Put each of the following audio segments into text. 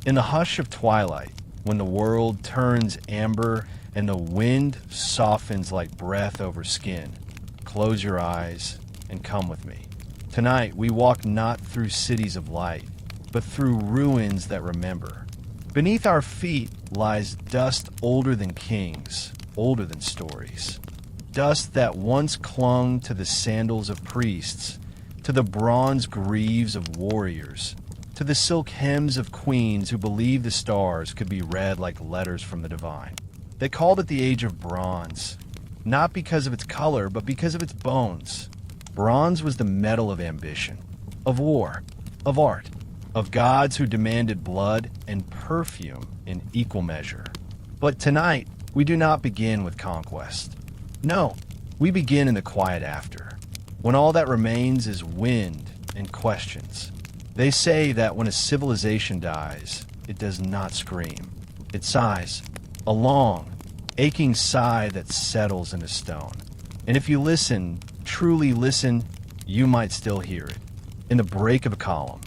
In the hush of twilight, when the world turns amber and the wind softens like breath over skin, close your eyes and come with me. Tonight, we walk not through cities of light, but through ruins that remember. Beneath our feet lies dust older than kings, older than stories. Dust that once clung to the sandals of priests, to the bronze greaves of warriors, to the silk hems of queens who believed the stars could be read like letters from the divine. They called it the Age of Bronze, not because of its color, but because of its bones. Bronze was the metal of ambition, of war, of art, of gods who demanded blood and perfume in equal measure. But tonight, we do not begin with conquest. No, we begin in the quiet after, when all that remains is wind and questions. They say that when a civilization dies, it does not scream. It sighs, a long, aching sigh that settles into stone. And if you listen, truly listen, you might still hear it. In the break of a column,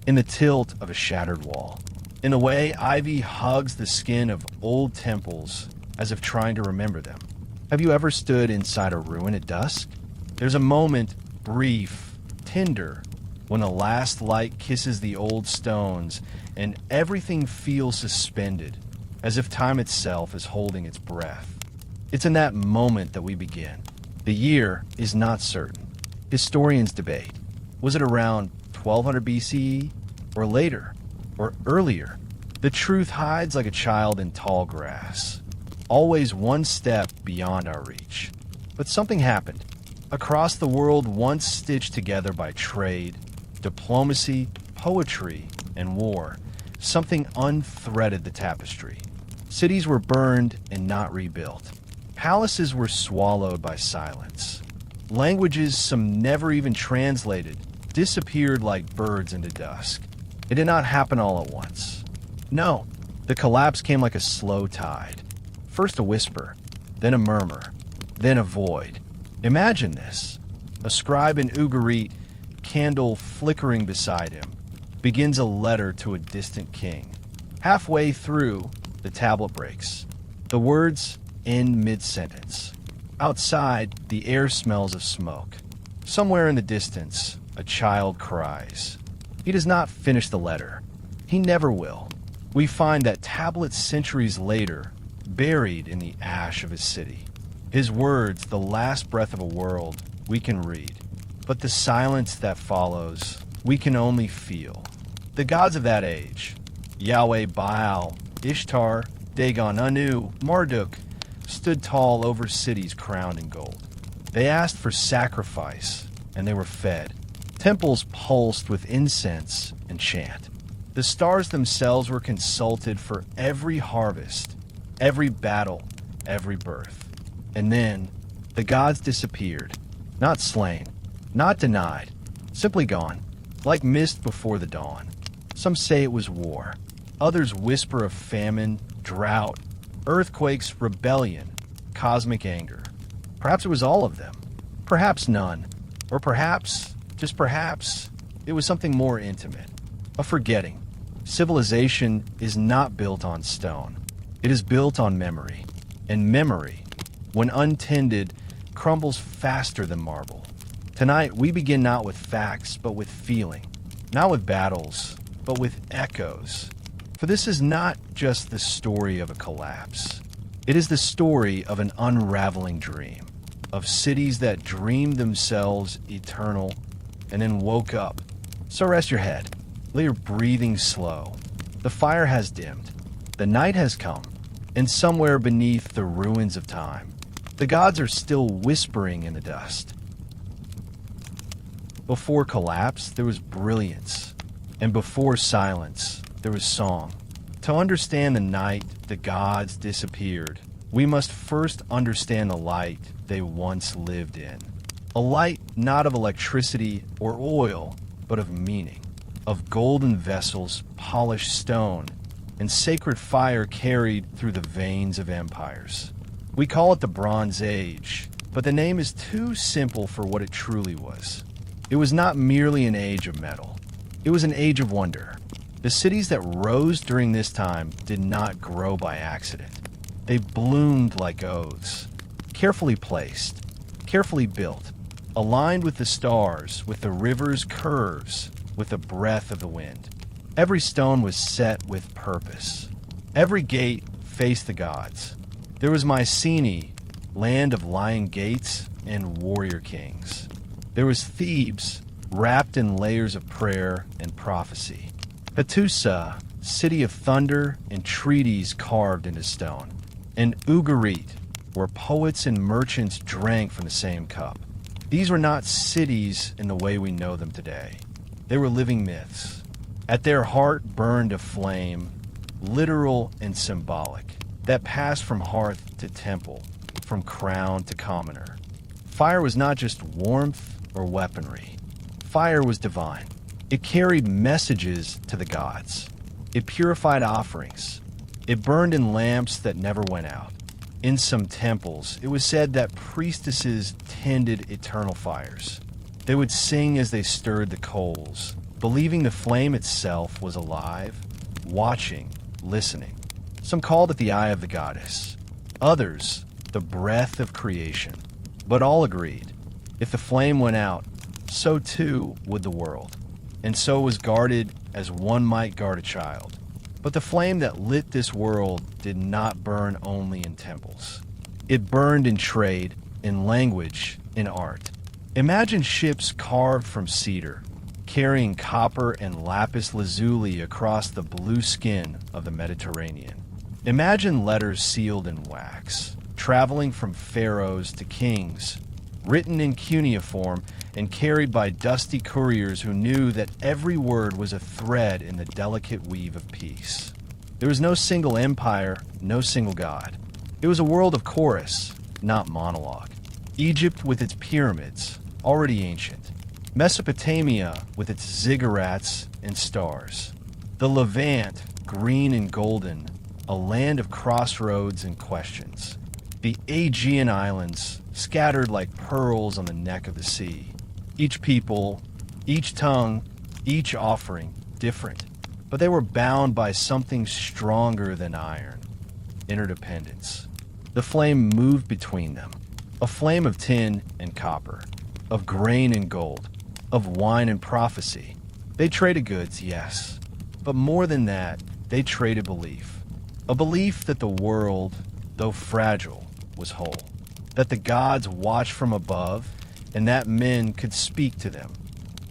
in the tilt of a shattered wall, in the way ivy hugs the skin of old temples as if trying to remember them. Have you ever stood inside a ruin at dusk? There's a moment, brief, tender, when the last light kisses the old stones and everything feels suspended, as if time itself is holding its breath. It's in that moment that we begin. The year is not certain. Historians debate. Was it around 1200 BCE, or later, or earlier? The truth hides like a child in tall grass, always one step beyond our reach. But something happened. Across the world once stitched together by trade, diplomacy, poetry, and war, something unthreaded the tapestry. Cities were burned and not rebuilt. Palaces were swallowed by silence. Languages, some never even translated, disappeared like birds into dusk. It did not happen all at once. No, the collapse came like a slow tide. First a whisper, then a murmur, then a void. Imagine this. A scribe in Ugarit, candle flickering beside him, begins a letter to a distant king. Halfway through, the tablet breaks. The words end mid-sentence. Outside, the air smells of smoke. Somewhere in the distance, a child cries. He does not finish the letter. He never will. We find that tablet centuries later, buried in the ash of his city. His words, the last breath of a world, we can read. But the silence that follows, we can only feel. The gods of that age, Yahweh, Baal, Ishtar, Dagon, Anu, Marduk, stood tall over cities crowned in gold. They asked for sacrifice, and they were fed. Temples pulsed with incense and chant. The stars themselves were consulted for every harvest, every battle, every birth. And then, the gods disappeared, not slain, not denied, simply gone, like mist before the dawn. Some say it was war. Others whisper of famine, drought, earthquakes, rebellion, cosmic anger. Perhaps it was all of them. Perhaps none. Or perhaps, just perhaps, it was something more intimate. A forgetting. Civilization is not built on stone. It is built on memory. And memory, when untended, crumbles faster than marble. Tonight, we begin not with facts, but with feeling. Not with battles, but with echoes. For this is not just the story of a collapse. It is the story of an unraveling dream, of cities that dreamed themselves eternal and then woke up. So rest your head, lay your breathing slow. The fire has dimmed, the night has come, and somewhere beneath the ruins of time, the gods are still whispering in the dust. Before collapse, there was brilliance, and before silence, there was song. To understand the night the gods disappeared, we must first understand the light they once lived in. A light not of electricity or oil, but of meaning, of golden vessels, polished stone, and sacred fire carried through the veins of empires. We call it the Bronze Age, but the name is too simple for what it truly was. It was not merely an age of metal. It was an age of wonder. The The cities that rose during this time did not grow by accident. They bloomed like oaths, carefully placed, carefully built, aligned with the stars, with the river's curves, with the breath of the wind. Every stone was set with purpose. Every gate faced the gods. There was Mycenae, land of lion gates and warrior kings. There was Thebes, wrapped in layers of prayer and prophecy. Hattusa, city of thunder and treaties carved into stone. And Ugarit, where poets and merchants drank from the same cup. These were not cities in the way we know them today. They were living myths. At their heart burned a flame, literal and symbolic, that passed from hearth to temple, from crown to commoner. Fire was not just warmth or weaponry. Fire was divine. It carried messages to the gods. It purified offerings. It burned in lamps that never went out. In some temples, it was said that priestesses tended eternal fires. They would sing as they stirred the coals, believing the flame itself was alive, watching, listening. Some called it the eye of the goddess. Others, the breath of creation. But all agreed, if the flame went out, so too would the world. And so was guarded as one might guard a child. But the flame that lit this world did not burn only in temples. It burned in trade, in language, in art. Imagine ships carved from cedar, carrying copper and lapis lazuli across the blue skin of the Mediterranean. Imagine letters sealed in wax, traveling from pharaohs to kings, written in cuneiform and carried by dusty couriers who knew that every word was a thread in the delicate weave of peace. There was no single empire, no single god. It was a world of chorus, not monologue. Egypt with its pyramids, already ancient. Mesopotamia with its ziggurats and stars. The Levant, green and golden, a land of crossroads and questions. The Aegean Islands, scattered like pearls on the neck of the sea. Each people, each tongue, each offering, different. But they were bound by something stronger than iron. Interdependence. The flame moved between them. A flame of tin and copper. Of grain and gold. Of wine and prophecy. They traded goods, yes. But more than that, they traded belief. A belief that the world, though fragile, was whole. That the gods watched from above, and that men could speak to them.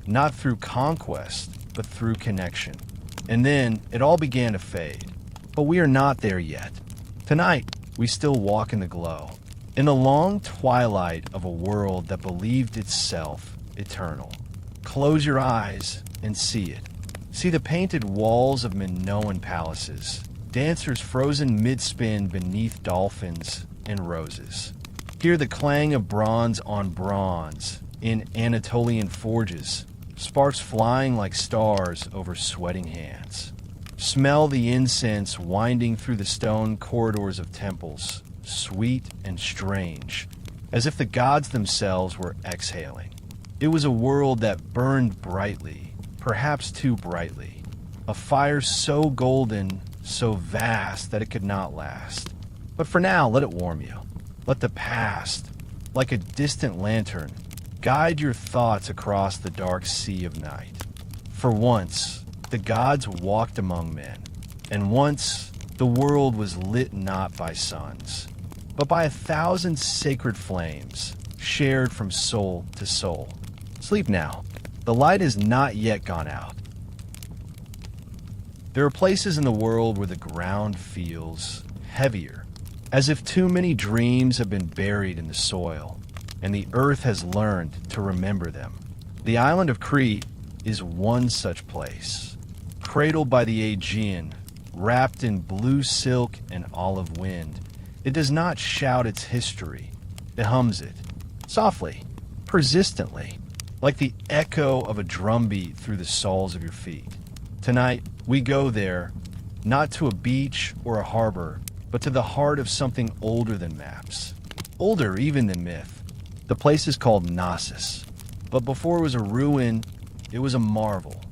Not through conquest, but through connection. And then it all began to fade. But we are not there yet. Tonight, we still walk in the glow. In the long twilight of a world that believed itself eternal. Close your eyes and see it. See the painted walls of Minoan palaces, dancers frozen mid-spin beneath dolphins and roses. Hear the clang of bronze on bronze in Anatolian forges, sparks flying like stars over sweating hands. Smell the incense winding through the stone corridors of temples, sweet and strange, as if the gods themselves were exhaling. It was a world that burned brightly, perhaps too brightly. A fire so golden, so vast that it could not last. But for now, let it warm you. Let the past, like a distant lantern, guide your thoughts across the dark sea of night. For once, the gods walked among men, and once the world was lit not by suns, but by 1,000 sacred flames, shared from soul to soul. Sleep now. The light has not yet gone out. There are places in the world where the ground feels heavier, as if too many dreams have been buried in the soil, and the earth has learned to remember them. The island of Crete is one such place, cradled by the Aegean, wrapped in blue silk and olive wind. It does not shout its history. It hums it, softly, persistently, like the echo of a drumbeat through the soles of your feet. Tonight, we go there, not to a beach or a harbor, but to the heart of something older than maps, older even than myth. The place is called Knossos, but before it was a ruin, it was a marvel.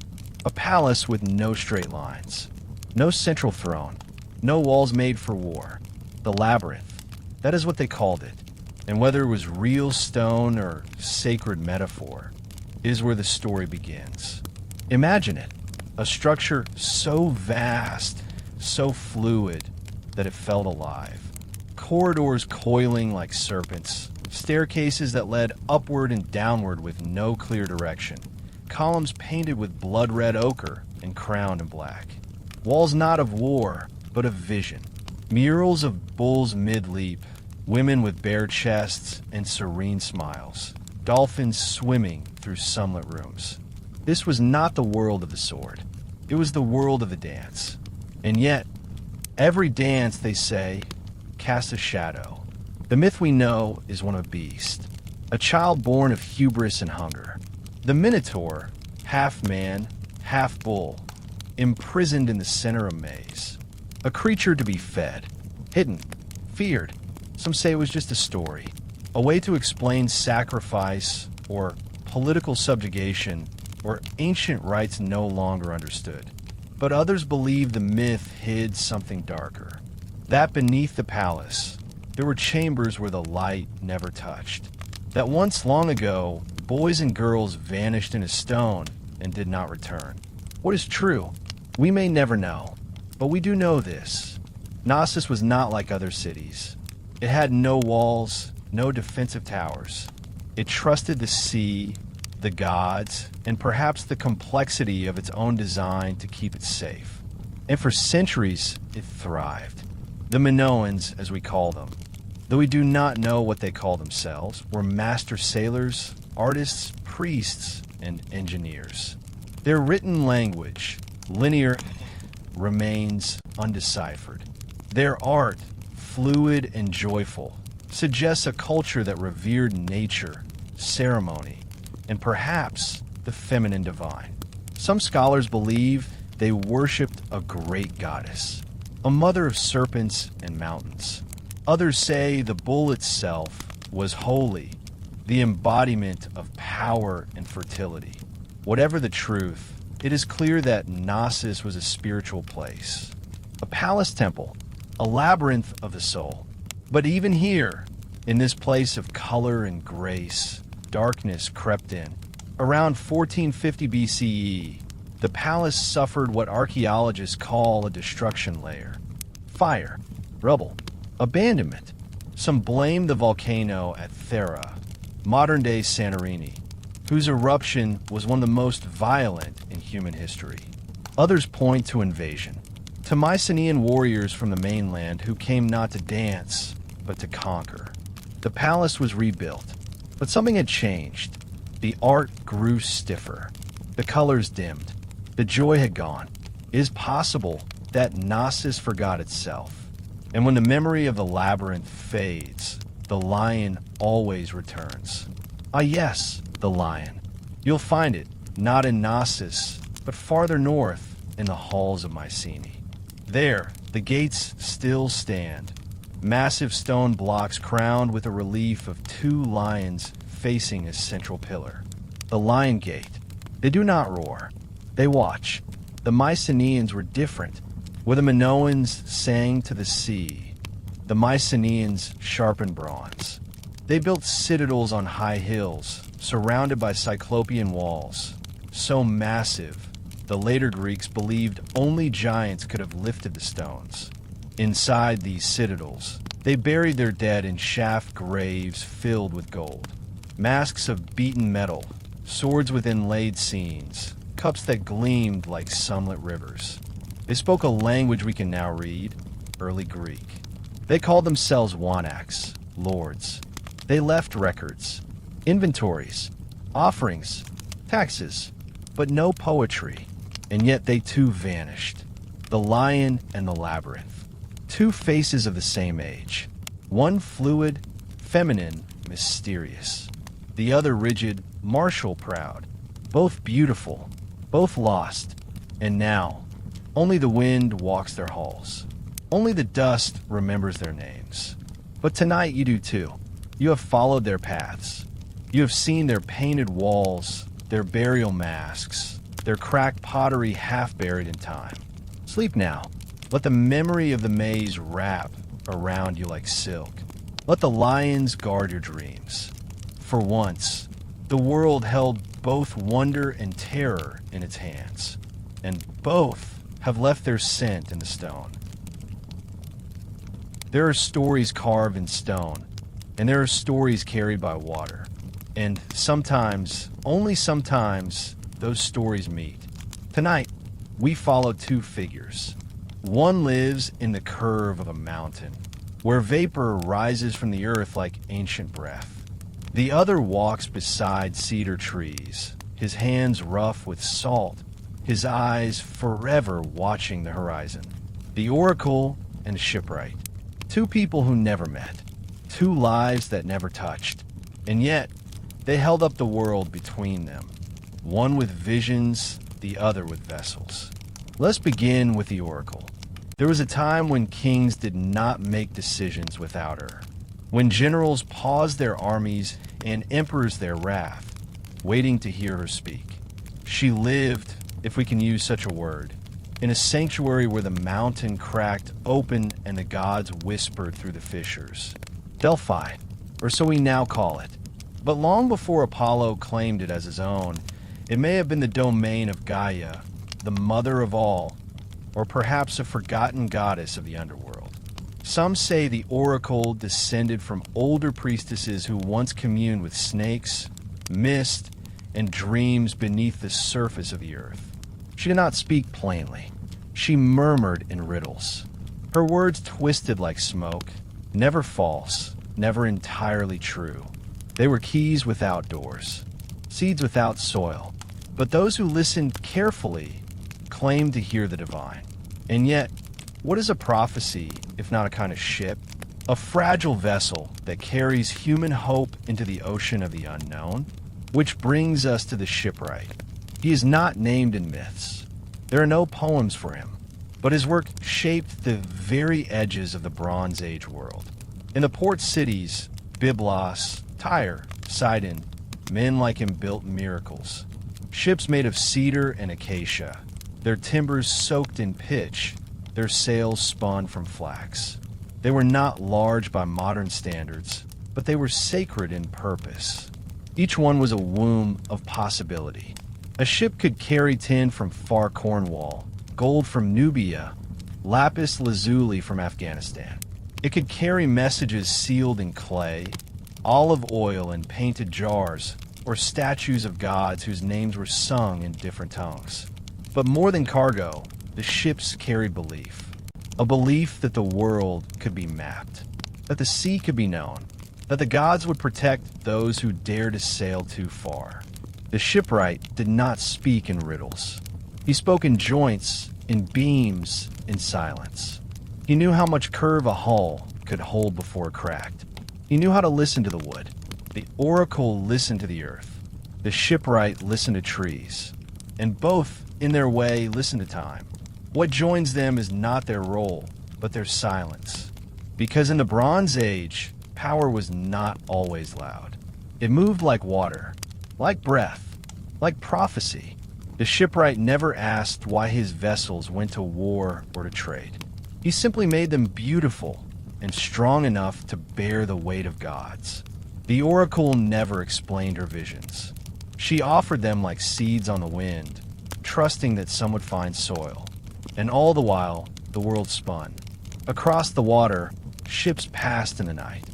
A palace with no straight lines, no central throne, no walls made for war. The labyrinth, that is what they called it. And whether it was real stone or sacred metaphor, is where the story begins. Imagine it, a structure so vast, so fluid, that it felt alive. Corridors coiling like serpents, staircases that led upward and downward with no clear direction, columns painted with blood-red ochre and crowned in black. Walls not of war, but of vision. Murals of bulls mid-leap, women with bare chests and serene smiles, dolphins swimming through sunlit rooms. This was not the world of the sword. It was the world of the dance. And yet, every dance, they say, casts a shadow. The myth we know is one of a beast, a child born of hubris and hunger. The Minotaur, half man, half bull, imprisoned in the center of a maze. A creature to be fed, hidden, feared. Some say it was just a story, a way to explain sacrifice or political subjugation or ancient rites no longer understood. But others believe the myth hid something darker. That beneath the palace, there were chambers where the light never touched. That once long ago, boys and girls vanished in a stone and did not return. What is true? We may never know, but we do know this. Knossos was not like other cities. It had no walls, no defensive towers. It trusted the sea, the gods, and perhaps the complexity of its own design to keep it safe. And for centuries, it thrived. The Minoans, as we call them, though we do not know what they call themselves, were master sailors, artists, priests, and engineers. Their written language, linear, remains undeciphered. Their art, fluid and joyful, suggests a culture that revered nature, ceremony, and perhaps the feminine divine. Some scholars believe they worshipped a great goddess, a mother of serpents and mountains. Others say the bull itself was holy, the embodiment of power and fertility. Whatever the truth, it is clear that Knossos was a spiritual place, a palace temple, a labyrinth of the soul. But even here, in this place of color and grace, darkness crept in. Around 1450 BCE, the palace suffered what archaeologists call a destruction layer. Fire, rubble, abandonment. Some blame the volcano at Thera, modern-day Santorini, whose eruption was one of the most violent in human history. Others point to invasion, to Mycenaean warriors from the mainland who came not to dance, but to conquer. The palace was rebuilt, but something had changed. The art grew stiffer, the colors dimmed, the joy had gone. It is possible that Knossos forgot itself. And when the memory of the labyrinth fades, the lion always returns. Ah yes, the lion. You'll find it, not in Knossos, but farther north in the halls of Mycenae. There, the gates still stand, massive stone blocks crowned with a relief of two lions facing a central pillar. The lion gate. They do not roar. They watch. The Mycenaeans were different. Where the Minoans sang to the sea, the Mycenaeans sharpened bronze. They built citadels on high hills, surrounded by cyclopean walls, so massive, the later Greeks believed only giants could have lifted the stones. Inside these citadels, they buried their dead in shaft graves filled with gold. Masks of beaten metal, swords with inlaid scenes, cups that gleamed like sunlit rivers. They spoke a language we can now read, early Greek. They called themselves wanaks, lords. They left records, inventories, offerings, taxes, but no poetry. And yet they too vanished. The lion and the labyrinth. Two faces of the same age. One fluid, feminine, mysterious. The other rigid, martial, proud. Both beautiful, both lost. And now, only the wind walks their halls. Only the dust remembers their names. But tonight you do too. You have followed their paths. You have seen their painted walls, their burial masks, their cracked pottery half buried in time. Sleep now. Let the memory of the maze wrap around you like silk. Let the lions guard your dreams. For once, the world held both wonder and terror in its hands, and both have left their scent in the stone. There are stories carved in stone, and there are stories carried by water. And sometimes, only sometimes, those stories meet. Tonight, we follow two figures. One lives in the curve of a mountain, where vapor rises from the earth like ancient breath. The other walks beside cedar trees, his hands rough with salt, his eyes forever watching the horizon. The oracle and shipwright. Two people who never met. Two lives that never touched. And yet, they held up the world between them. One with visions, the other with vessels. Let's begin with the oracle. There was a time when kings did not make decisions without her. When generals paused their armies and emperors their wrath, waiting to hear her speak. She lived, if we can use such a word, in a sanctuary where the mountain cracked open and the gods whispered through the fissures. Delphi, or so we now call it. But long before Apollo claimed it as his own, it may have been the domain of Gaia, the mother of all, or perhaps a forgotten goddess of the underworld. Some say the oracle descended from older priestesses who once communed with snakes, mist, and dreams beneath the surface of the earth. She did not speak plainly. She murmured in riddles. Her words twisted like smoke, never false, never entirely true. They were keys without doors, seeds without soil. But those who listened carefully claimed to hear the divine. And yet, what is a prophecy if not a kind of ship? A fragile vessel that carries human hope into the ocean of the unknown? Which brings us to the shipwright. He is not named in myths. There are no poems for him, but his work shaped the very edges of the Bronze Age world. In the port cities, Byblos, Tyre, Sidon, men like him built miracles. Ships made of cedar and acacia, their timbers soaked in pitch, their sails spun from flax. They were not large by modern standards, but they were sacred in purpose. Each one was a womb of possibility. A ship could carry tin from far Cornwall, gold from Nubia, lapis lazuli from Afghanistan. It could carry messages sealed in clay, olive oil in painted jars, or statues of gods whose names were sung in different tongues. But more than cargo, the ships carried belief. A belief that the world could be mapped, that the sea could be known, that the gods would protect those who dare to sail too far. The shipwright did not speak in riddles. He spoke in joints, in beams, in silence. He knew how much curve a hull could hold before it cracked. He knew how to listen to the wood. The oracle listened to the earth. The shipwright listened to trees. And both, in their way, listened to time. What joins them is not their role, but their silence. Because in the Bronze Age, power was not always loud. It moved like water, like breath, like prophecy. The shipwright never asked why his vessels went to war or to trade. He simply made them beautiful and strong enough to bear the weight of gods. The oracle never explained her visions. She offered them like seeds on the wind, trusting that some would find soil. And all the while, the world spun. Across the water, ships passed in the night.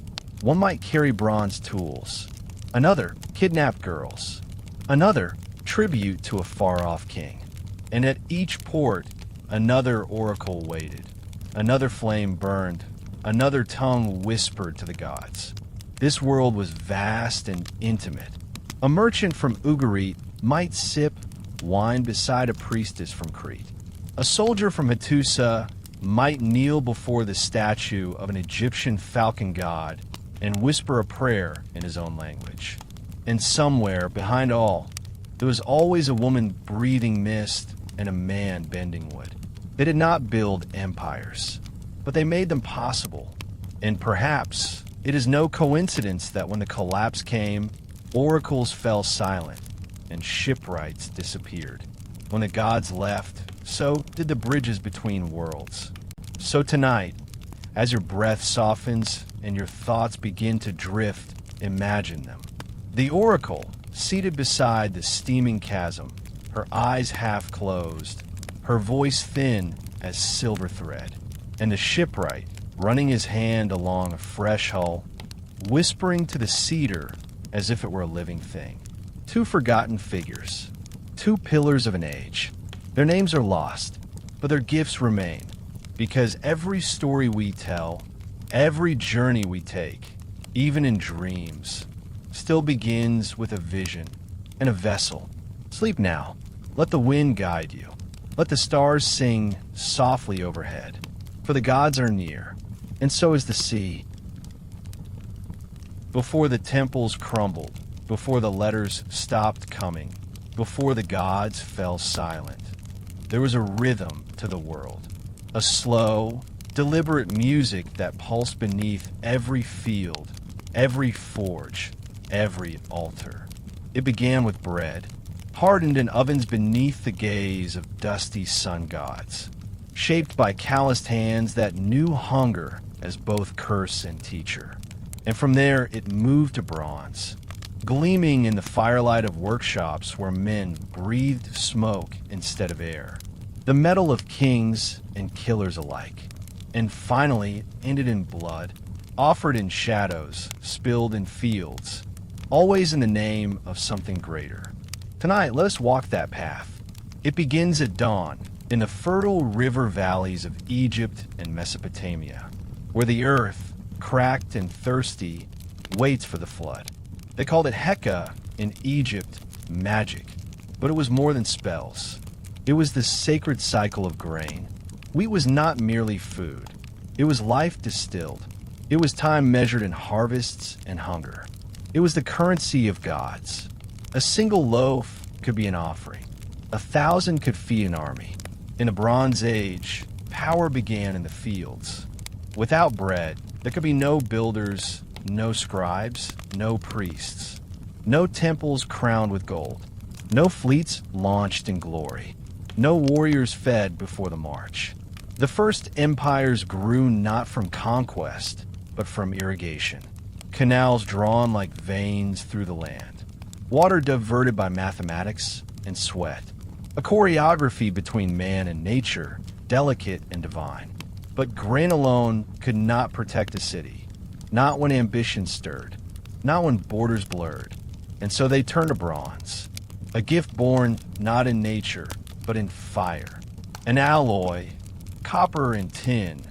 One might carry bronze tools. Another, kidnapped girls. Another, tribute to a far-off king. And at each port, another oracle waited. Another flame burned. Another tongue whispered to the gods. This world was vast and intimate. A merchant from Ugarit might sip wine beside a priestess from Crete. A soldier from Hattusa might kneel before the statue of an Egyptian falcon god and whisper a prayer in his own language. And somewhere, behind all, there was always a woman breathing mist and a man bending wood. They did not build empires, but they made them possible. And perhaps it is no coincidence that when the collapse came, oracles fell silent and shipwrights disappeared. When the gods left, so did the bridges between worlds. So tonight, as your breath softens and your thoughts begin to drift, imagine them. The oracle, seated beside the steaming chasm, her eyes half closed, her voice thin as silver thread, and the shipwright running his hand along a fresh hull, whispering to the cedar as if it were a living thing. Two forgotten figures, two pillars of an age. Their names are lost, but their gifts remain, because every story we tell, every journey we take, even in dreams, still begins with a vision and a vessel. Sleep now. Let the wind guide you. Let the stars sing softly overhead, for the gods are near, and so is the sea. Before the temples crumbled, before the letters stopped coming, before the gods fell silent, there was a rhythm to the world, a slow, deliberate music that pulsed beneath every field, every forge, every altar. It began with bread, hardened in ovens beneath the gaze of dusty sun gods, shaped by calloused hands that knew hunger as both curse and teacher. And from there it moved to bronze, gleaming in the firelight of workshops where men breathed smoke instead of air, the metal of kings and killers alike. And finally it ended in blood, offered in shadows, spilled in fields, always in the name of something greater. Tonight, let us walk that path. It begins at dawn in the fertile river valleys of Egypt and Mesopotamia, where the earth, cracked and thirsty, waits for the flood. They called it Heka in Egypt, magic, but it was more than spells. It was the sacred cycle of grain. Wheat was not merely food. It was life distilled. It was time measured in harvests and hunger. It was the currency of gods. A single loaf could be an offering. 1,000 could feed an army. In the Bronze Age, power began in the fields. Without bread, there could be no builders, no scribes, no priests, no temples crowned with gold, no fleets launched in glory, no warriors fed before the march. The first empires grew not from conquest, but from irrigation. Canals drawn like veins through the land. Water diverted by mathematics and sweat. A choreography between man and nature, delicate and divine. But grain alone could not protect a city. Not when ambition stirred. Not when borders blurred. And so they turned to bronze. A gift born not in nature, but in fire. An alloy, copper and tin.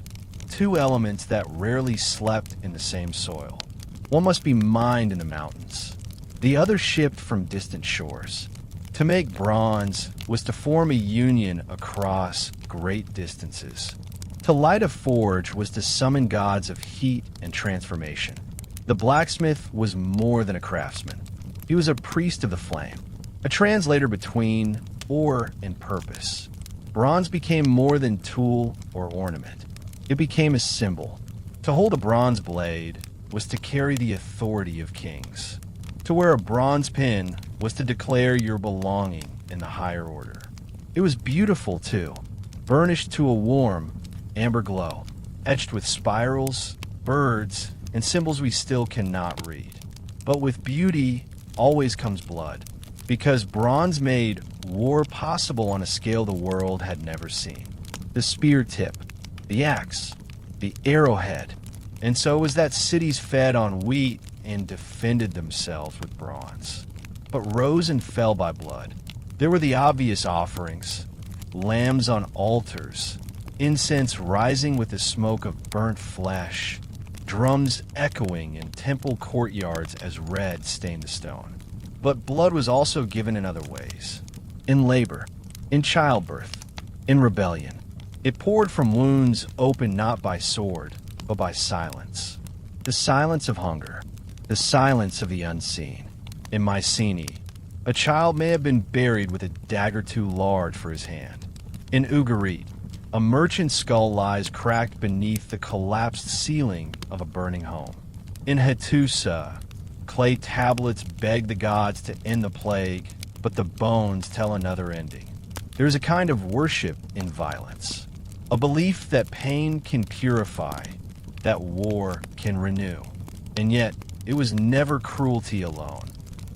Two elements that rarely slept in the same soil. One must be mined in the mountains. The other shipped from distant shores. To make bronze was to form a union across great distances. To light a forge was to summon gods of heat and transformation. The blacksmith was more than a craftsman. He was a priest of the flame, a translator between ore and purpose. Bronze became more than tool or ornament. It became a symbol. To hold a bronze blade was to carry the authority of kings. To wear a bronze pin was to declare your belonging in the higher order. It was beautiful, too, burnished to a warm, amber glow, etched with spirals, birds, and symbols we still cannot read. But with beauty always comes blood, because bronze made war possible on a scale the world had never seen. The spear tip, the axe, the arrowhead, and so was that cities fed on wheat and defended themselves with bronze, but rose and fell by blood. There were the obvious offerings, lambs on altars, incense rising with the smoke of burnt flesh, drums echoing in temple courtyards as red stained the stone. But blood was also given in other ways. In labor, in childbirth, in rebellion. It poured from wounds opened not by sword, but by silence. The silence of hunger, the silence of the unseen. In Mycenae, a child may have been buried with a dagger too large for his hand. In Ugarit, a merchant's skull lies cracked beneath the collapsed ceiling of a burning home. In Hattusa, clay tablets beg the gods to end the plague, but the bones tell another ending. There's a kind of worship in violence, a belief that pain can purify, that war can renew. And yet, it was never cruelty alone.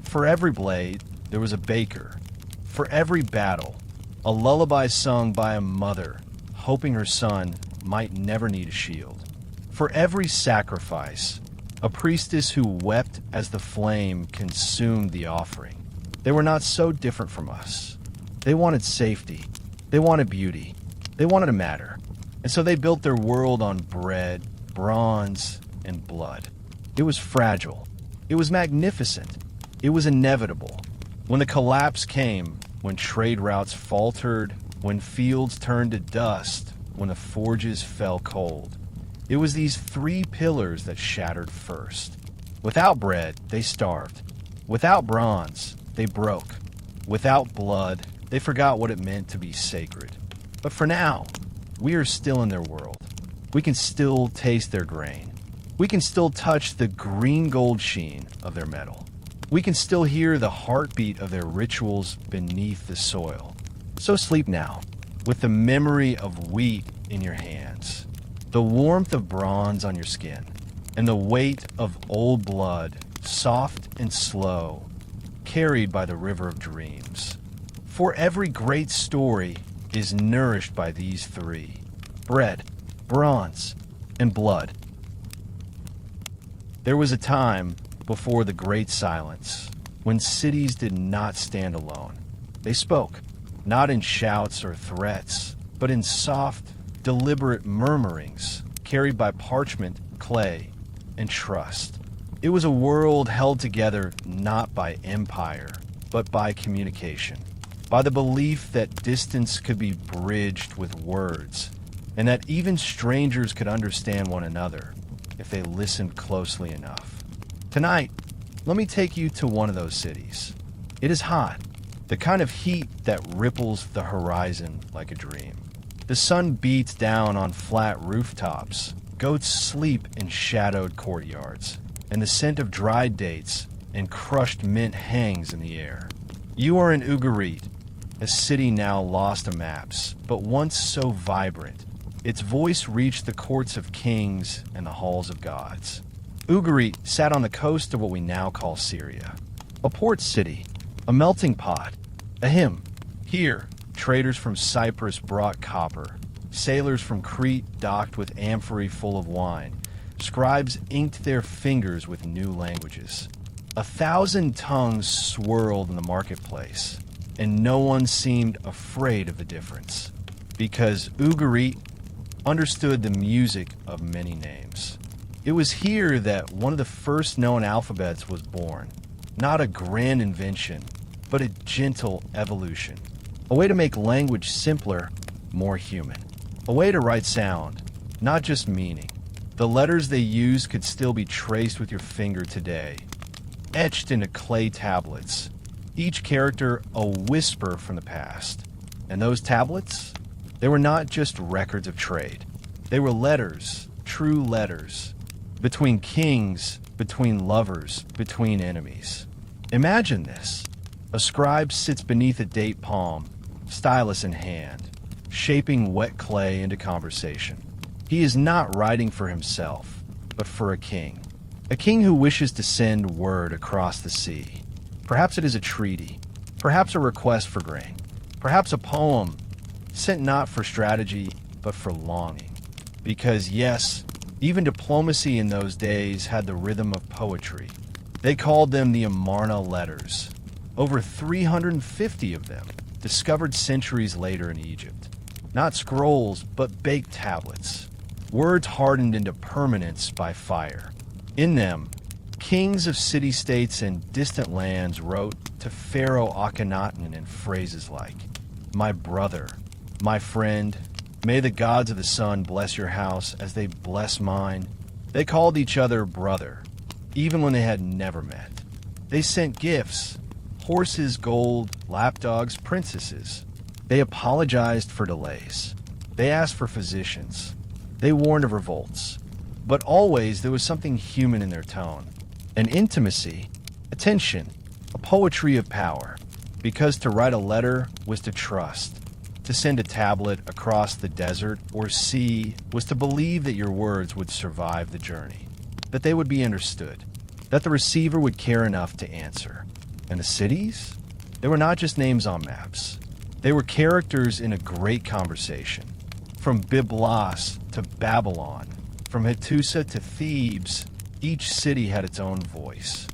For every blade, there was a baker. For every battle, a lullaby sung by a mother, hoping her son might never need a shield. For every sacrifice, a priestess who wept as the flame consumed the offering. They were not so different from us. They wanted safety. They wanted beauty. They wanted to matter. And so they built their world on bread, bronze, and blood. It was fragile. It was magnificent. It was inevitable. When the collapse came, when trade routes faltered, when fields turned to dust, when the forges fell cold, it was these three pillars that shattered first. Without bread, they starved. Without bronze, they broke. Without blood, they forgot what it meant to be sacred. But for now, we are still in their world. We can still taste their grain. We can still touch the green gold sheen of their metal. We can still hear the heartbeat of their rituals beneath the soil. So sleep now, with the memory of wheat in your hands, the warmth of bronze on your skin, and the weight of old blood, soft and slow, carried by the river of dreams. For every great story is nourished by these three: bread, bronze, and blood. There was a time before the Great Silence, when cities did not stand alone. They spoke, not in shouts or threats, but in soft, deliberate murmurings carried by parchment, clay, and trust. It was a world held together not by empire, but by communication, by the belief that distance could be bridged with words, and that even strangers could understand one another if they listened closely enough. Tonight, let me take you to one of those cities. It is hot, the kind of heat that ripples the horizon like a dream. The sun beats down on flat rooftops, goats sleep in shadowed courtyards, and the scent of dried dates and crushed mint hangs in the air. You are in Ugarit, a city now lost to maps, but once so vibrant. Its voice reached the courts of kings and the halls of gods. Ugarit sat on the coast of what we now call Syria. A port city, a melting pot, a hymn. Here, traders from Cyprus brought copper. Sailors from Crete docked with amphorae full of wine. Scribes inked their fingers with new languages. 1,000 tongues swirled in the marketplace, and no one seemed afraid of the difference, because Ugarit understood the music of many names. It was here that one of the first known alphabets was born. Not a grand invention, but a gentle evolution. A way to make language simpler, more human. A way to write sound, not just meaning. The letters they used could still be traced with your finger today, etched into clay tablets, each character a whisper from the past. And those tablets? They were not just records of trade. They were letters, true letters, between kings, between lovers, between enemies. Imagine this. A scribe sits beneath a date palm, stylus in hand, shaping wet clay into conversation. He is not writing for himself, but for a king who wishes to send word across the sea. Perhaps it is a treaty, perhaps a request for grain, perhaps a poem sent not for strategy, but for longing. Because yes, even diplomacy in those days had the rhythm of poetry. They called them the Amarna letters. Over 350 of them, discovered centuries later in Egypt. Not scrolls, but baked tablets. Words hardened into permanence by fire. In them, kings of city-states and distant lands wrote to Pharaoh Akhenaten in phrases like, "My brother, my friend, may the gods of the sun bless your house as they bless mine." They called each other brother, even when they had never met. They sent gifts, horses, gold, lapdogs, princesses. They apologized for delays. They asked for physicians. They warned of revolts. But always there was something human in their tone. An intimacy, a poetry of power. Because to write a letter was to trust. To send a tablet across the desert or sea was to believe that your words would survive the journey, that they would be understood, that the receiver would care enough to answer. And the cities? They were not just names on maps. They were characters in a great conversation. From Byblos to Babylon, from Hattusa to Thebes, each city had its own voice.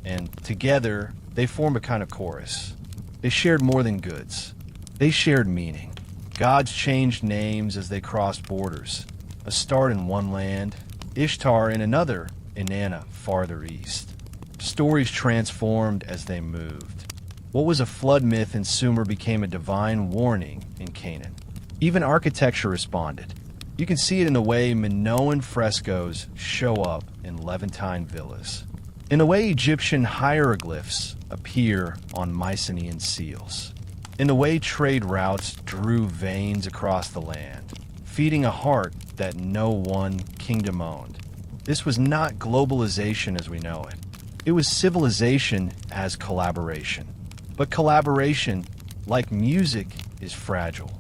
And together, they formed a kind of chorus. They shared more than goods. They shared meaning. Gods changed names as they crossed borders. Astarte in one land, Ishtar in another, Inanna farther east. Stories transformed as they moved. What was a flood myth in Sumer became a divine warning in Canaan. Even architecture responded. You can see it in the way Minoan frescoes show up in Levantine villas, in the way Egyptian hieroglyphs appear on Mycenaean seals, in the way trade routes drew veins across the land, feeding a heart that no one kingdom owned. This was not globalization as we know it. It was civilization as collaboration. But collaboration, like music, is fragile.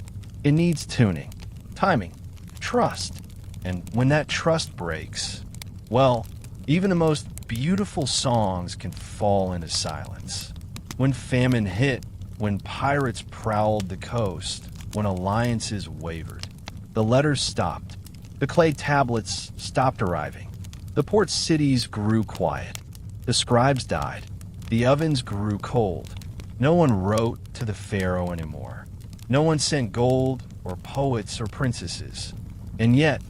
It needs tuning, timing, trust. And when that trust breaks, well, even the most beautiful songs can fall into silence. When famine hit, when pirates prowled the coast, when alliances wavered, the letters stopped. The clay tablets stopped arriving. The port cities grew quiet. The scribes died. The ovens grew cold. No one wrote to the pharaoh anymore. No one sent gold or poets or princesses. And yet,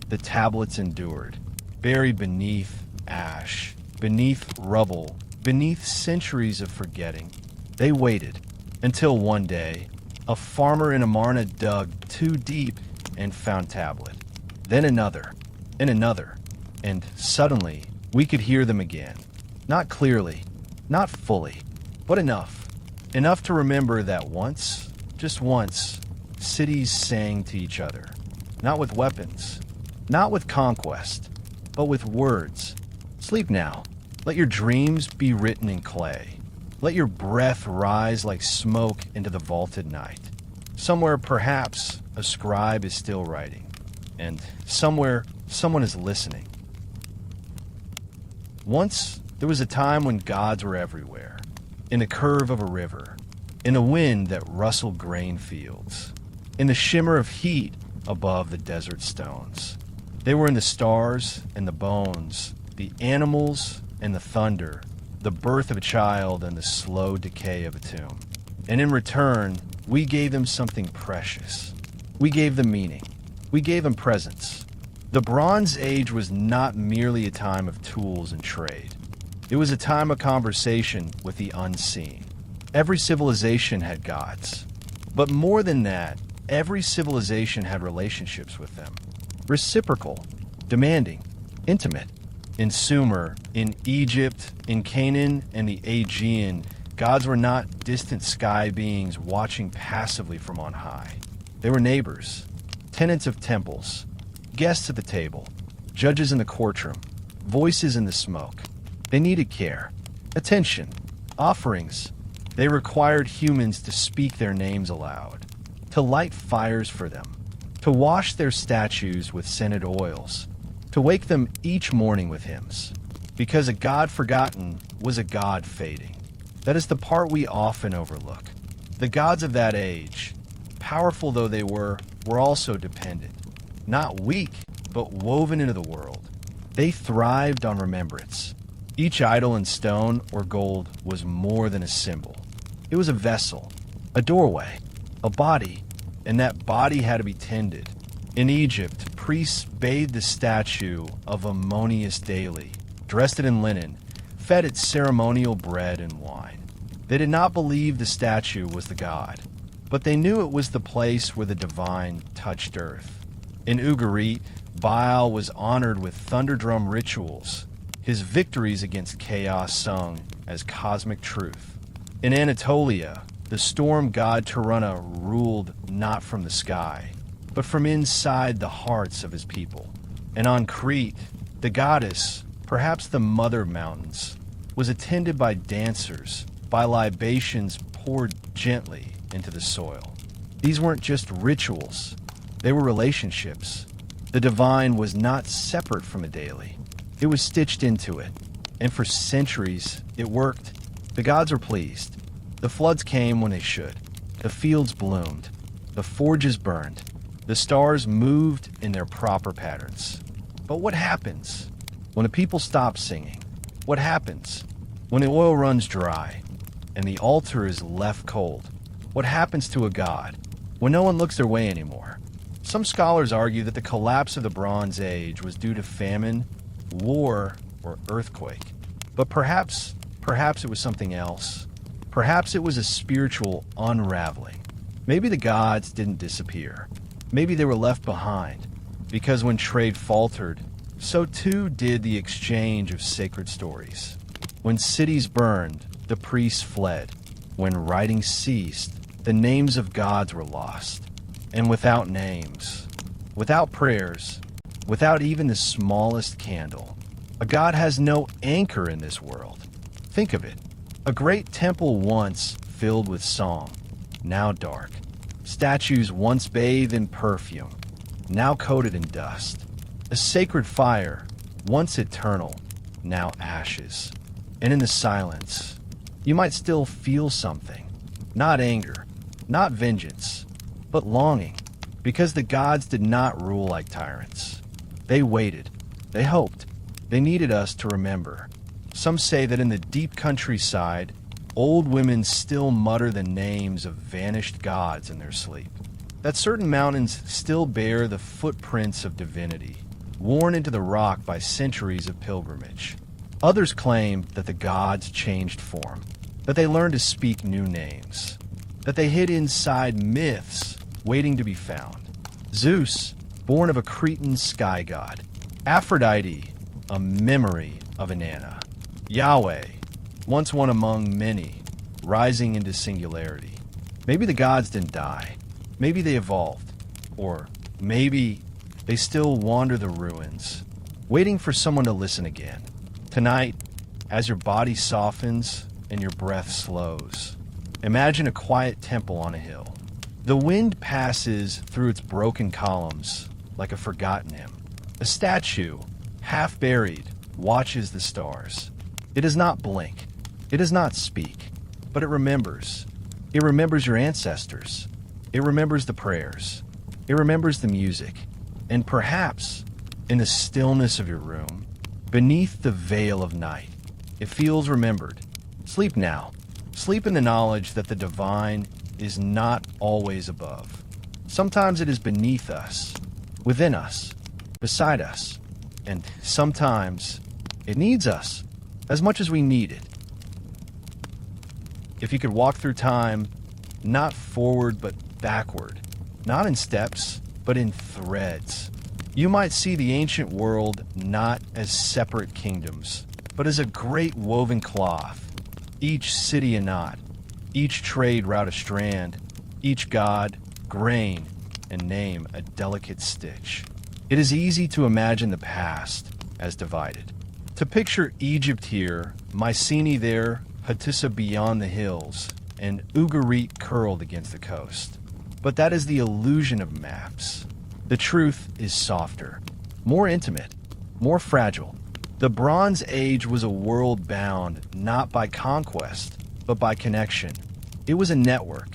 the tablets endured, buried beneath ash, beneath rubble, beneath centuries of forgetting. They waited until one day, a farmer in Amarna dug too deep and found tablet. Then another, and another, and suddenly we could hear them again. Not clearly, not fully, but enough. Enough to remember that once, just once, cities sang to each other. Not with weapons, not with conquest, but with words. Sleep now. Let your dreams be written in clay. Let your breath rise like smoke into the vaulted night. Somewhere, perhaps, a scribe is still writing. And somewhere, someone is listening. Once, there was a time when gods were everywhere. In the curve of a river. In the wind that rustled grain fields. In the shimmer of heat above the desert stones. They were in the stars and the bones, the animals and the thunder, the birth of a child and the slow decay of a tomb. And in return, we gave them something precious. We gave them meaning. We gave them presents. The Bronze Age was not merely a time of tools and trade. It was a time of conversation with the unseen. Every civilization had gods. But more than that, every civilization had relationships with them. Reciprocal, demanding, intimate. In Sumer, in Egypt, in Canaan, and the Aegean, gods were not distant sky beings watching passively from on high. They were neighbors, tenants of temples, guests at the table, judges in the courtroom, voices in the smoke. They needed care, attention, offerings. They required humans to speak their names aloud, to light fires for them, to wash their statues with scented oils, to wake them each morning with hymns, because a god forgotten was a god fading. That is the part we often overlook. The gods of that age, powerful though they were also dependent, not weak, but woven into the world. They thrived on remembrance. Each idol in stone or gold was more than a symbol. It was a vessel, a doorway, a body, and that body had to be tended. In Egypt, priests bathed the statue of Ammonius daily, dressed it in linen, fed it ceremonial bread and wine. They did not believe the statue was the god, but they knew it was the place where the divine touched earth. In Ugarit, Baal was honored with thunderdrum rituals, his victories against chaos sung as cosmic truth. In Anatolia, the storm god Tirana ruled not from the sky, but from inside the hearts of his people. And on Crete, the goddess, perhaps the mother of mountains, was attended by dancers, by libations poured gently into the soil. These weren't just rituals, they were relationships. The divine was not separate from the daily. It was stitched into it, and for centuries it worked. The gods were pleased. The floods came when they should. The fields bloomed. The forges burned. The stars moved in their proper patterns. But what happens when the people stop singing? What happens when the oil runs dry and the altar is left cold? What happens to a god when no one looks their way anymore? Some scholars argue that the collapse of the Bronze Age was due to famine, war, or earthquake. But perhaps it was something else. Perhaps it was a spiritual unraveling. Maybe the gods didn't disappear. Maybe they were left behind, because when trade faltered, so too did the exchange of sacred stories. When cities burned, the priests fled. When writing ceased, the names of gods were lost. And without names, without prayers, without even the smallest candle, a god has no anchor in this world. Think of it. A great temple once filled with song, now dark. Statues once bathed in perfume, now coated in dust. A sacred fire, once eternal, now ashes. And in the silence, you might still feel something. Not anger, not vengeance, but longing. Because the gods did not rule like tyrants. They waited. They hoped. They needed us to remember. Some say that in the deep countryside, old women still mutter the names of vanished gods in their sleep. That certain mountains still bear the footprints of divinity, worn into the rock by centuries of pilgrimage. Others claim that the gods changed form, that they learned to speak new names, that they hid inside myths waiting to be found. Zeus, born of a Cretan sky god. Aphrodite, a memory of Inanna. Yahweh, once one among many, rising into singularity. Maybe the gods didn't die. Maybe they evolved. Or maybe they still wander the ruins, waiting for someone to listen again. Tonight, as your body softens and your breath slows, imagine a quiet temple on a hill. The wind passes through its broken columns like a forgotten hymn. A statue, half buried, watches the stars. It does not blink. It does not speak, but it remembers. It remembers your ancestors. It remembers the prayers. It remembers the music. And perhaps, in the stillness of your room, beneath the veil of night, it feels remembered. Sleep now. Sleep in the knowledge that the divine is not always above. Sometimes it is beneath us, within us, beside us, and sometimes it needs us as much as we need it. If you could walk through time, not forward but backward, not in steps but in threads, you might see the ancient world not as separate kingdoms, but as a great woven cloth, each city a knot, each trade route a strand, each god, grain, and name a delicate stitch. It is easy to imagine the past as divided. To picture Egypt here, Mycenae there, Hattusa beyond the hills, and Ugarit curled against the coast. But that is the illusion of maps. The truth is softer, more intimate, more fragile. The Bronze Age was a world bound not by conquest, but by connection. It was a network,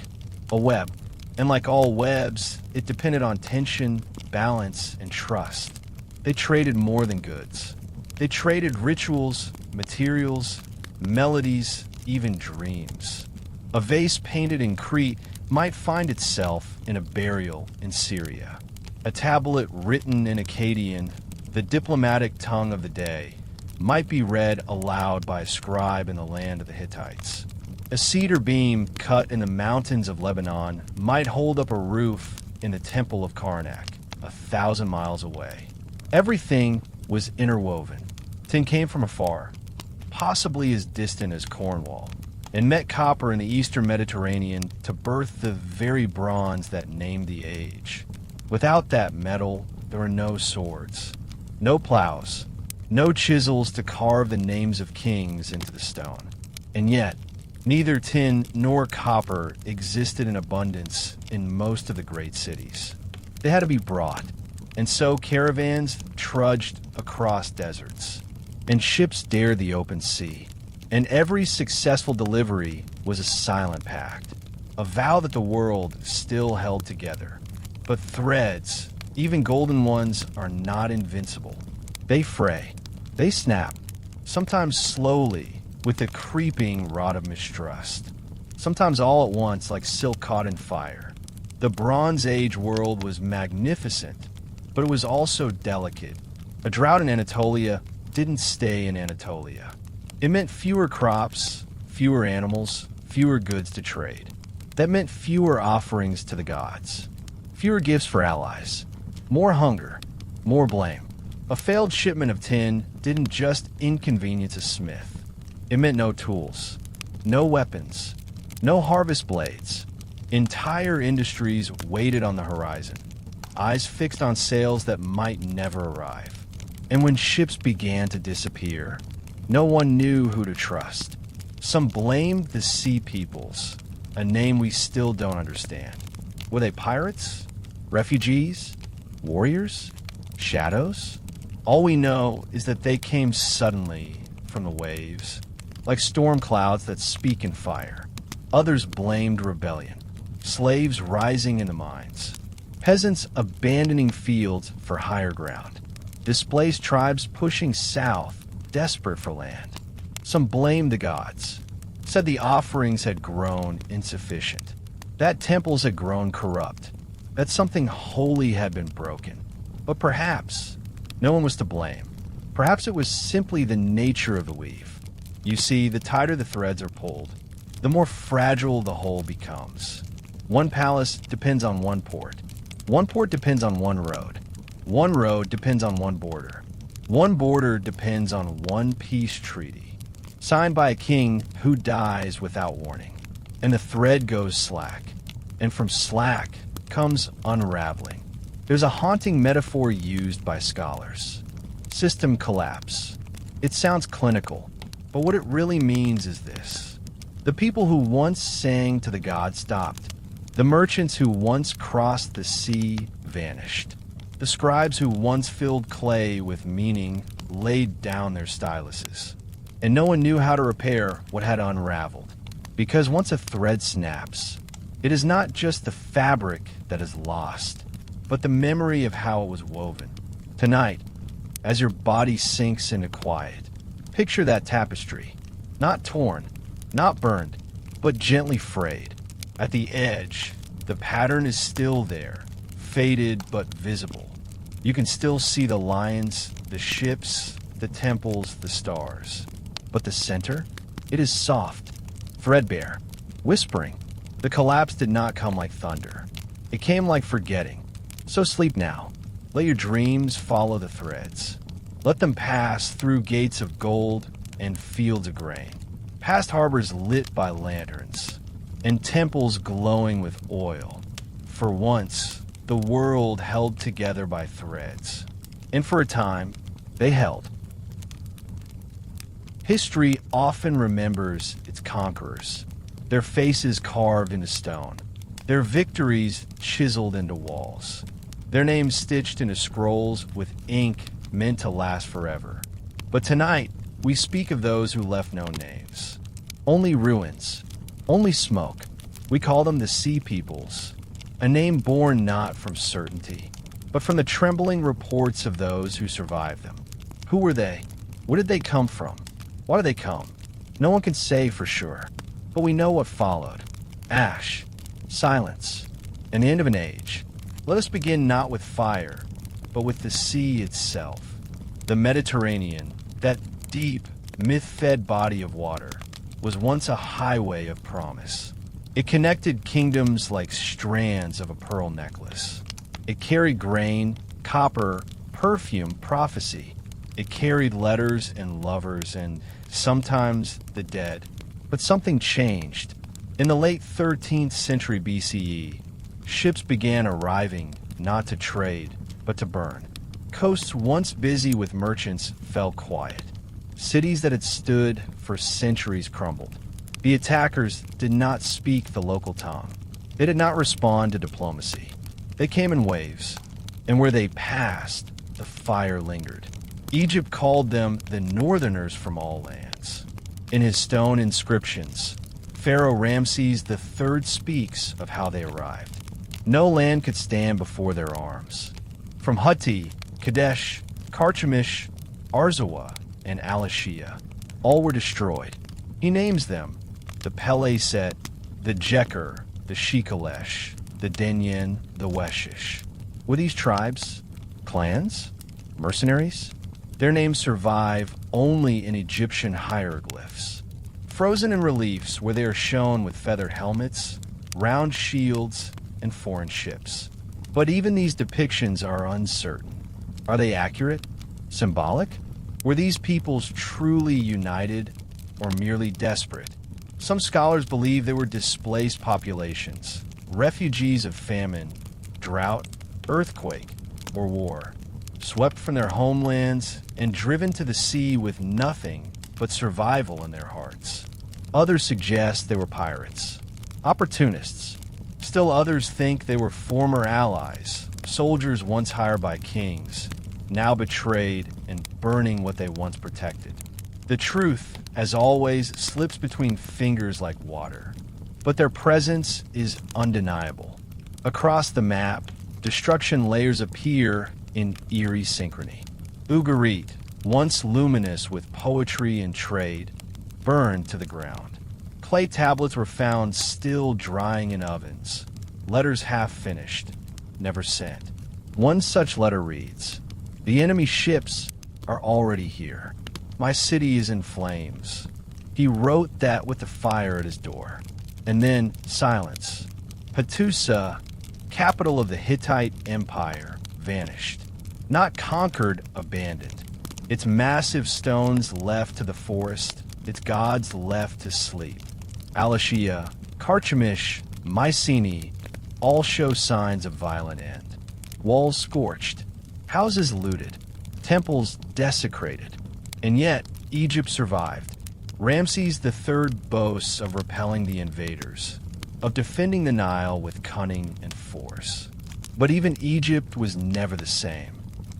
a web, and like all webs, it depended on tension, balance, and trust. They traded more than goods. They traded rituals, materials, melodies, even dreams. A vase painted in Crete might find itself in a burial in Syria. A tablet written in Akkadian, the diplomatic tongue of the day, might be read aloud by a scribe in the land of the Hittites. A cedar beam cut in the mountains of Lebanon might hold up a roof in the temple of Karnak, 1,000 miles away. Everything was interwoven. Tin came from afar, possibly as distant as Cornwall, and met copper in the eastern Mediterranean to birth the very bronze that named the age. Without that metal, there were no swords, no plows, no chisels to carve the names of kings into the stone. And yet, Neither tin nor copper existed in abundance in most of the great cities. They had to be brought, and so caravans trudged across deserts, and ships dared the open sea. And every successful delivery was a silent pact, a vow that the world still held together. But threads, even golden ones, are not invincible. They fray, they snap, sometimes slowly with a creeping rot of mistrust, sometimes all at once like silk caught in fire. The Bronze Age world was magnificent, but it was also delicate. A drought in Anatolia didn't stay in Anatolia. It meant fewer crops, fewer animals, fewer goods to trade. That meant fewer offerings to the gods, fewer gifts for allies, more hunger, more blame. A failed shipment of tin didn't just inconvenience a smith. It meant no tools, no weapons, no harvest blades. Entire industries waited on the horizon, eyes fixed on sales that might never arrive. And when ships began to disappear, no one knew who to trust. Some blamed the sea peoples, a name we still don't understand. Were they pirates? Refugees? Warriors? Shadows? All we know is that they came suddenly from the waves, like storm clouds that speak in fire. Others blamed rebellion, slaves rising in the mines, peasants abandoning fields for higher ground, displaced tribes pushing south, desperate for land. Some blamed the gods, said the offerings had grown insufficient, that temples had grown corrupt, that something holy had been broken. But perhaps no one was to blame. Perhaps it was simply the nature of the weave. You see, the tighter the threads are pulled, the more fragile the whole becomes. One palace depends on one port. One port depends on one road. One road depends on one border. One border depends on one peace treaty, signed by a king who dies without warning. And the thread goes slack. And from slack comes unraveling. There's a haunting metaphor used by scholars. System collapse. It sounds clinical, but what it really means is this. The people who once sang to the gods stopped. The merchants who once crossed the sea vanished. The scribes who once filled clay with meaning laid down their styluses. And no one knew how to repair what had unraveled. Because once a thread snaps, it is not just the fabric that is lost, but the memory of how it was woven. Tonight, as your body sinks into quiet, picture that tapestry, not torn, not burned, but gently frayed. At the edge, the pattern is still there, faded but visible. You can still see the lions, the ships, the temples, the stars. But the center? It is soft, threadbare, whispering. The collapse did not come like thunder. It came like forgetting. So sleep now. Let your dreams follow the threads. Let them pass through gates of gold and fields of grain, past harbors lit by lanterns, and temples glowing with oil. For once, the world held together by threads. And for a time, they held. History often remembers its conquerors, their faces carved into stone, their victories chiseled into walls, their names stitched into scrolls with ink meant to last forever. But tonight, we speak of those who left no names. Only ruins, only smoke. We call them the Sea Peoples, a name born not from certainty, but from the trembling reports of those who survived them. Who were they? Where did they come from? Why did they come? No one can say for sure, but we know what followed. Ash, silence, an end of an age. Let us begin not with fire, but with the sea itself. The Mediterranean, that deep, myth-fed body of water, was once a highway of promise. It connected kingdoms like strands of a pearl necklace. It carried grain, copper, perfume, prophecy. It carried letters and lovers and sometimes the dead. But something changed. In the late 13th century BCE, ships began arriving not to trade, but to burn. Coasts once busy with merchants fell quiet. Cities that had stood for centuries crumbled. The attackers did not speak the local tongue. They did not respond to diplomacy. They came in waves, and where they passed, the fire lingered. Egypt called them the northerners from all lands. In his stone inscriptions, Pharaoh Ramses III speaks of how they arrived. No land could stand before their arms. From Hutti, Kadesh, Carchemish, Arzawa, and Alashia, all were destroyed. He names them the Peleset, the Jeker, the Shekalesh, the Denyen, the Weshish. Were these tribes? Clans? Mercenaries? Their names survive only in Egyptian hieroglyphs. Frozen in reliefs where they are shown with feathered helmets, round shields, and foreign ships. But even these depictions are uncertain. Are they accurate? Symbolic? Were these peoples truly united or merely desperate? Some scholars believe they were displaced populations, refugees of famine, drought, earthquake, or war, swept from their homelands and driven to the sea with nothing but survival in their hearts. Others suggest they were pirates, opportunists. Still others think they were former allies, soldiers once hired by kings, now betrayed and burning what they once protected. The truth, as always, slips between fingers like water, but their presence is undeniable. Across the map, destruction layers appear in eerie synchrony. Ugarit, once luminous with poetry and trade, burned to the ground. Clay tablets were found still drying in ovens, letters half finished, never sent. One such letter reads, "The enemy ships are already here. My city is in flames." He wrote that with the fire at his door. And then silence. Hattusa, capital of the Hittite Empire, vanished. Not conquered, abandoned. Its massive stones left to the forest, its gods left to sleep. Alashia, Carchemish, Mycenae all show signs of violent end. Walls scorched, houses looted, temples desecrated. And yet, Egypt survived. Ramses III boasts of repelling the invaders, of defending the Nile with cunning and force. But even Egypt was never the same.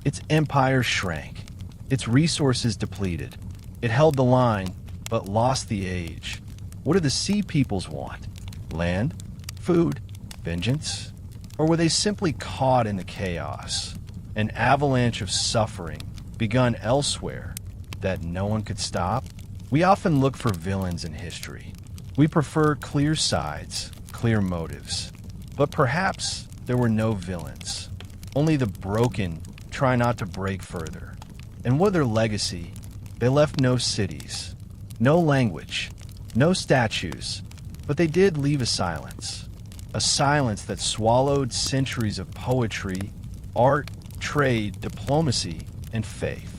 Its empire shrank, its resources depleted. It held the line, but lost the age. What do the sea peoples want? Land? Food? Vengeance? Or were they simply caught in the chaos? An avalanche of suffering begun elsewhere that no one could stop? We often look for villains in history. We prefer clear sides, clear motives. But perhaps there were no villains. Only the broken try not to break further. And what their legacy? They left no cities, no language, no statues, but they did leave a silence that swallowed centuries of poetry, art, trade, diplomacy, and faith.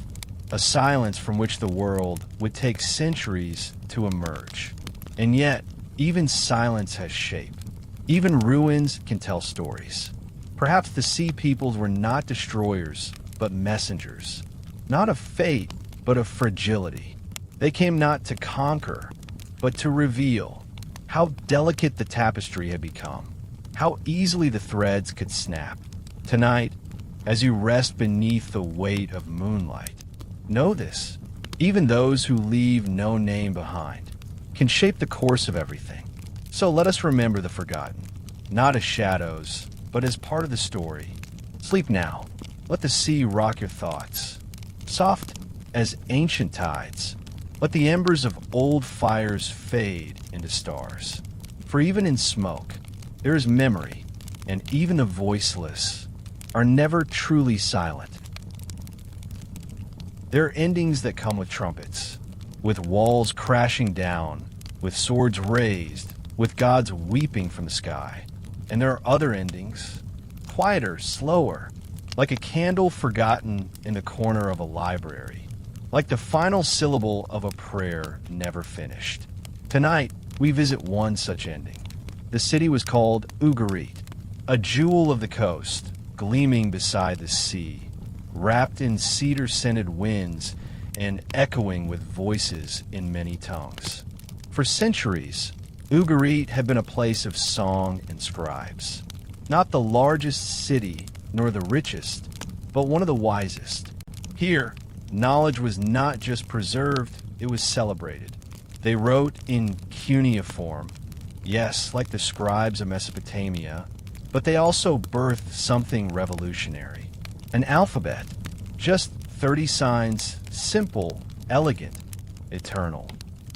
A silence from which the world would take centuries to emerge. And yet, even silence has shape. Even ruins can tell stories. Perhaps the sea peoples were not destroyers, but messengers. Not of fate, but of fragility. They came not to conquer, but to reveal how delicate the tapestry had become, how easily the threads could snap. Tonight, as you rest beneath the weight of moonlight, know this: even those who leave no name behind can shape the course of everything. So let us remember the forgotten, not as shadows, but as part of the story. Sleep now. Let the sea rock your thoughts. Soft as ancient tides, let the embers of old fires fade into stars. For even in smoke, there is memory, and even the voiceless are never truly silent. There are endings that come with trumpets, with walls crashing down, with swords raised, with gods weeping from the sky. And there are other endings, quieter, slower, like a candle forgotten in the corner of a library, like the final syllable of a prayer never finished. Tonight, we visit one such ending. The city was called Ugarit, a jewel of the coast, gleaming beside the sea, wrapped in cedar-scented winds and echoing with voices in many tongues. For centuries, Ugarit had been a place of song and scribes. Not the largest city nor the richest, but one of the wisest. Here, knowledge was not just preserved, it was celebrated. They wrote in cuneiform, yes, like the scribes of Mesopotamia, but they also birthed something revolutionary. An alphabet, just 30 signs, simple, elegant, eternal.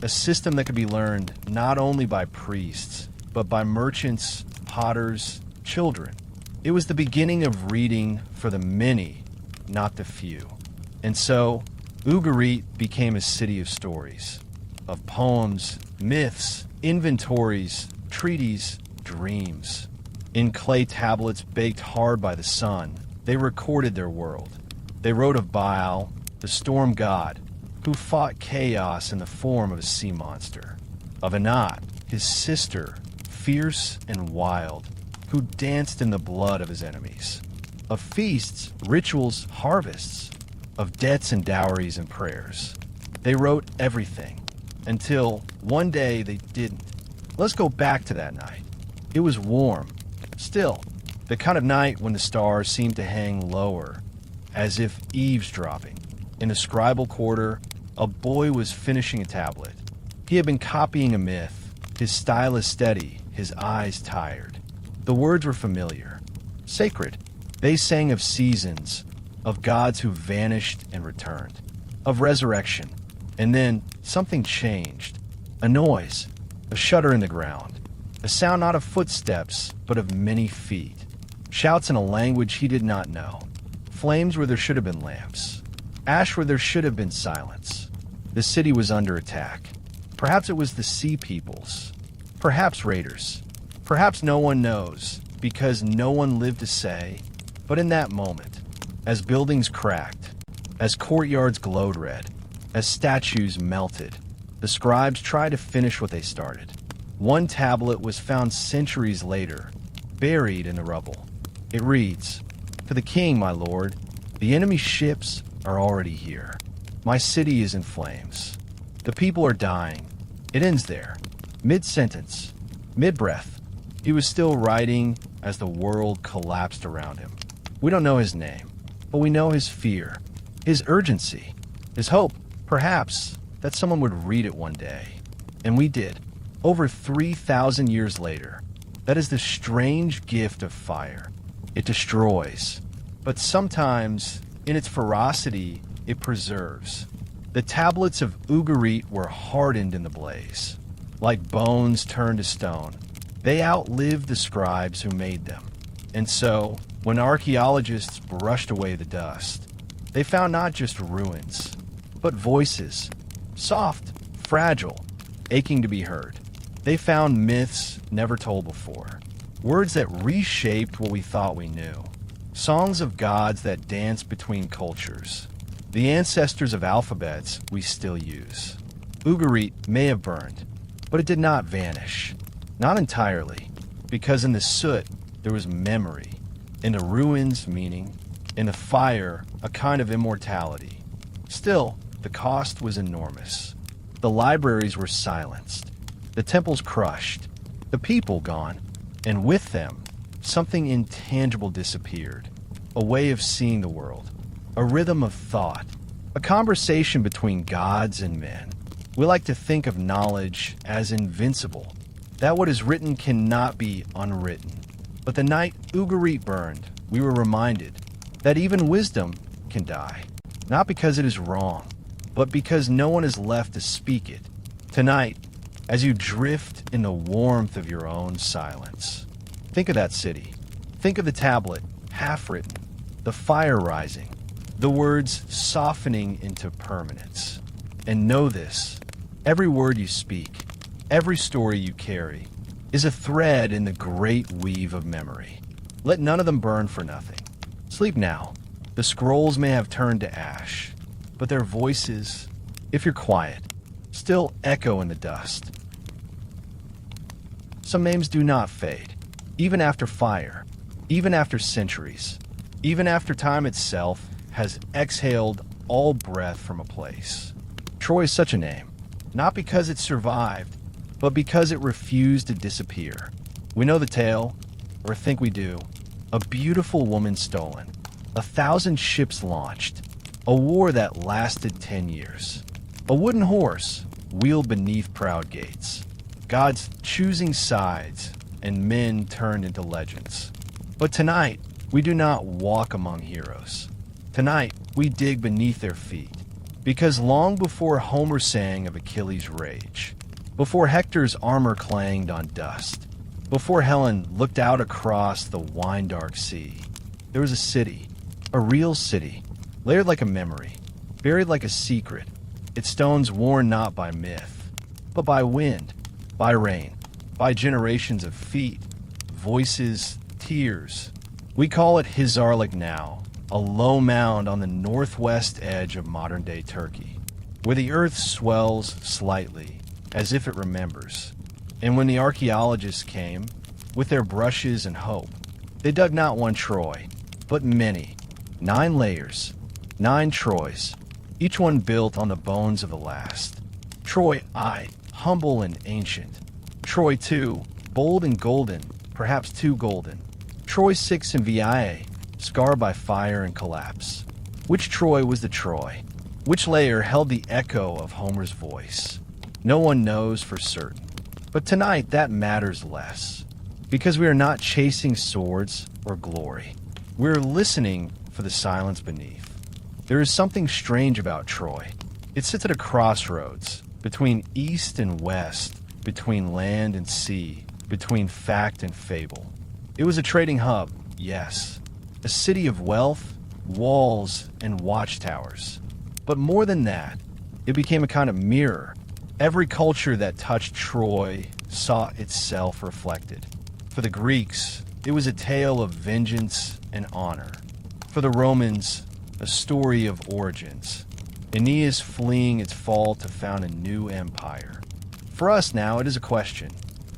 A system that could be learned not only by priests, but by merchants, potters, children. It was the beginning of reading for the many, not the few. And so, Ugarit became a city of stories, of poems, myths, inventories, treaties, dreams. In clay tablets baked hard by the sun, they recorded their world. They wrote of Baal, the storm god, who fought chaos in the form of a sea monster. Of Anat, his sister, fierce and wild, who danced in the blood of his enemies. Of feasts, rituals, harvests. Of debts and dowries and prayers. They wrote everything, until one day they didn't. Let's go back to that night. It was warm. Still, the kind of night when the stars seemed to hang lower, as if eavesdropping. In a scribal quarter, a boy was finishing a tablet. He had been copying a myth, his stylus steady, his eyes tired. The words were familiar, sacred. They sang of seasons, of gods who vanished and returned, of resurrection. And then something changed. A noise, a shudder in the ground, a sound not of footsteps, but of many feet. Shouts in a language he did not know. Flames where there should have been lamps. Ash where there should have been silence. The city was under attack. Perhaps it was the sea peoples. Perhaps raiders. Perhaps no one knows, because no one lived to say. But in that moment, as buildings cracked, as courtyards glowed red, as statues melted, the scribes tried to finish what they started. One tablet was found centuries later, buried in the rubble. It reads, "To the king, my lord, the enemy ships are already here. My city is in flames. The people are dying." It ends there, mid-sentence, mid-breath. He was still writing as the world collapsed around him. We don't know his name, but we know his fear, his urgency, his hope, perhaps, that someone would read it one day. And we did, over 3,000 years later. That is the strange gift of fire. It destroys, but sometimes, in its ferocity, it preserves. The tablets of Ugarit were hardened in the blaze, like bones turned to stone. They outlived the scribes who made them. And so, when archaeologists brushed away the dust, they found not just ruins, but voices, soft, fragile, aching to be heard. They found myths never told before, words that reshaped what we thought we knew, songs of gods that danced between cultures, the ancestors of alphabets we still use. Ugarit may have burned, but it did not vanish. Not entirely, because in the soot there was memory, in the ruins meaning, in the fire a kind of immortality. Still, the cost was enormous. The libraries were silenced, the temples crushed, the people gone, and with them, something intangible disappeared, a way of seeing the world, a rhythm of thought, a conversation between gods and men. We like to think of knowledge as invincible, that what is written cannot be unwritten. But the night Ugarit burned, we were reminded that even wisdom can die, not because it is wrong, but because no one is left to speak it. Tonight, as you drift in the warmth of your own silence, think of that city. Think of the tablet, half-written, the fire rising, the words softening into permanence. And know this, every word you speak, every story you carry, is a thread in the great weave of memory. Let none of them burn for nothing. Sleep now. The scrolls may have turned to ash, but their voices, if you're quiet, still echo in the dust. Some names do not fade, even after fire, even after centuries, even after time itself has exhaled all breath from a place. Troy is such a name, not because it survived, but because it refused to disappear. We know the tale, or think we do. A beautiful woman stolen, 1,000 ships launched, a war that lasted 10 years, a wooden horse wheeled beneath proud gates, gods choosing sides, and men turned into legends. But tonight, we do not walk among heroes. Tonight, we dig beneath their feet, because long before Homer sang of Achilles' rage, before Hector's armor clanged on dust, before Helen looked out across the wine-dark sea, there was a city, a real city, layered like a memory, buried like a secret, its stones worn not by myth, but by wind, by rain, by generations of feet, voices, tears. We call it Hizarlik now, a low mound on the northwest edge of modern-day Turkey, where the earth swells slightly, as if it remembers. And when the archaeologists came, with their brushes and hope, they dug not one Troy, but many, 9 layers, 9 Troys, each one built on the bones of the last. Troy I, humble and ancient. Troy II, bold and golden, perhaps too golden. Troy VI and VIA, scarred by fire and collapse. Which Troy was the Troy? Which layer held the echo of Homer's voice? No one knows for certain. But tonight that matters less, because we are not chasing swords or glory. We are listening for the silence beneath. There is something strange about Troy. It sits at a crossroads, between east and west, between land and sea, between fact and fable. It was a trading hub, yes. A city of wealth, walls, and watchtowers. But more than that, it became a kind of mirror. Every culture that touched Troy saw itself reflected. For the Greeks, it was a tale of vengeance and honor. For the Romans, a story of origins. Aeneas fleeing its fall to found a new empire. For us now, it is a question.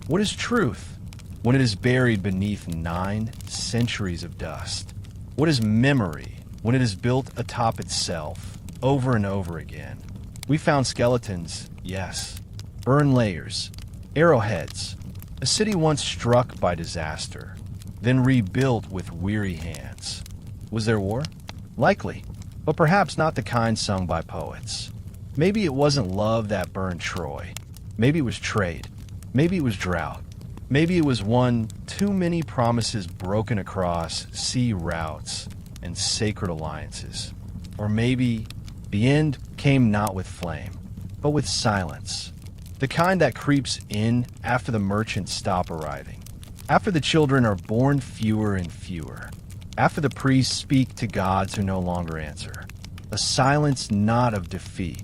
What is truth when it is buried beneath 9 centuries of dust? What is memory when it is built atop itself over and over again? We found skeletons, yes. Burned layers, arrowheads. A city once struck by disaster, then rebuilt with weary hands. Was there war? Likely, but perhaps not the kind sung by poets. Maybe it wasn't love that burned Troy. Maybe it was trade. Maybe it was drought. Maybe it was one too many promises broken across sea routes and sacred alliances. Or maybe the end came not with flame, but with silence. The kind that creeps in after the merchants stop arriving. After the children are born fewer and fewer. After the priests speak to gods who no longer answer. A silence not of defeat,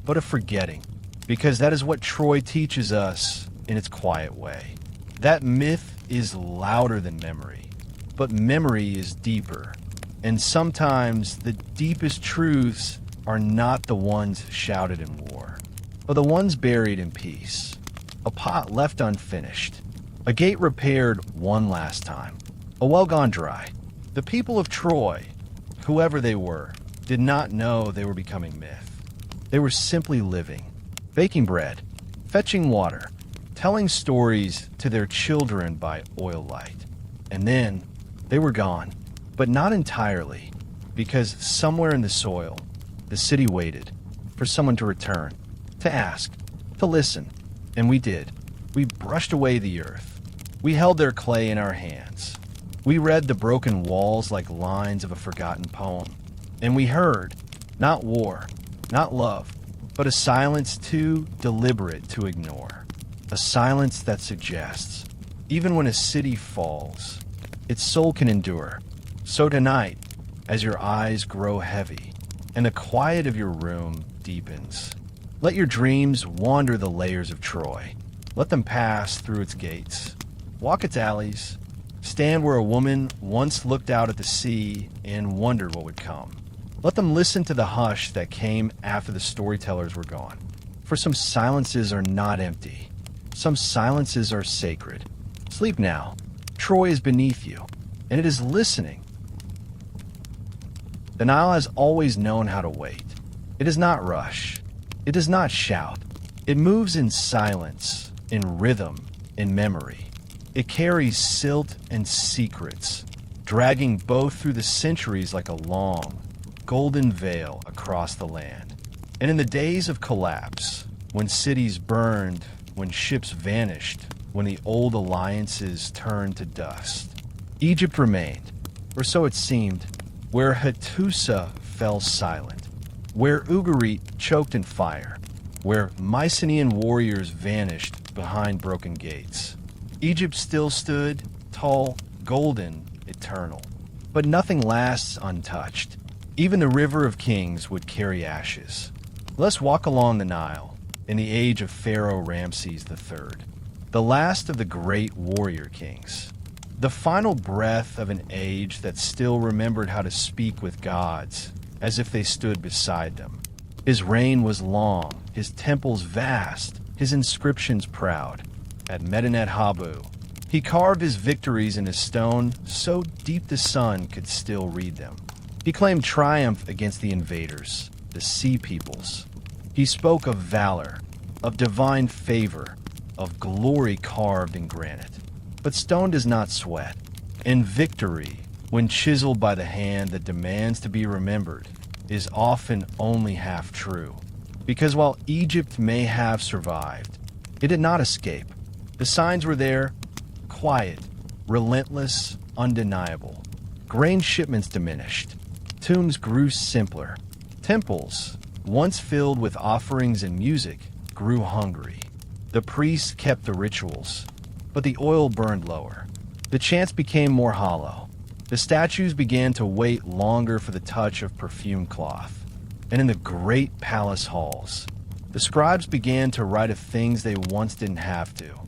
but of forgetting. Because that is what Troy teaches us in its quiet way. That myth is louder than memory, but memory is deeper. And sometimes the deepest truths are not the ones shouted in war, but the ones buried in peace. A pot left unfinished. A gate repaired one last time. A well gone dry. The people of Troy, whoever they were, did not know they were becoming myth. They were simply living, baking bread, fetching water, telling stories to their children by oil light. And then they were gone, but not entirely, because somewhere in the soil, the city waited for someone to return, to ask, to listen. And we did. We brushed away the earth. We held their clay in our hands. We read the broken walls like lines of a forgotten poem. And we heard, not war, not love, but a silence too deliberate to ignore. A silence that suggests, even when a city falls, its soul can endure. So tonight, as your eyes grow heavy and the quiet of your room deepens, let your dreams wander the layers of Troy. Let them pass through its gates, walk its alleys, stand where a woman once looked out at the sea and wondered what would come. Let them listen to the hush that came after the storytellers were gone. For some silences are not empty. Some silences are sacred. Sleep now. Troy is beneath you, and it is listening. The Nile has always known how to wait. It does not rush. It does not shout. It moves in silence, in rhythm, in memory. It carries silt and secrets, dragging both through the centuries like a long, golden veil across the land. And in the days of collapse, when cities burned, when ships vanished, when the old alliances turned to dust, Egypt remained, or so it seemed, where Hattusa fell silent, where Ugarit choked in fire, where Mycenaean warriors vanished behind broken gates. Egypt still stood, tall, golden, eternal. But nothing lasts untouched. Even the river of kings would carry ashes. Let's walk along the Nile in the age of Pharaoh Ramses III, the last of the great warrior kings. The final breath of an age that still remembered how to speak with gods as if they stood beside them. His reign was long, his temples vast, his inscriptions proud. At Medinet Habu, he carved his victories in a stone so deep the sun could still read them. He claimed triumph against the invaders, the sea peoples. He spoke of valor, of divine favor, of glory carved in granite. But stone does not sweat, and victory, when chiseled by the hand that demands to be remembered, is often only half true. Because while Egypt may have survived, it did not escape. The signs were there, quiet, relentless, undeniable. Grain shipments diminished. Tombs grew simpler. Temples, once filled with offerings and music, grew hungry. The priests kept the rituals, but the oil burned lower. The chants became more hollow. The statues began to wait longer for the touch of perfumed cloth. And in the great palace halls, the scribes began to write of things they once didn't have to.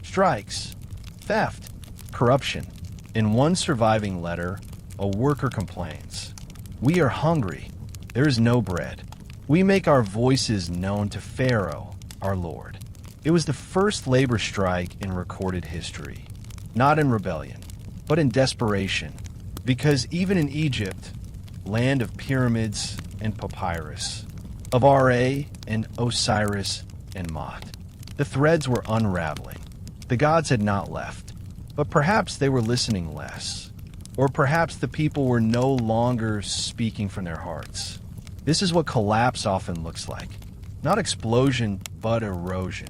Strikes, theft, corruption. In one surviving letter, a worker complains, "We are hungry. There is no bread. We make our voices known to Pharaoh, our lord." It was the first labor strike in recorded history, not in rebellion, but in desperation, because even in Egypt, land of pyramids and papyrus, of Ra and Osiris and Mot, the threads were unraveling. The gods had not left, but perhaps they were listening less, or perhaps the people were no longer speaking from their hearts. This is what collapse often looks like. Not explosion, but erosion.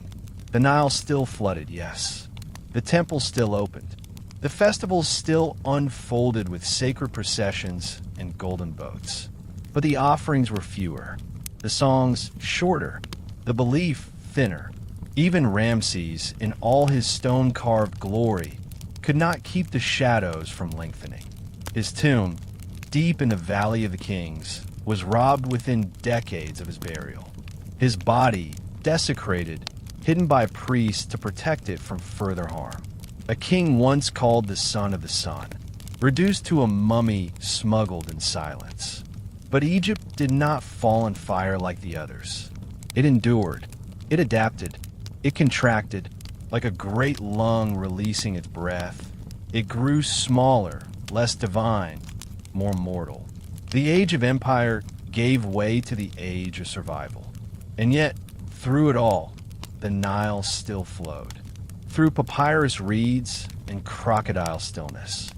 The Nile still flooded, yes. The temple still opened. The festivals still unfolded with sacred processions and golden boats. But the offerings were fewer, the songs shorter, the belief thinner. Even Ramses, in all his stone-carved glory, could not keep the shadows from lengthening. His tomb, deep in the Valley of the Kings, was robbed within decades of his burial. His body, desecrated, hidden by priests to protect it from further harm. A king once called the son of the sun, reduced to a mummy smuggled in silence. But Egypt did not fall in fire like the others. It endured. It adapted. It contracted, like a great lung releasing its breath. It grew smaller, less divine, more mortal. The age of empire gave way to the age of survival. And yet, through it all, the Nile still flowed. Through papyrus reeds and crocodile stillness.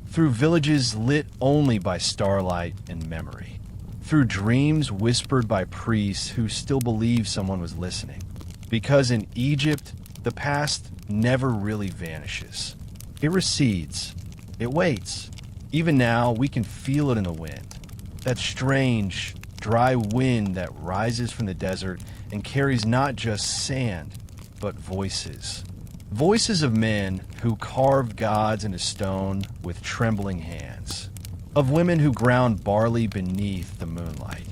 Through villages lit only by starlight and memory. Through dreams whispered by priests who still believed someone was listening. Because in Egypt, the past never really vanishes. It recedes. It waits. Even now, we can feel it in the wind. That strange, dry wind that rises from the desert and carries not just sand, but voices. Voices of men who carved gods into stone with trembling hands. Of women who ground barley beneath the moonlight.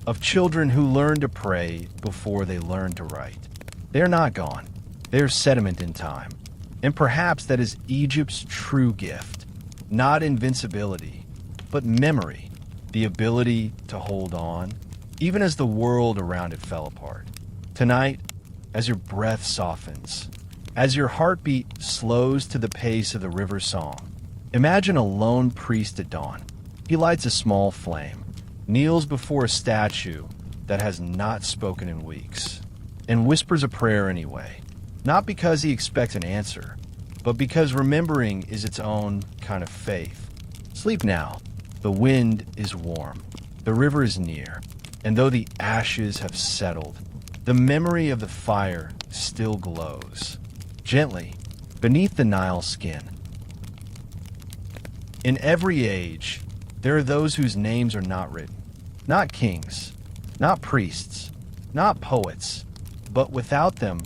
Of children who learned to pray before they learned to write. They are not gone. They are sediment in time. And perhaps that is Egypt's true gift. Not invincibility, but memory. The ability to hold on, even as the world around it fell apart. Tonight, as your breath softens, as your heartbeat slows to the pace of the river song, imagine a lone priest at dawn. He lights a small flame, kneels before a statue that has not spoken in weeks, and whispers a prayer anyway. Not because he expects an answer, but because remembering is its own kind of faith. Sleep now. The wind is warm. The river is near. And though the ashes have settled, the memory of the fire still glows, gently, beneath the Nile skin. In every age, there are those whose names are not written. Not kings, not priests, not poets, but without them,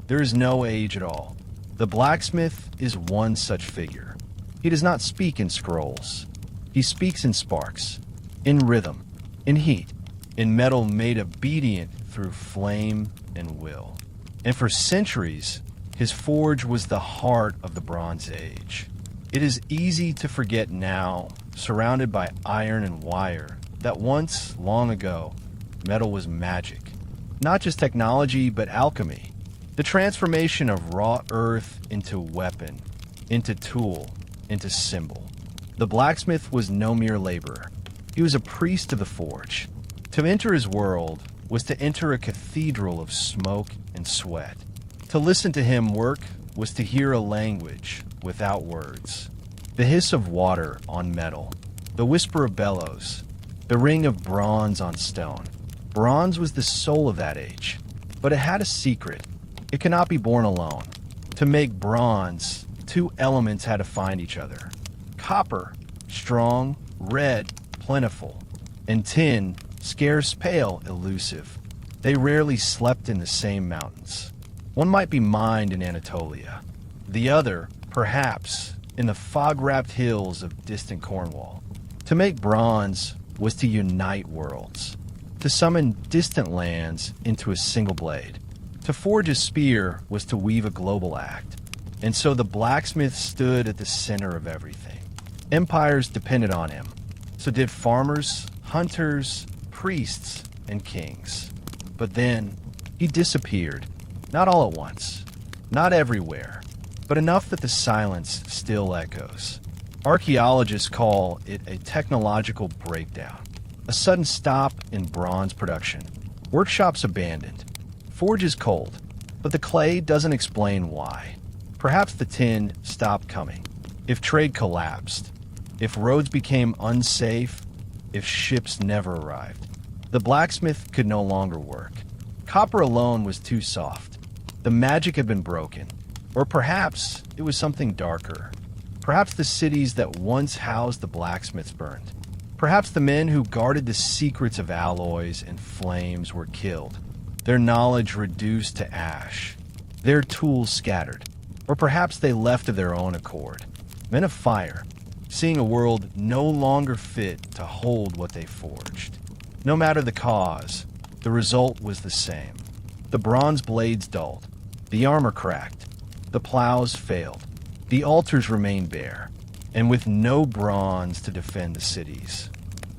there is no age at all. The blacksmith is one such figure. He does not speak in scrolls. He speaks in sparks, in rhythm, in heat, in metal made obedient through flame and will. And for centuries, his forge was the heart of the Bronze Age. It is easy to forget now, surrounded by iron and wire, that once, long ago, metal was magic. Not just technology, but alchemy. The transformation of raw earth into weapon, into tool, into symbol. The blacksmith was no mere laborer. He was a priest of the forge. To enter his world was to enter a cathedral of smoke and sweat. To listen to him work was to hear a language without words. The hiss of water on metal, the whisper of bellows, the ring of bronze on stone. Bronze was the soul of that age, but it had a secret. It cannot be born alone. To make bronze, two elements had to find each other. Copper, strong, red, plentiful, and tin, scarce, pale, elusive. They rarely slept in the same mountains. One might be mined in Anatolia. The other, perhaps, in the fog-wrapped hills of distant Cornwall. To make bronze was to unite worlds, to summon distant lands into a single blade. To forge a spear was to weave a global act. And so the blacksmith stood at the center of everything. Empires depended on him. So did farmers, hunters, priests, and kings. But then he disappeared. Not all at once, not everywhere, but enough that the silence still echoes. Archaeologists call it a technological breakdown, a sudden stop in bronze production, workshops abandoned. Forge is cold, but the clay doesn't explain why. Perhaps the tin stopped coming. If trade collapsed, if roads became unsafe, if ships never arrived, the blacksmith could no longer work. Copper alone was too soft. The magic had been broken. Or perhaps it was something darker. Perhaps the cities that once housed the blacksmiths burned. Perhaps the men who guarded the secrets of alloys and flames were killed. Their knowledge reduced to ash. Their tools scattered. Or perhaps they left of their own accord. Men of fire, seeing a world no longer fit to hold what they forged. No matter the cause, the result was the same. The bronze blades dulled. The armor cracked. The plows failed. The altars remained bare. And with no bronze to defend the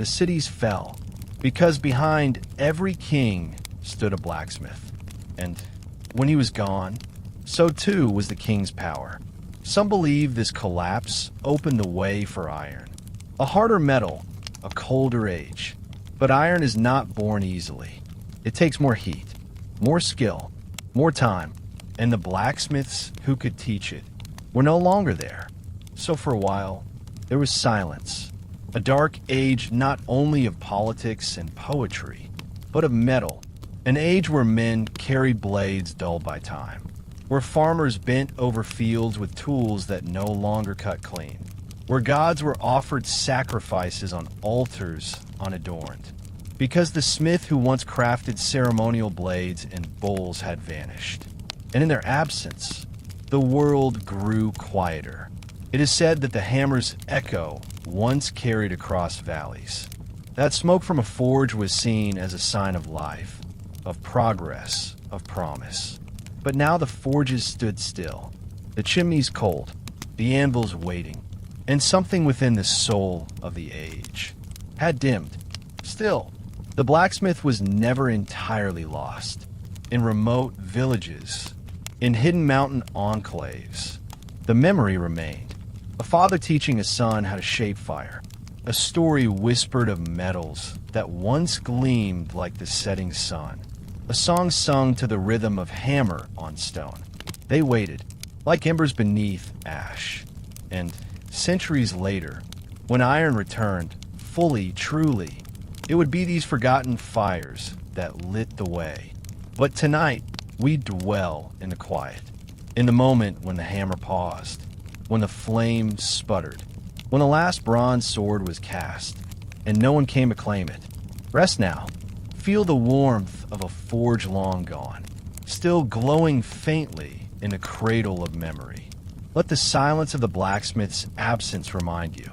cities fell. Because behind every king stood a blacksmith. And when he was gone, so too was the king's power. Some believe this collapse opened the way for iron. A harder metal, a colder age. But iron is not born easily. It takes more heat, more skill, more time. And the blacksmiths who could teach it were no longer there. So for a while, there was silence. A dark age not only of politics and poetry, but of metal. An age where men carried blades dulled by time. Where farmers bent over fields with tools that no longer cut clean. Where gods were offered sacrifices on altars unadorned. Because the smith who once crafted ceremonial blades and bowls had vanished. And in their absence, the world grew quieter. It is said that the hammer's echo once carried across valleys. That smoke from a forge was seen as a sign of life, of progress, of promise. But now the forges stood still, the chimneys cold, the anvils waiting, and something within the soul of the age had dimmed. Still, the blacksmith was never entirely lost. In remote villages, in hidden mountain enclaves, the memory remained. A father teaching a son how to shape fire. A story whispered of metals that once gleamed like the setting sun. A song sung to the rhythm of hammer on stone. They waited, like embers beneath ash. And centuries later, when iron returned, fully, truly, it would be these forgotten fires that lit the way. But tonight, we dwell in the quiet, in the moment when the hammer paused, when the flame sputtered, when the last bronze sword was cast, and no one came to claim it. Rest now. Feel the warmth of a forge long gone, still glowing faintly in the cradle of memory. Let the silence of the blacksmith's absence remind you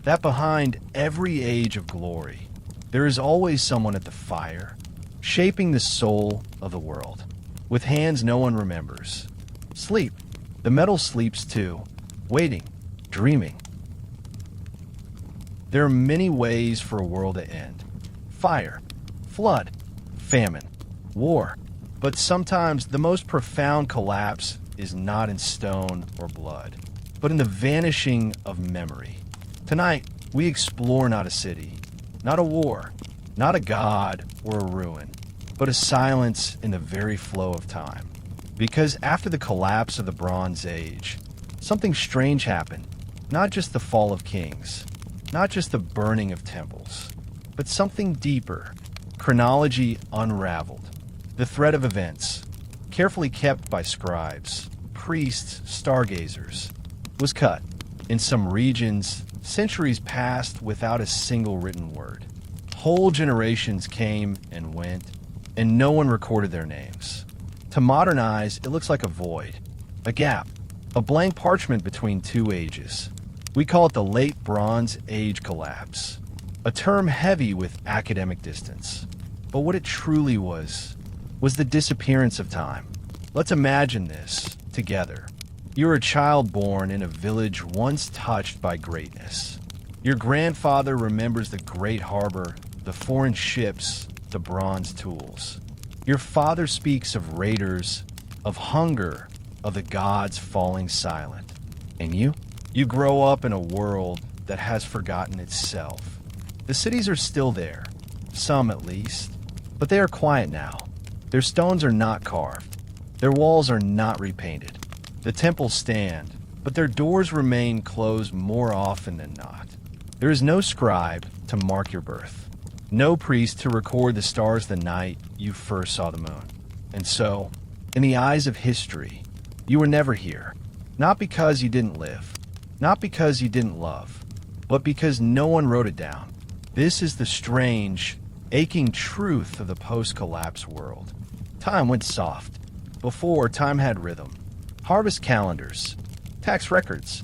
that behind every age of glory, there is always someone at the fire, shaping the soul of the world, with hands no one remembers. Sleep. The metal sleeps too, waiting, dreaming. There are many ways for a world to end. Fire, flood, famine, war. But sometimes the most profound collapse is not in stone or blood, but in the vanishing of memory. Tonight, we explore not a city, not a war, not a god or a ruin, but a silence in the very flow of time. Because after the collapse of the Bronze Age, something strange happened. Not just the fall of kings, not just the burning of temples, but something deeper. Chronology unraveled. The thread of events, carefully kept by scribes, priests, stargazers, was cut. In some regions, centuries passed without a single written word. Whole generations came and went, and no one recorded their names. To modern eyes, it looks like a void, a gap, a blank parchment between two ages. We call it the Late Bronze Age collapse, a term heavy with academic distance. But what it truly was the disappearance of time. Let's imagine this together. You're a child born in a village once touched by greatness. Your grandfather remembers the great harbor, the foreign ships, the bronze tools. Your father speaks of raiders, of hunger, of the gods falling silent. And you? You grow up in a world that has forgotten itself. The cities are still there, some at least, but they are quiet now. Their stones are not carved. Their walls are not repainted. The temples stand, but their doors remain closed more often than not. There is no scribe to mark your birth, no priest to record the stars the night you first saw the moon. And so, in the eyes of history, you were never here, not because you didn't live, not because you didn't love, but because no one wrote it down. This is the strange, aching truth of the post-collapse world. Time went soft. Before, time had rhythm. Harvest calendars, tax records,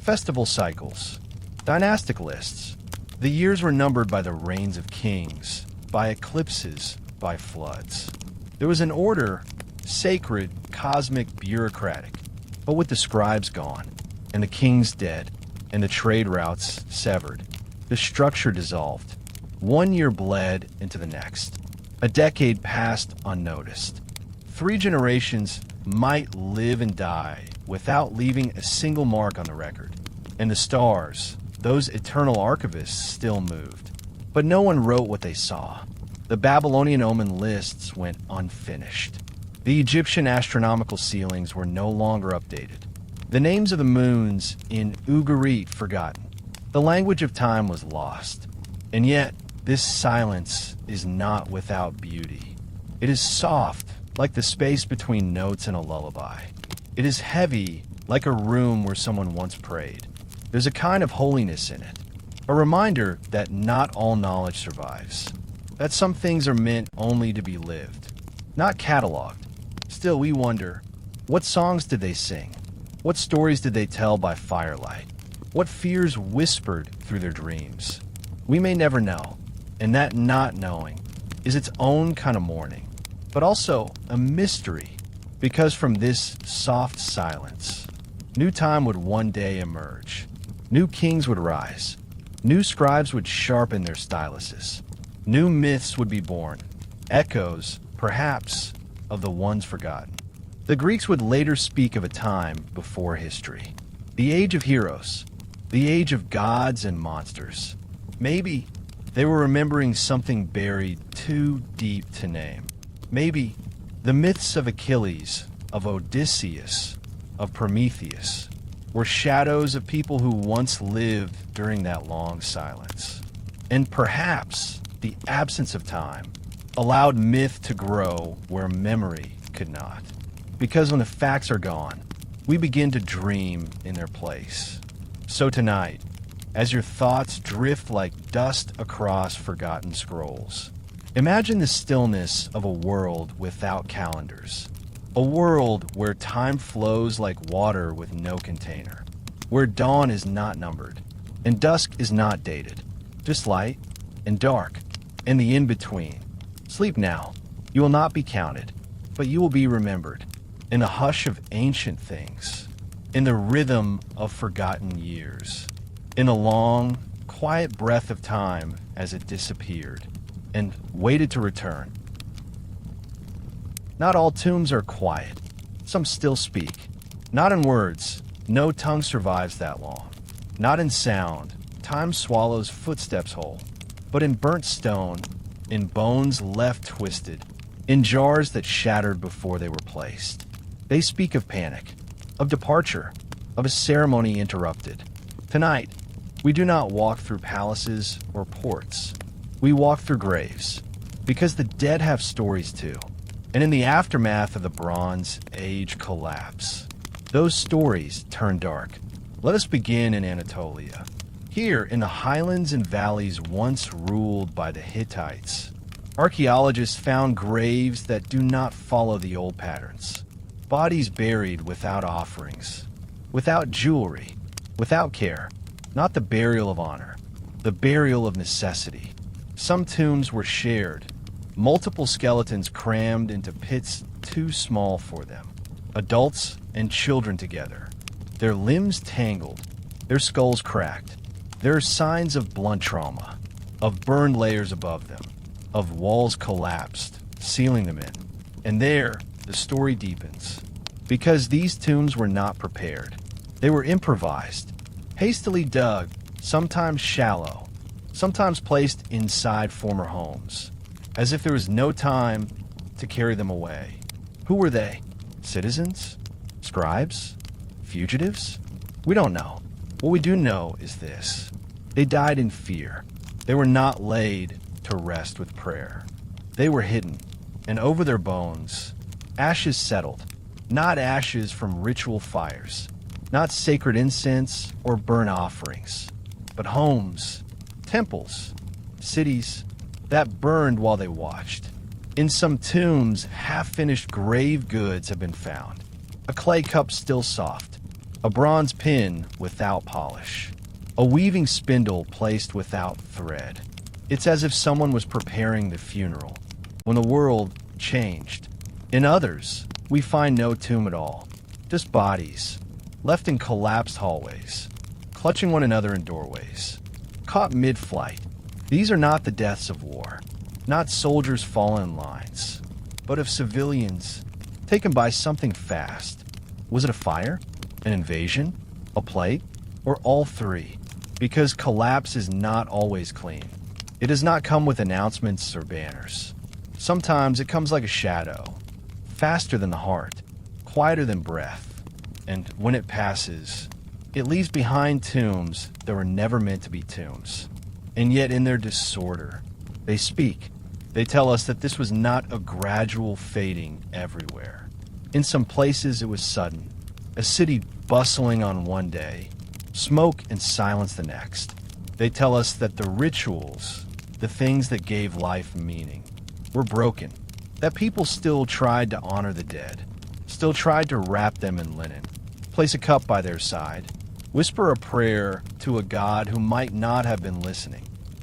festival cycles, dynastic lists. The years were numbered by the reigns of kings, by eclipses, by floods. There was an order, sacred, cosmic, bureaucratic. But with the scribes gone, and the kings dead, and the trade routes severed, the structure dissolved. 1 year bled into the next. A decade passed unnoticed. 3 generations might live and die without leaving a single mark on the record. And the stars, those eternal archivists, still moved. But no one wrote what they saw. The Babylonian omen lists went unfinished. The Egyptian astronomical ceilings were no longer updated. The names of the moons in Ugarit forgotten. The language of time was lost. And yet, this silence is not without beauty. It is soft, like the space between notes in a lullaby. It is heavy, like a room where someone once prayed. There's a kind of holiness in it, a reminder that not all knowledge survives, that some things are meant only to be lived, not cataloged. Still, we wonder, what songs did they sing? What stories did they tell by firelight? What fears whispered through their dreams? We may never know, and that not knowing is its own kind of mourning, but also a mystery, because from this soft silence, new time would one day emerge. New kings would rise. New scribes would sharpen their styluses. New myths would be born, echoes, perhaps, of the ones forgotten. The Greeks would later speak of a time before history, the age of heroes, the age of gods and monsters. Maybe they were remembering something buried too deep to name. Maybe the myths of Achilles, of Odysseus, of Prometheus, were shadows of people who once lived during that long silence. And perhaps the absence of time allowed myth to grow where memory could not. Because when the facts are gone, we begin to dream in their place. So tonight, as your thoughts drift like dust across forgotten scrolls, imagine the stillness of a world without calendars. A world where time flows like water with no container. Where dawn is not numbered, and dusk is not dated. Just light and dark, and the in-between. Sleep now. You will not be counted, but you will be remembered. In a hush of ancient things. In the rhythm of forgotten years. In a long, quiet breath of time as it disappeared and waited to return. Not all tombs are quiet. Some still speak. Not in words. No tongue survives that long. Not in sound. Time swallows footsteps whole. But in burnt stone, in bones left twisted, in jars that shattered before they were placed. They speak of panic, of departure, of a ceremony interrupted. Tonight, we do not walk through palaces or ports. We walk through graves, because the dead have stories too. And in the aftermath of the Bronze Age collapse, those stories turn dark. Let us begin in Anatolia. Here, in the highlands and valleys once ruled by the Hittites, archaeologists found graves that do not follow the old patterns. Bodies buried without offerings, without jewelry, without care. Not the burial of honor, the burial of necessity. Some tombs were shared, multiple skeletons crammed into pits too small for them. Adults and children together, their limbs tangled, their skulls cracked. There are signs of blunt trauma, of burned layers above them, of walls collapsed, sealing them in. And there, the story deepens. Because these tombs were not prepared. They were improvised, hastily dug, sometimes shallow, sometimes placed inside former homes, as if there was no time to carry them away. Who were they? Citizens? Scribes? Fugitives? We don't know. What we do know is this. They died in fear. They were not laid to rest with prayer. They were hidden, and over their bones, ashes settled. Not ashes from ritual fires, not sacred incense or burnt offerings, but homes, temples, cities that burned while they watched. In some tombs, half-finished grave goods have been found. A clay cup still soft, a bronze pin without polish, a weaving spindle placed without thread. It's as if someone was preparing the funeral when the world changed. In others, we find no tomb at all, just bodies, left in collapsed hallways, clutching one another in doorways, caught mid-flight. These are not the deaths of war, not soldiers fallen in lines, but of civilians taken by something fast. Was it a fire, an invasion, a plague, or all three? Because collapse is not always clean. It does not come with announcements or banners. Sometimes it comes like a shadow, faster than the heart, quieter than breath, and when it passes, it leaves behind tombs that were never meant to be tombs. And yet in their disorder, they speak. They tell us that this was not a gradual fading everywhere. In some places it was sudden, a city bustling on one day, smoke and silence the next. They tell us that the rituals, the things that gave life meaning, were broken. That people still tried to honor the dead, still tried to wrap them in linen, place a cup by their side, whisper a prayer to a God who might not have been listening.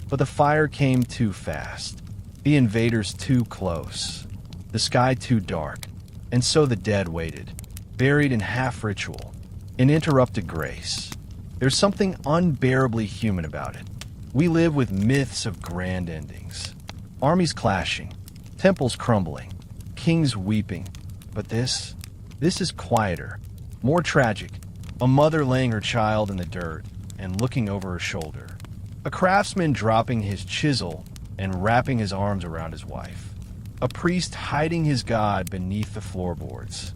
But the fire came too fast, the invaders too close, the sky too dark, and so the dead waited, buried in half-ritual, in interrupted grace. There's something unbearably human about it. We live with myths of grand endings, armies clashing, temples crumbling, kings weeping. But this is quieter, more tragic. A mother laying her child in the dirt and looking over her shoulder. A craftsman dropping his chisel and wrapping his arms around his wife. A priest hiding his God beneath the floorboards.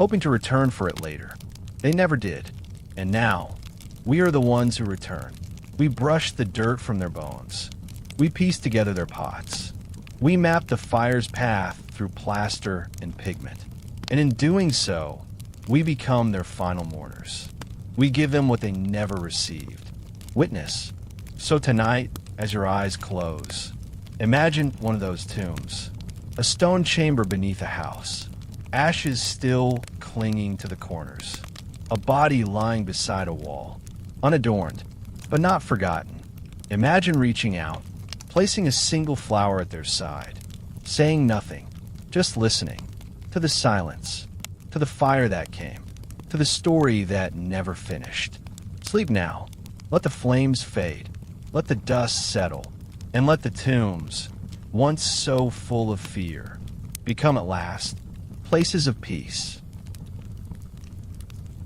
hoping to return for it later. They never did. And now, we are the ones who return. We brush the dirt from their bones. We piece together their pots. We map the fire's path through plaster and pigment. And in doing so, we become their final mourners. We give them what they never received. Witness. So tonight, as your eyes close, imagine one of those tombs. A stone chamber beneath a house. Ashes still clinging to the corners. A body lying beside a wall. Unadorned, but not forgotten. Imagine reaching out, placing a single flower at their side, saying nothing, just listening, to the silence, to the fire that came, to the story that never finished. Sleep now. Let the flames fade. Let the dust settle. And let the tombs, once so full of fear, become at last places of peace.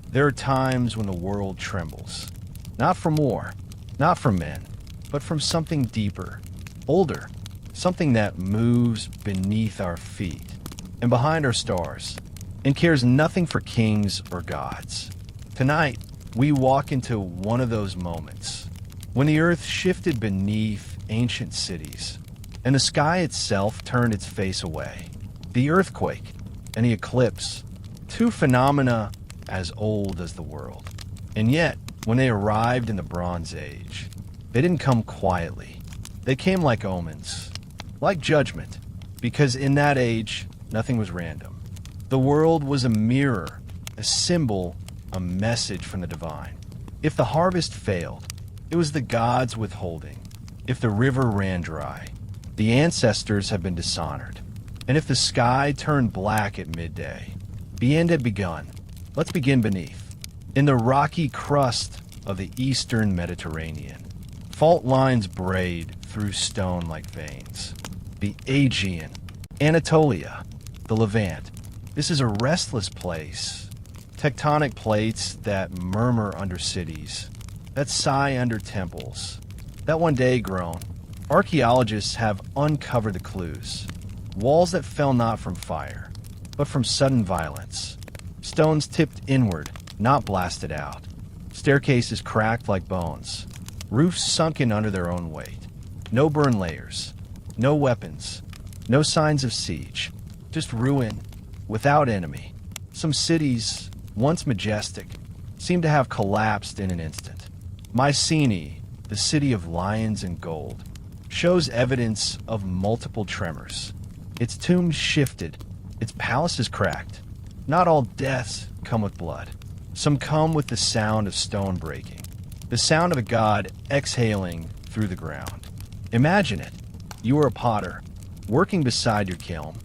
There are times when the world trembles. Not from war, not from men, but from something deeper, older, something that moves beneath our feet and behind our stars and cares nothing for kings or gods. Tonight, we walk into one of those moments when the earth shifted beneath ancient cities and the sky itself turned its face away. The earthquake and the eclipse, two phenomena as old as the world. And yet, when they arrived in the Bronze Age, they didn't come quietly. They came like omens, like judgment, because in that age, nothing was random. The world was a mirror, a symbol, a message from the divine. If the harvest failed, it was the gods withholding. If the river ran dry, the ancestors had been dishonored. And if the sky turned black at midday, the end had begun. Let's begin beneath. In the rocky crust of the eastern Mediterranean, fault lines braid through stone like veins. The Aegean, Anatolia, the Levant. This is a restless place. Tectonic plates that murmur under cities, that sigh under temples, that one day groan. Archaeologists have uncovered the clues. Walls that fell not from fire, but from sudden violence. Stones tipped inward, not blasted out. Staircases cracked like bones. Roofs sunken under their own weight. No burn layers. No weapons. No signs of siege. Just ruin, without enemy. Some cities, once majestic, seem to have collapsed in an instant. Mycenae, the city of lions and gold, shows evidence of multiple tremors. Its tombs shifted. Its palaces cracked. Not all deaths come with blood. Some come with the sound of stone breaking. The sound of a god exhaling through the ground. Imagine it. You are a potter, working beside your kiln.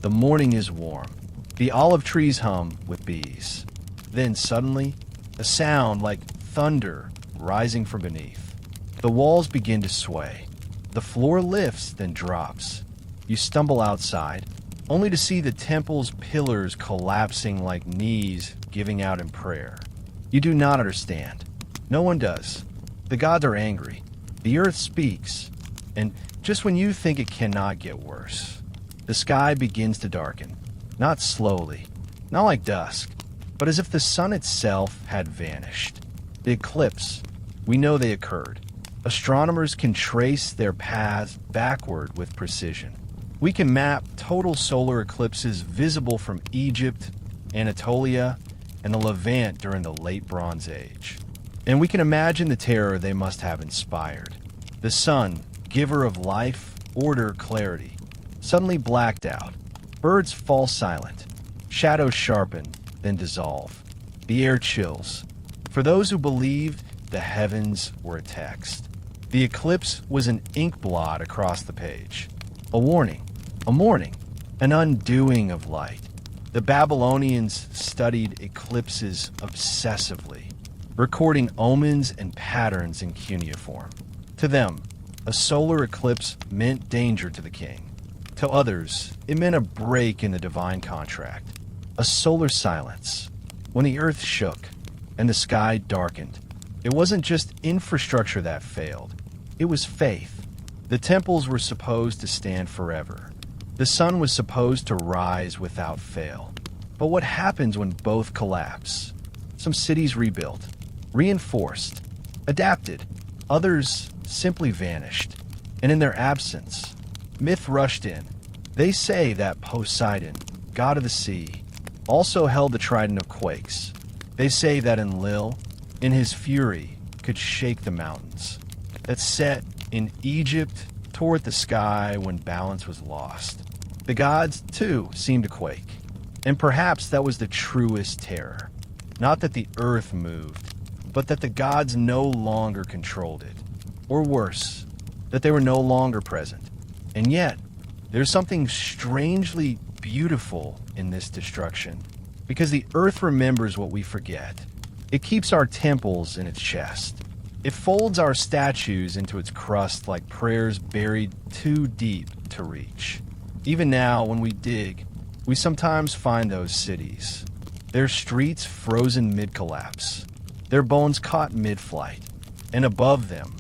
The morning is warm. The olive trees hum with bees. Then suddenly, a sound like thunder rising from beneath. The walls begin to sway. The floor lifts, then drops. You stumble outside, only to see the temple's pillars collapsing like knees giving out in prayer. You do not understand. No one does. The gods are angry. The earth speaks. And just when you think it cannot get worse, the sky begins to darken. Not slowly, not like dusk, but as if the sun itself had vanished. The eclipse, we know they occurred. Astronomers can trace their paths backward with precision. We can map total solar eclipses visible from Egypt, Anatolia, and the Levant during the late Bronze Age. And we can imagine the terror they must have inspired. The sun, giver of life, order, clarity, suddenly blacked out. Birds fall silent. Shadows sharpen, then dissolve. The air chills. For those who believed, the heavens were a text. The eclipse was an ink blot across the page. A warning. A mourning, an undoing of light. The Babylonians studied eclipses obsessively, recording omens and patterns in cuneiform. To them, a solar eclipse meant danger to the king. To others, it meant a break in the divine contract, a solar silence. When the earth shook and the sky darkened, it wasn't just infrastructure that failed, it was faith. The temples were supposed to stand forever. The sun was supposed to rise without fail. But what happens when both collapse? Some cities rebuilt, reinforced, adapted. Others simply vanished. And in their absence, myth rushed in. They say that Poseidon, god of the sea, also held the trident of quakes. They say that Enlil, in his fury, could shake the mountains. That Set in Egypt tore at the sky when balance was lost. The gods, too, seemed to quake. And perhaps that was the truest terror. Not that the earth moved, but that the gods no longer controlled it. Or worse, that they were no longer present. And yet, there's something strangely beautiful in this destruction. Because the earth remembers what we forget. It keeps our temples in its chest. It folds our statues into its crust like prayers buried too deep to reach. Even now, when we dig, we sometimes find those cities. Their streets frozen mid-collapse. Their bones caught mid-flight. And above them,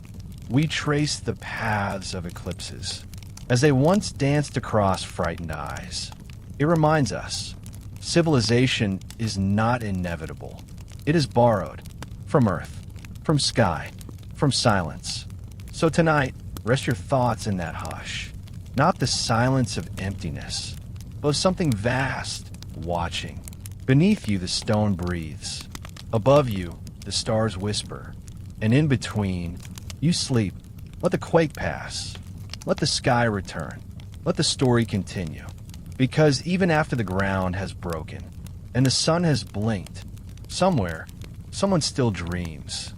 we trace the paths of eclipses. As they once danced across frightened eyes. It reminds us, civilization is not inevitable. It is borrowed from earth, from sky, from silence. So tonight, rest your thoughts in that hush. Not the silence of emptiness, but of something vast, watching. Beneath you, the stone breathes. Above you, the stars whisper. And in between, you sleep. Let the quake pass. Let the sky return. Let the story continue. Because even after the ground has broken, and the sun has blinked, somewhere, someone still dreams.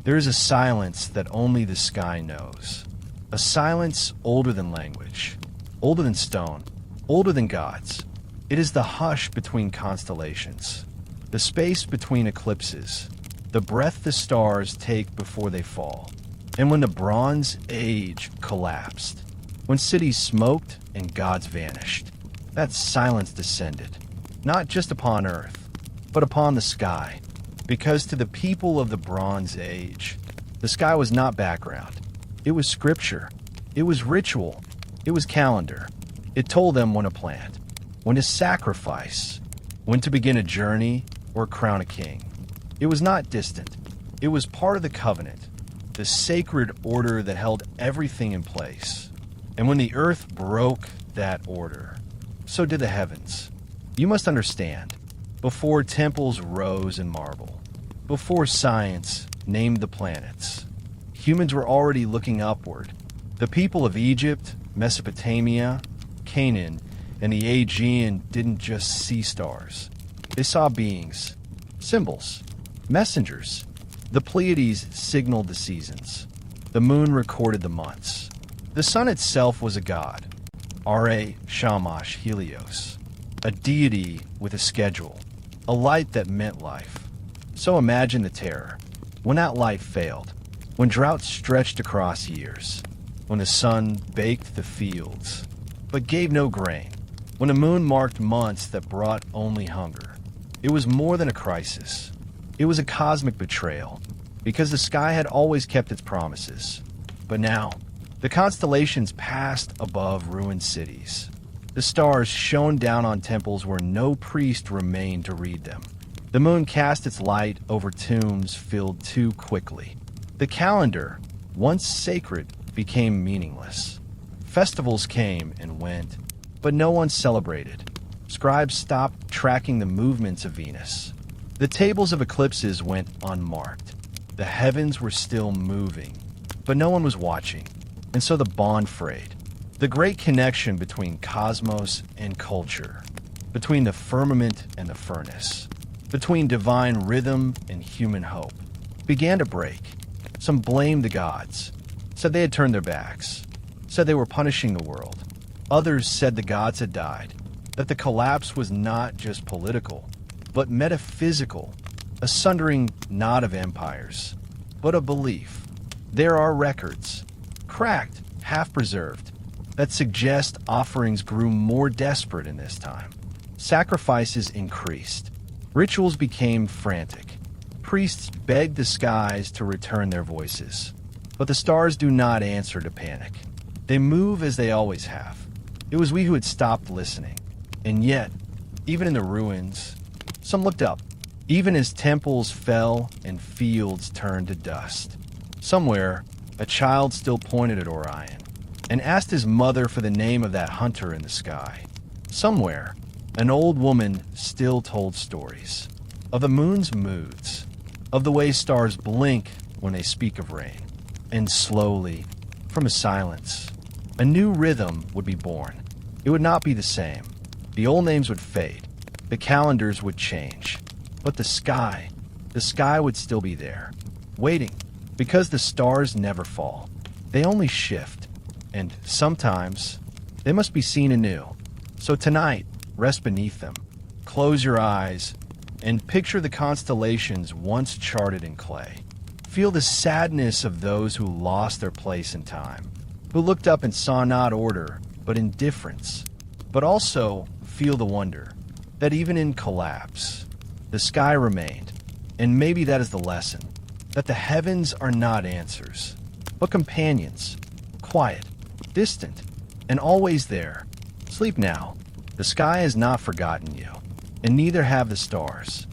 There is a silence that only the sky knows. A silence older than language, older than stone, older than gods. It is the hush between constellations, the space between eclipses, the breath the stars take before they fall. And when the Bronze Age collapsed, when cities smoked and gods vanished, that silence descended, not just upon earth, but upon the sky. Because to the people of the Bronze Age, the sky was not background. It was scripture. It was ritual. It was calendar. It told them when to plant, when to sacrifice, when to begin a journey or crown a king. It was not distant. It was part of the covenant, the sacred order that held everything in place. And when the earth broke that order, so did the heavens. You must understand, before temples rose in marble, before science named the planets, humans were already looking upward. The people of Egypt, Mesopotamia, Canaan, and the Aegean didn't just see stars. They saw beings, symbols, messengers. The Pleiades signaled the seasons. The moon recorded the months. The sun itself was a god, Re Shamash Helios, a deity with a schedule, a light that meant life. So imagine the terror, when that light failed, when drought stretched across years, when the sun baked the fields, but gave no grain, when the moon marked months that brought only hunger. It was more than a crisis. It was a cosmic betrayal, because the sky had always kept its promises. But now, the constellations passed above ruined cities. The stars shone down on temples where no priest remained to read them. The moon cast its light over tombs filled too quickly. The calendar, once sacred, became meaningless. Festivals came and went, but no one celebrated. Scribes stopped tracking the movements of Venus. The tables of eclipses went unmarked. The heavens were still moving, but no one was watching, and so the bond frayed. The great connection between cosmos and culture, between the firmament and the furnace, between divine rhythm and human hope, began to break. Some blamed the gods, said they had turned their backs, said they were punishing the world. Others said the gods had died, that the collapse was not just political, but metaphysical, a sundering not of empires, but of belief. There are records, cracked, half-preserved, that suggest offerings grew more desperate in this time. Sacrifices increased. Rituals became frantic. Priests begged the skies to return their voices. But the stars do not answer to panic. They move as they always have. It was we who had stopped listening. And yet, even in the ruins, some looked up, even as temples fell and fields turned to dust. Somewhere, a child still pointed at Orion and asked his mother for the name of that hunter in the sky. Somewhere, an old woman still told stories of the moon's moods, of the way stars blink when they speak of rain. And slowly, from a silence, a new rhythm would be born. It would not be the same. The old names would fade. The calendars would change. But the sky would still be there, waiting, because the stars never fall. They only shift, and sometimes they must be seen anew. So tonight, rest beneath them, close your eyes, and picture the constellations once charted in clay. Feel the sadness of those who lost their place in time, who looked up and saw not order, but indifference. But also feel the wonder that even in collapse, the sky remained. And maybe that is the lesson, that the heavens are not answers, but companions, quiet, distant, and always there. Sleep now. The sky has not forgotten you, and neither have the stars.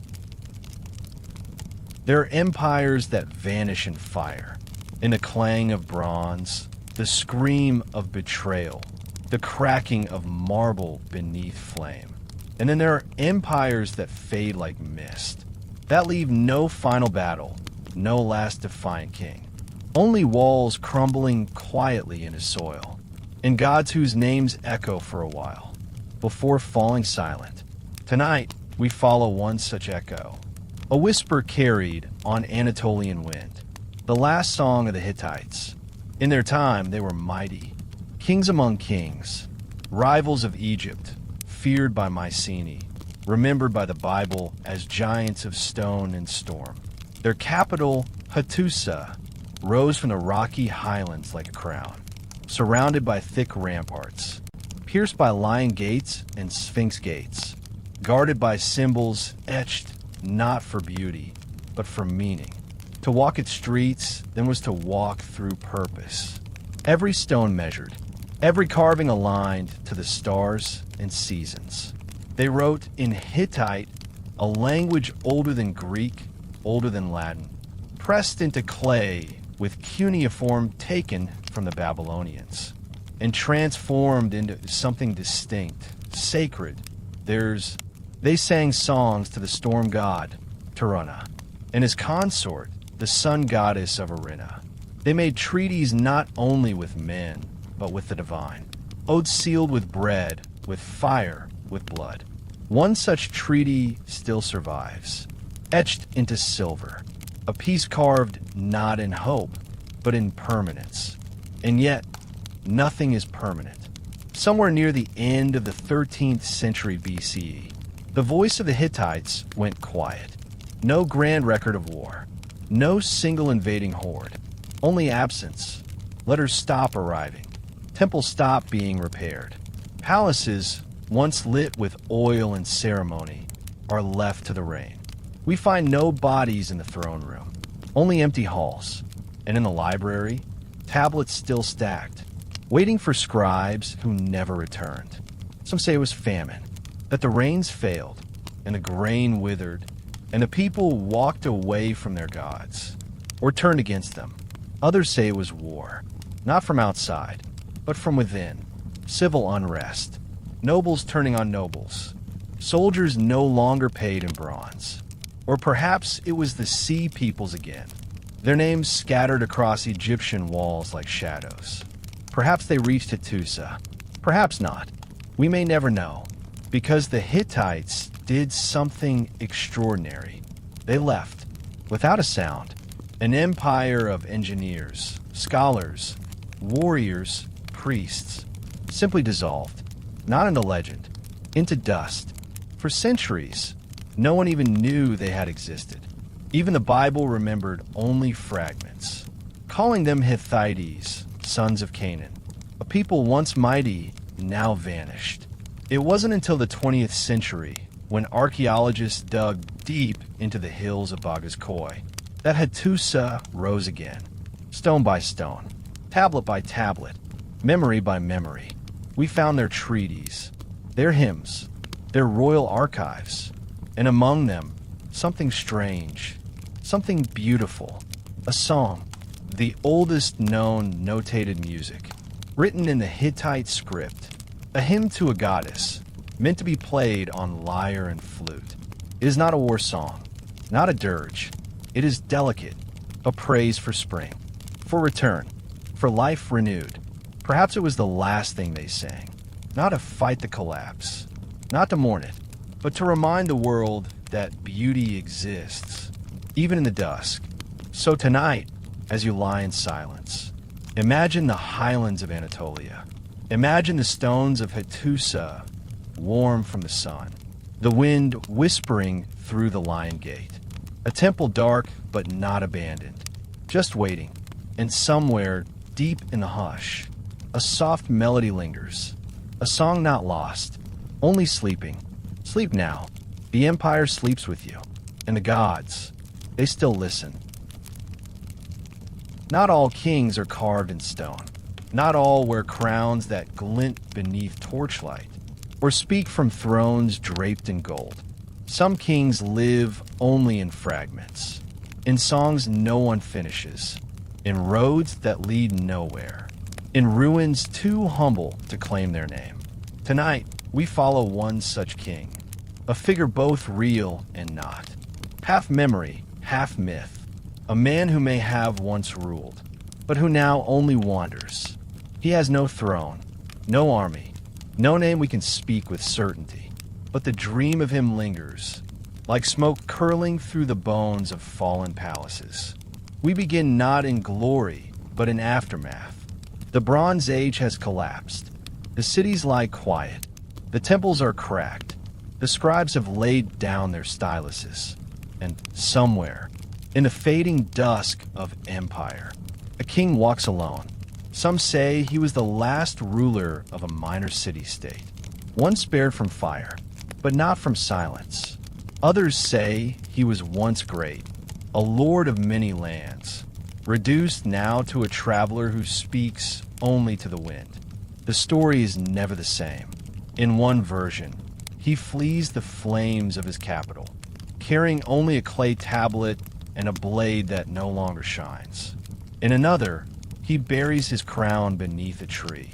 There are empires that vanish in fire, in the clang of bronze, the scream of betrayal, the cracking of marble beneath flame. And then there are empires that fade like mist, that leave no final battle, no last defiant king. Only walls crumbling quietly into soil, and gods whose names echo for a while, before falling silent. Tonight, we follow one such echo, a whisper carried on Anatolian wind, the last song of the Hittites. In their time, they were mighty, kings among kings, rivals of Egypt, feared by Mycenae, remembered by the Bible as giants of stone and storm. Their capital, Hattusa, rose from the rocky highlands like a crown, surrounded by thick ramparts, pierced by lion gates and sphinx gates, guarded by symbols etched not for beauty, but for meaning. To walk its streets, then was to walk through purpose. Every stone measured, every carving aligned to the stars and seasons. They wrote in Hittite, a language older than Greek, older than Latin, pressed into clay with cuneiform taken from the Babylonians, and transformed into something distinct, sacred. They sang songs to the storm god, Tirana, and his consort, the sun goddess of Arena. They made treaties not only with men, but with the divine. Oaths sealed with bread, with fire, with blood. One such treaty still survives, etched into silver, a piece carved not in hope, but in permanence. And yet, nothing is permanent. Somewhere near the end of the 13th century BCE, the voice of the Hittites went quiet. No grand record of war, no single invading horde, only absence. Letters stop arriving, temples stop being repaired. Palaces, once lit with oil and ceremony, are left to the rain. We find no bodies in the throne room, only empty halls. And in the library, tablets still stacked, waiting for scribes who never returned. Some say it was famine, that the rains failed, and the grain withered, and the people walked away from their gods, or turned against them. Others say it was war, not from outside, but from within. Civil unrest, nobles turning on nobles, soldiers no longer paid in bronze. Or perhaps it was the sea peoples again, their names scattered across Egyptian walls like shadows. Perhaps they reached Hattusa, perhaps not. We may never know, because the Hittites did something extraordinary. They left, without a sound, an empire of engineers, scholars, warriors, priests, simply dissolved, not into legend, into dust. For centuries, no one even knew they had existed. Even the Bible remembered only fragments, calling them Hittites, sons of Canaan, a people once mighty, now vanished. It wasn't until the 20th century, when archaeologists dug deep into the hills of Bagaskoi, that Hattusa rose again, stone by stone, tablet by tablet, memory by memory. We found their treaties, their hymns, They're royal archives, and among them, something strange, something beautiful, a song, the oldest known notated music, written in the Hittite script, a hymn to a goddess, meant to be played on lyre and flute. It is not a war song, not a dirge. It is delicate, a praise for spring, for return, for life renewed. Perhaps it was the last thing they sang, not to fight the collapse, not to mourn it, but to remind the world that beauty exists, even in the dusk. So tonight, as you lie in silence, imagine the highlands of Anatolia. Imagine the stones of Hattusa, warm from the sun, the wind whispering through the lion gate, a temple dark but not abandoned, just waiting, and somewhere deep in the hush, a soft melody lingers, a song not lost, only sleeping. Sleep now. The empire sleeps with you, and the gods, they still listen. Not all kings are carved in stone. Not all wear crowns that glint beneath torchlight, or speak from thrones draped in gold. Some kings live only in fragments, in songs no one finishes, in roads that lead nowhere, in ruins too humble to claim their name. Tonight, we follow one such king, a figure both real and not, half memory, half myth, a man who may have once ruled, but who now only wanders. He has no throne, no army, no name we can speak with certainty, but the dream of him lingers, like smoke curling through the bones of fallen palaces. We begin not in glory, but in aftermath. The Bronze Age has collapsed. The cities lie quiet. The temples are cracked. The scribes have laid down their styluses. And somewhere, in the fading dusk of empire, a king walks alone. Some say he was the last ruler of a minor city-state, one spared from fire, but not from silence. Others say he was once great, a lord of many lands, reduced now to a traveler who speaks only to the wind. The story is never the same. In one version, he flees the flames of his capital, carrying only a clay tablet and a blade that no longer shines. In another, he buries his crown beneath a tree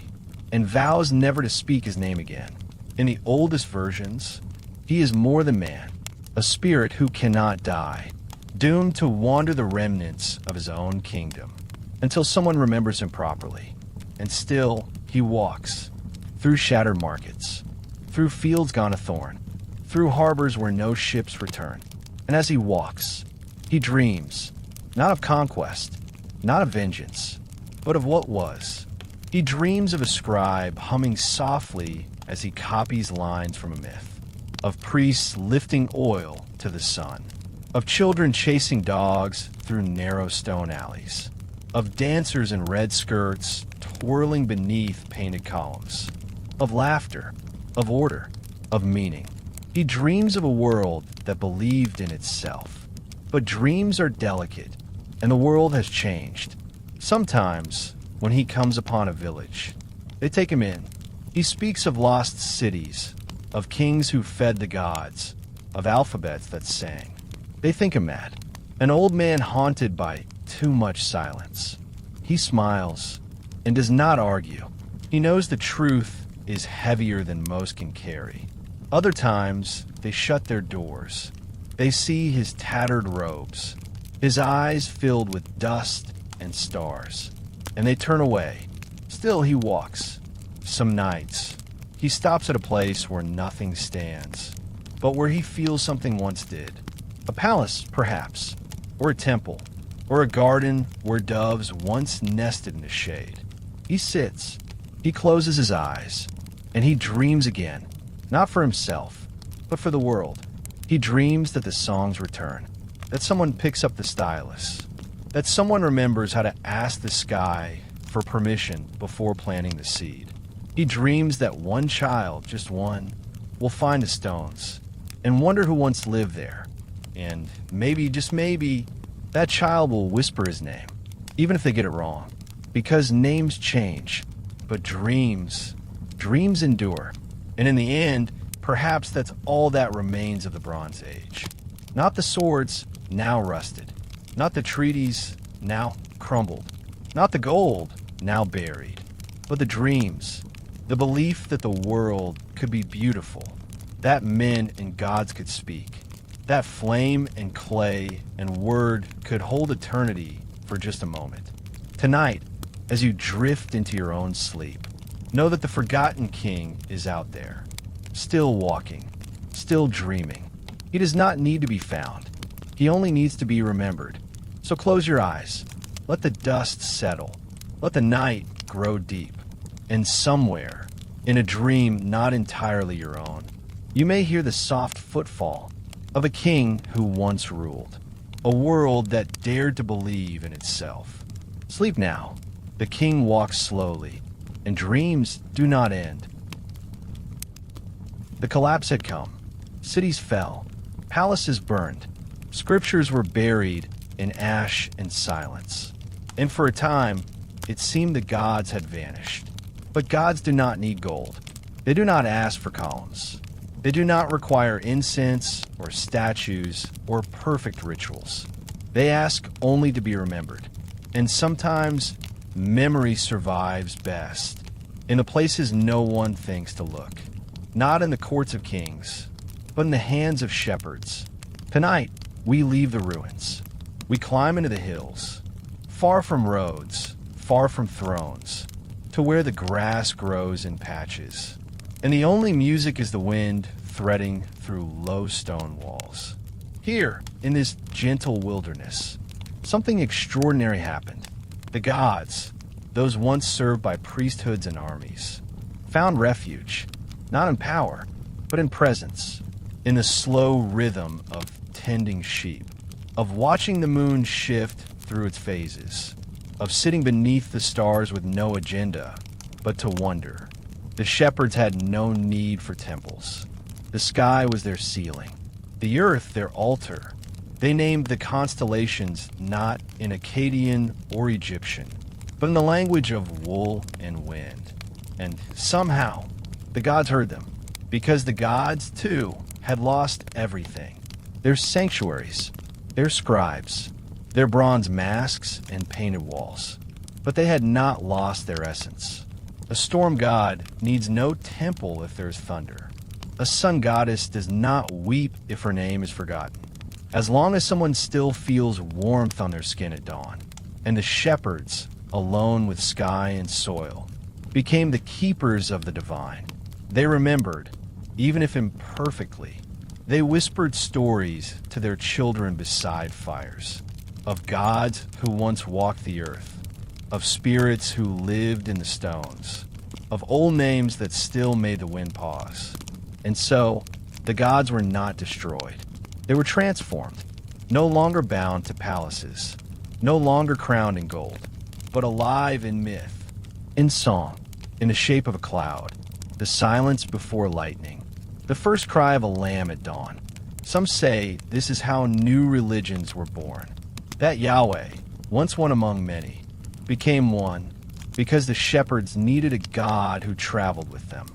and vows never to speak his name again. In the oldest versions, he is more than man, a spirit who cannot die, doomed to wander the remnants of his own kingdom until someone remembers him properly. And still, he walks through shattered markets, through fields gone a-thorn, through harbors where no ships return. And as he walks, he dreams, not of conquest, not of vengeance, but of what was. He dreams of a scribe humming softly as he copies lines from a myth, of priests lifting oil to the sun, of children chasing dogs through narrow stone alleys, of dancers in red skirts twirling beneath painted columns, of laughter, of order, of meaning. He dreams of a world that believed in itself. But dreams are delicate, and the world has changed. Sometimes, when he comes upon a village, they take him in. He speaks of lost cities, of kings who fed the gods, of alphabets that sang. They think him mad, an old man haunted by too much silence. He smiles and does not argue. He knows the truth is heavier than most can carry. Other times, they shut their doors. They see his tattered robes, his eyes filled with dust and stars, and they turn away. Still he walks. Some nights, he stops at a place where nothing stands, but where he feels something once did. A palace, perhaps, or a temple, or a garden where doves once nested in the shade. He sits, he closes his eyes, and he dreams again, not for himself, but for the world. He dreams that the songs return, that someone picks up the stylus, that someone remembers how to ask the sky for permission before planting the seed. He dreams that one child, just one, will find the stones and wonder who once lived there. And maybe, just maybe, that child will whisper his name, even if they get it wrong. Because names change, but dreams endure. And in the end, Perhaps that's all that remains of the Bronze Age. Not the swords, now rusted. Not the treaties, now crumbled. Not the gold, now buried. But the dreams, the belief that the world could be beautiful, that men and gods could speak, that flame and clay and word could hold eternity for just a moment. Tonight, as you drift into your own sleep, know that the forgotten king is out there, still walking, still dreaming. He does not need to be found. He only needs to be remembered. So close your eyes. Let the dust settle. Let the night grow deep. And somewhere, in a dream not entirely your own, you may hear the soft footfall of a king who once ruled, a world that dared to believe in itself. Sleep now. The king walks slowly, and dreams do not end. The collapse had come. Cities fell. Palaces burned. Scriptures were buried in ash and silence. And for a time, it seemed the gods had vanished. But gods do not need gold. They do not ask for columns. They do not require incense or statues or perfect rituals. They ask only to be remembered. And sometimes, memory survives best in the places no one thinks to look. Not in the courts of kings, but in the hands of shepherds. Tonight, we leave the ruins. We climb into the hills, far from roads, far from thrones, to where the grass grows in patches. And the only music is the wind threading through low stone walls. Here, in this gentle wilderness, something extraordinary happened. The gods, those once served by priesthoods and armies, found refuge, not in power, but in presence, in the slow rhythm of tending sheep, of watching the moon shift through its phases, of sitting beneath the stars with no agenda, but to wonder. The shepherds had no need for temples. The sky was their ceiling, the earth their altar. They named the constellations not in Akkadian or Egyptian, but in the language of wool and wind. And somehow, the gods heard them, because the gods, too, had lost everything. Their sanctuaries, their scribes, their bronze masks and painted walls. But they had not lost their essence. A storm god needs no temple if there's thunder. A sun goddess does not weep if her name is forgotten. As long as someone still feels warmth on their skin at dawn, and the shepherds, alone with sky and soil, became the keepers of the divine. They remembered, even if imperfectly. They whispered stories to their children beside fires, of gods who once walked the earth, of spirits who lived in the stones, of old names that still made the wind pause. And so, the gods were not destroyed. They were transformed, no longer bound to palaces, no longer crowned in gold, but alive in myth, in song, in the shape of a cloud, the silence before lightning, the first cry of a lamb at dawn. Some say this is how new religions were born. That Yahweh, once one among many, became one because the shepherds needed a god who traveled with them.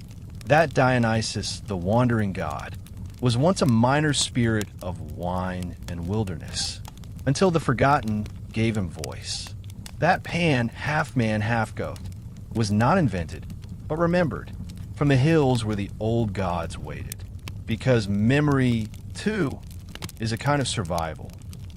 That Dionysus, the wandering god, was once a minor spirit of wine and wilderness, until the forgotten gave him voice. That Pan, half man, half goat, was not invented, but remembered, from the hills where the old gods waited, because memory, too, is a kind of survival.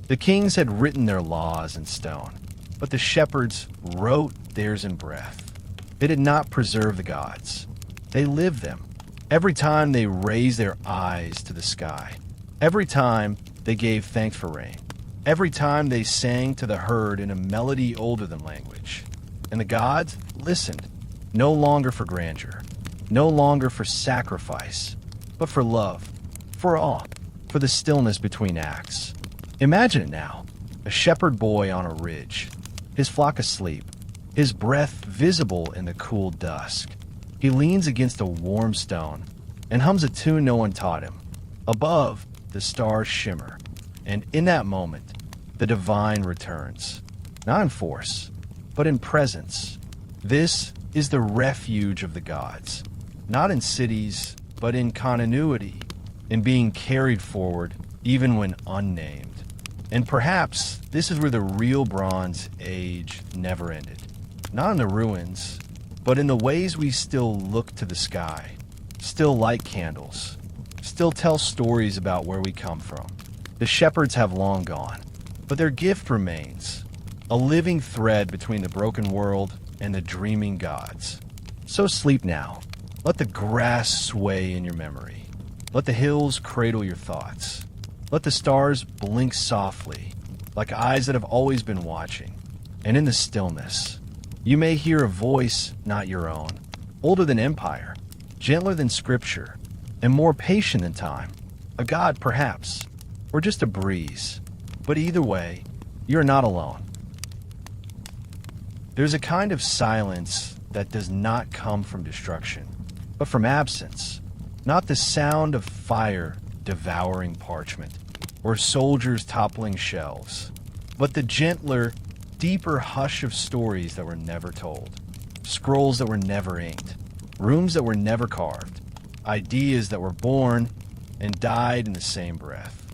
The kings had written their laws in stone, but the shepherds wrote theirs in breath. They did not preserve the gods. They lived them. Every time they raised their eyes to the sky, every time they gave thanks for rain, every time they sang to the herd in a melody older than language. And the gods listened, no longer for grandeur, no longer for sacrifice, but for love, for awe, for the stillness between acts. Imagine it now, a shepherd boy on a ridge, his flock asleep, his breath visible in the cool dusk. He leans against a warm stone and hums a tune no one taught him. Above, the stars shimmer, and in that moment, the divine returns. Not in force, but in presence. This is the refuge of the gods, not in cities, but in continuity, in being carried forward even when unnamed. And perhaps this is where the real Bronze Age never ended. Not in the ruins, but in the ways we still look to the sky, still light candles, still tell stories about where we come from. The shepherds have long gone, but their gift remains, a living thread between the broken world and the dreaming gods. So sleep now. Let the grass sway in your memory. Let the hills cradle your thoughts. Let the stars blink softly, like eyes that have always been watching. And in the stillness, you may hear a voice not your own, older than empire, gentler than scripture, and more patient than time. A god, perhaps, or just a breeze. But either way, you're not alone. There's a kind of silence that does not come from destruction, but from absence. Not the sound of fire devouring parchment, or soldiers toppling shelves, but the gentler, deeper hush of stories that were never told, scrolls that were never inked, rooms that were never carved, ideas that were born and died in the same breath.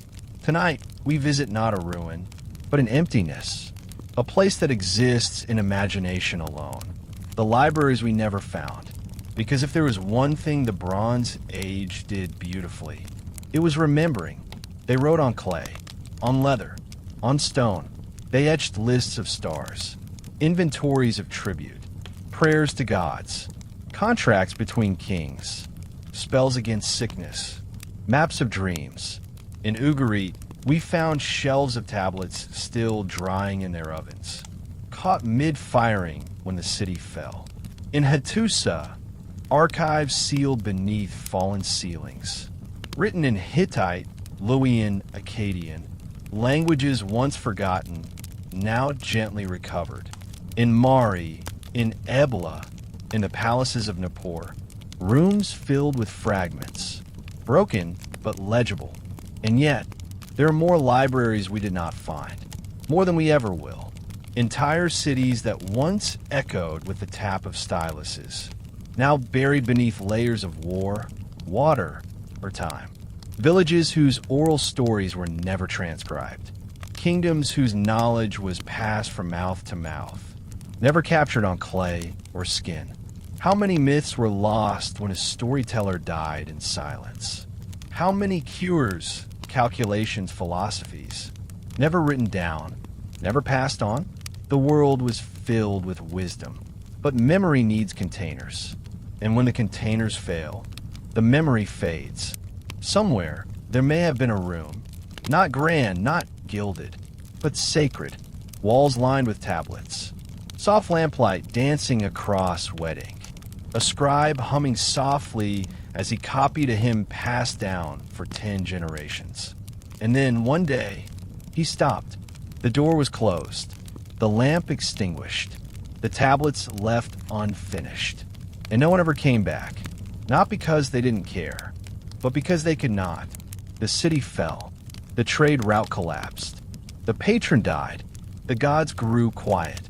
Tonight, we visit not a ruin, but an emptiness, a place that exists in imagination alone, the libraries we never found. Because if there was one thing the Bronze Age did beautifully, it was remembering. They wrote on clay, on leather, on stone. They etched lists of stars, inventories of tribute, prayers to gods, contracts between kings, spells against sickness, maps of dreams. In Ugarit, we found shelves of tablets still drying in their ovens, caught mid-firing when the city fell. In Hattusa, archives sealed beneath fallen ceilings, written in Hittite, Luwian, Akkadian, languages once forgotten, now gently recovered. In Mari, in Ebla, in the palaces of Nippur, rooms filled with fragments, broken but legible. And yet, there are more libraries we did not find, more than we ever will. Entire cities that once echoed with the tap of styluses, now buried beneath layers of war, water, or time. Villages whose oral stories were never transcribed. Kingdoms whose knowledge was passed from mouth to mouth, never captured on clay or skin. How many myths were lost when a storyteller died in silence? How many cures, calculations, philosophies, never written down, never passed on? The world was filled with wisdom, but memory needs containers. And when the containers fail, the memory fades. Somewhere, there may have been a room, not grand, not gilded, but sacred, walls lined with tablets, soft lamplight dancing across wet ink, a scribe humming softly as he copied a hymn passed down for 10 generations. And then, one day, he stopped. The door was closed, the lamp extinguished, the tablets left unfinished. And no one ever came back, not because they didn't care, but because they could not. The city fell, the trade route collapsed, the patron died, the gods grew quiet,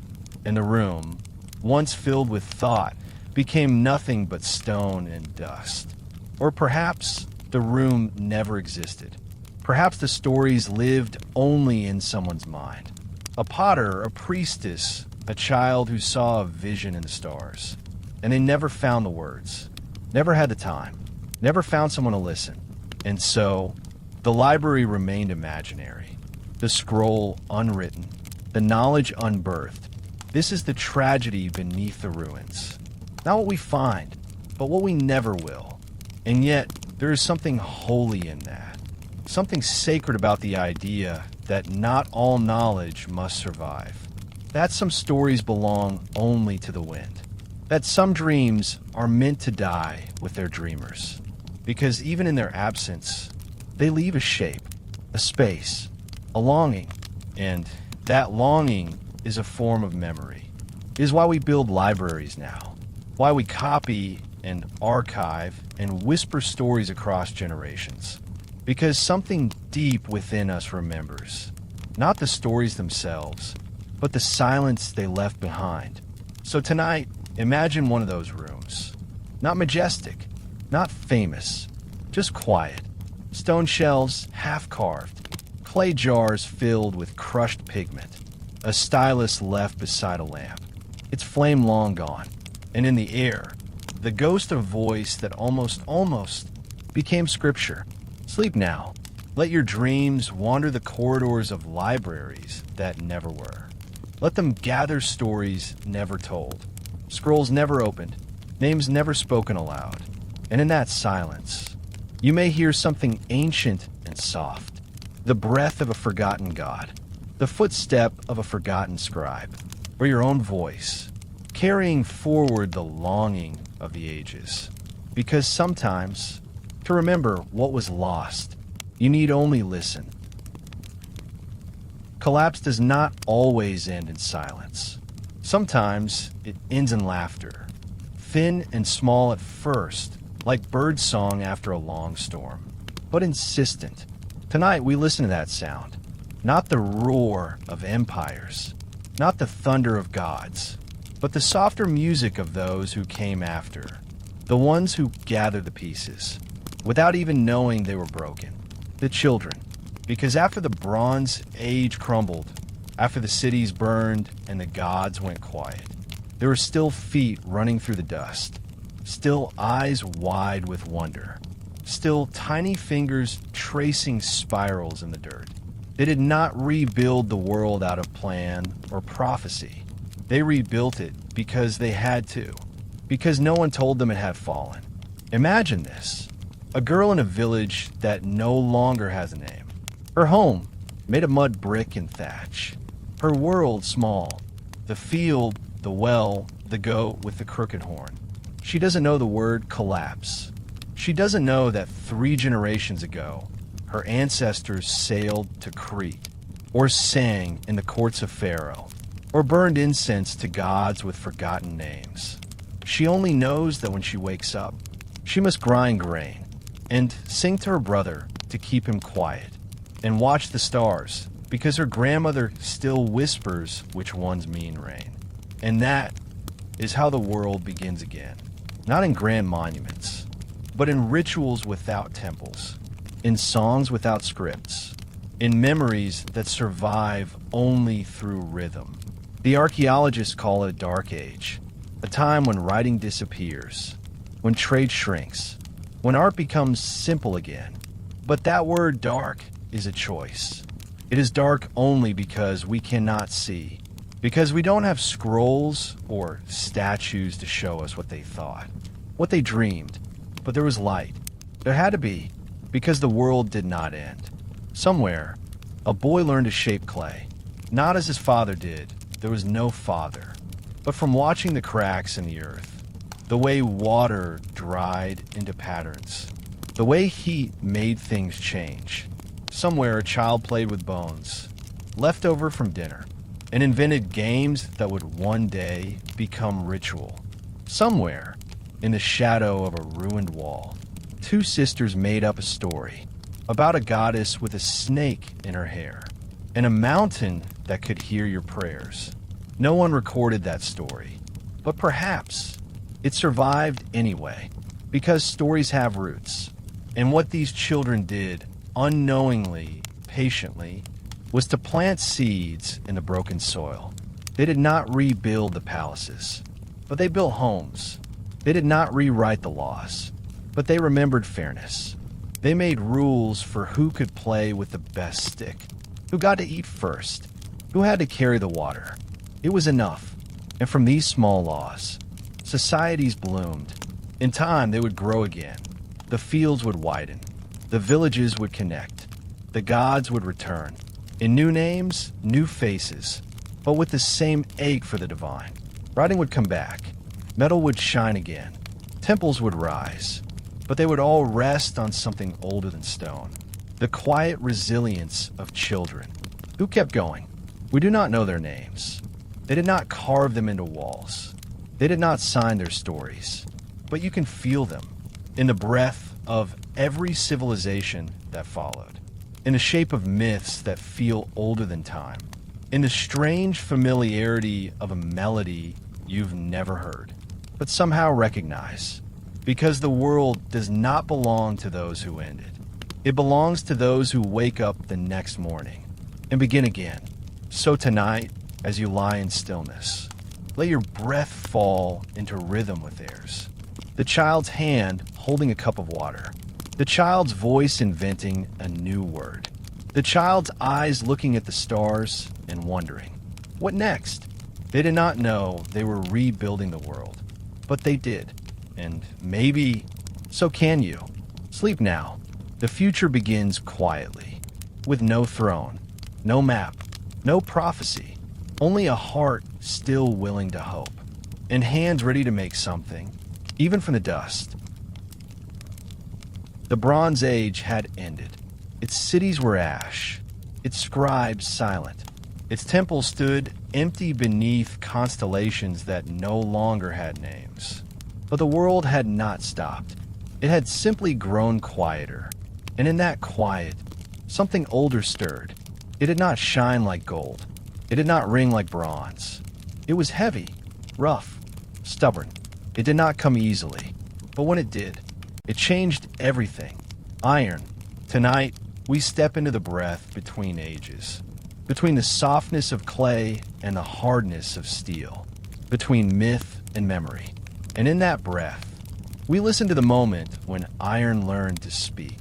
and the room, once filled with thought, became nothing but stone and dust. Or perhaps the room never existed. Perhaps the stories lived only in someone's mind. A potter, a priestess, a child who saw a vision in the stars. And they never found the words, never had the time, never found someone to listen. And so, the library remained imaginary, the scroll unwritten, the knowledge unbirthed. This is the tragedy beneath the ruins. Not what we find, but what we never will. And yet, there is something holy in that, something sacred about the idea that not all knowledge must survive, that some stories belong only to the wind, that some dreams are meant to die with their dreamers, because even in their absence, they leave a shape, a space, a longing, and that longing is a form of memory. It is why we build libraries now, why we copy and archive and whisper stories across generations, because something deep within us remembers, not the stories themselves, but the silence they left behind. So tonight, imagine one of those rooms, not majestic, Not famous, just quiet. Stone shelves half carved, clay jars filled with crushed pigment, a stylus left beside a lamp, its flame long gone, and in the air, the ghost of voice that almost became scripture. Sleep now. Let your dreams wander the corridors of libraries that never were. Let them gather stories never told, scrolls never opened, names never spoken aloud. And in that silence, you may hear something ancient and soft, the breath of a forgotten god, the footstep of a forgotten scribe, or your own voice, carrying forward the longing of the ages. Because sometimes, to remember what was lost, you need only listen. Collapse does not always end in silence. Sometimes it ends in laughter, thin and small at first, like birdsong after a long storm, but insistent. Tonight we listen to that sound, not the roar of empires, not the thunder of gods, but the softer music of those who came after, the ones who gathered the pieces, without even knowing they were broken, the children. Because after the Bronze Age crumbled, after the cities burned and the gods went quiet, there were still feet running through the dust, still eyes wide with wonder, still tiny fingers tracing spirals in the dirt. They did not rebuild the world out of plan or prophecy. They rebuilt it because they had to, because no one told them it had fallen. Imagine this, a girl in a village that no longer has a name. Her home, made of mud, brick, and thatch. Her world small, the field, the well, the goat with the crooked horn. She doesn't know the word collapse. She doesn't know that 3 generations ago, her ancestors sailed to Crete, or sang in the courts of Pharaoh, or burned incense to gods with forgotten names. She only knows that when she wakes up, she must grind grain and sing to her brother to keep him quiet, and watch the stars, because her grandmother still whispers which ones mean rain. And that is how the world begins again. Not in grand monuments, but in rituals without temples, in songs without scripts, in memories that survive only through rhythm. The archaeologists call it a dark age, a time when writing disappears, when trade shrinks, when art becomes simple again. But that word dark is a choice. It is dark only because we cannot see, because we don't have scrolls or statues to show us what they thought, what they dreamed. But there was light. There had to be, because the world did not end. Somewhere, a boy learned to shape clay, not as his father did. There was no father, but from watching the cracks in the earth, the way water dried into patterns, the way heat made things change. Somewhere a child played with bones, left over from dinner, and invented games that would one day become ritual. Somewhere, in the shadow of a ruined wall, 2 sisters made up a story about a goddess with a snake in her hair, and a mountain that could hear your prayers. No one recorded that story, but perhaps it survived anyway, because stories have roots. And what these children did, unknowingly, patiently, was to plant seeds in the broken soil. They did not rebuild the palaces, but they built homes. They did not rewrite the laws, but they remembered fairness. They made rules for who could play with the best stick, who got to eat first, who had to carry the water. It was enough. And from these small laws, societies bloomed. In time, they would grow again. The fields would widen. The villages would connect. The gods would return. In new names, new faces, but with the same ache for the divine. Writing would come back. Metal would shine again. Temples would rise. But they would all rest on something older than stone. The quiet resilience of children. Who kept going? We do not know their names. They did not carve them into walls. They did not sign their stories. But you can feel them in the breath of every civilization that followed, in the shape of myths that feel older than time, in the strange familiarity of a melody you've never heard, but somehow recognize, Because the world does not belong to those who end it. It belongs to those who wake up the next morning and begin again. So tonight, as you lie in stillness, let your breath fall into rhythm with theirs. The child's hand holding a cup of water. The child's voice inventing a new word. The child's eyes looking at the stars and wondering, what next? They did not know they were rebuilding the world, but they did. And maybe so can you. Sleep now. The future begins quietly, with no throne, no map, no prophecy, only a heart still willing to hope, and hands ready to make something, even from the dust. The Bronze Age had ended. Its cities were ash, its scribes silent. Its temples stood empty beneath constellations that no longer had names. But the world had not stopped. It had simply grown quieter. And in that quiet, something older stirred. It did not shine like gold. It did not ring like bronze. It was heavy, rough, stubborn. It did not come easily. But when it did, it changed everything. Iron. Tonight, we step into the breath between ages. Between the softness of clay and the hardness of steel. Between myth and memory. And in that breath, we listen to the moment when iron learned to speak.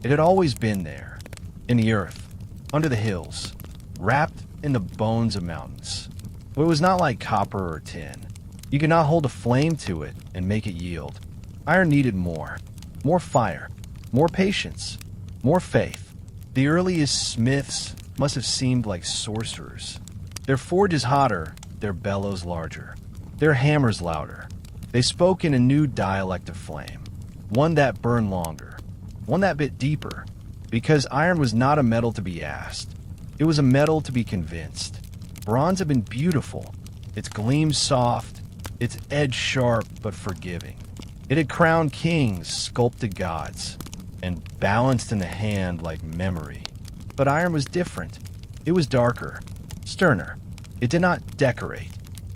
It had always been there, in the earth, under the hills, wrapped in the bones of mountains. But it was not like copper or tin. You could not hold a flame to it and make it yield. Iron needed more fire, more patience, more faith. The earliest smiths must have seemed like sorcerers. Their forges hotter, their bellows larger, their hammers louder. They spoke in a new dialect of flame, one that burned longer, one that bit deeper, because iron was not a metal to be asked. It was a metal to be convinced. Bronze had been beautiful, its gleam soft, its edge sharp but forgiving. It had crowned kings, sculpted gods, and balanced in the hand like memory. But iron was different. It was darker, sterner. It did not decorate.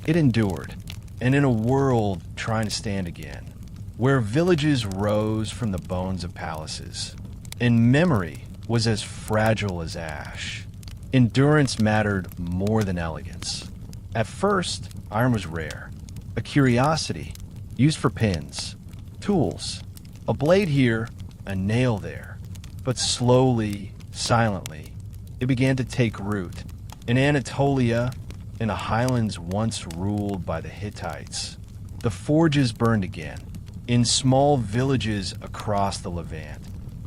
It endured. And in a world trying to stand again, where villages rose from the bones of palaces, and memory was as fragile as ash, endurance mattered more than elegance. At first, iron was rare, a curiosity, used for pins, tools, a blade here, a nail there. But slowly, silently, it began to take root. In Anatolia, in the highlands once ruled by the Hittites, the forges burned again, in small villages across the Levant.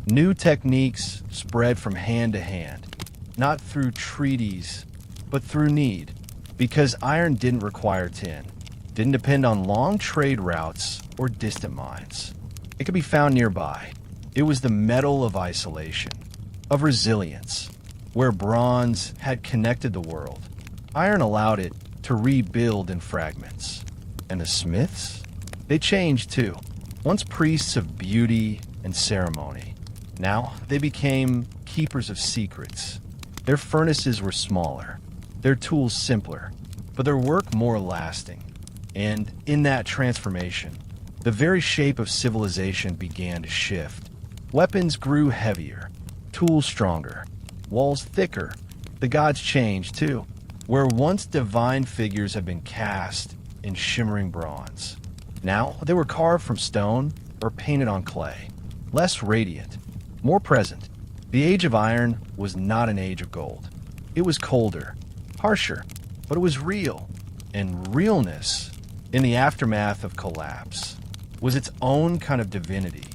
New techniques spread from hand to hand, not through treaties, but through need, because iron didn't require tin, didn't depend on long trade routes or distant mines. It could be found nearby. It was the metal of isolation, of resilience, where bronze had connected the world. Iron allowed it to rebuild in fragments. And the smiths? They changed too. Once priests of beauty and ceremony, now they became keepers of secrets. Their furnaces were smaller, their tools simpler, but their work more lasting. And in that transformation, the very shape of civilization began to shift. Weapons grew heavier, tools stronger, walls thicker. The gods changed too. Where once divine figures had been cast in shimmering bronze, now they were carved from stone or painted on clay, less radiant, more present. The age of iron was not an age of gold. It was colder, harsher, but it was real. And realness, in the aftermath of collapse, was its own kind of divinity.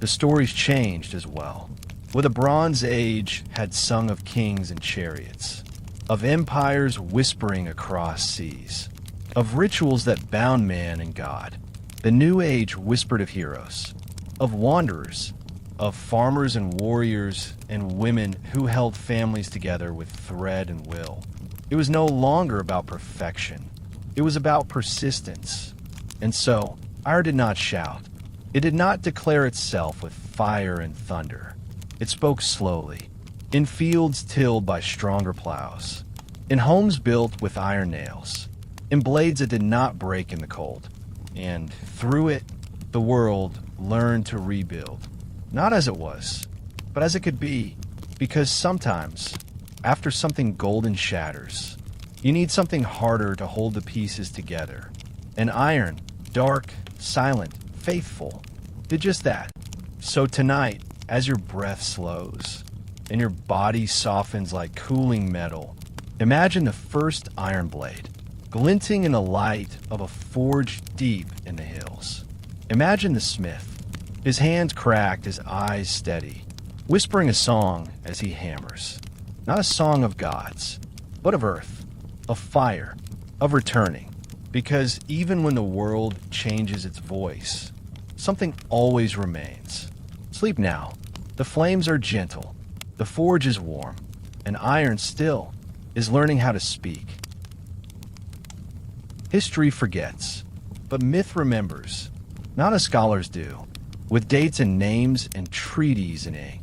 The stories changed as well. Where the Bronze Age had sung of kings and chariots, of empires whispering across seas, of rituals that bound man and God. The New Age whispered of heroes, of wanderers, of farmers and warriors and women who held families together with thread and will. It was no longer about perfection. It was about persistence. And so, iron did not shout. It did not declare itself with fire and thunder. It spoke slowly, in fields tilled by stronger plows, in homes built with iron nails, in blades that did not break in the cold. And through it, the world learned to rebuild, not as it was, but as it could be, because sometimes, after something golden shatters, you need something harder to hold the pieces together. And iron, dark, silent, faithful, did just that. So tonight, as your breath slows and your body softens like cooling metal, imagine the first iron blade, glinting in the light of a forge deep in the hills. Imagine the smith, his hands cracked, his eyes steady, whispering a song as he hammers. Not a song of gods, but of earth, of fire, of returning. Because even when the world changes its voice, something always remains. Sleep now. The flames are gentle, the forge is warm, and iron still is learning how to speak. History forgets, but myth remembers, not as scholars do, with dates and names and treaties in ink,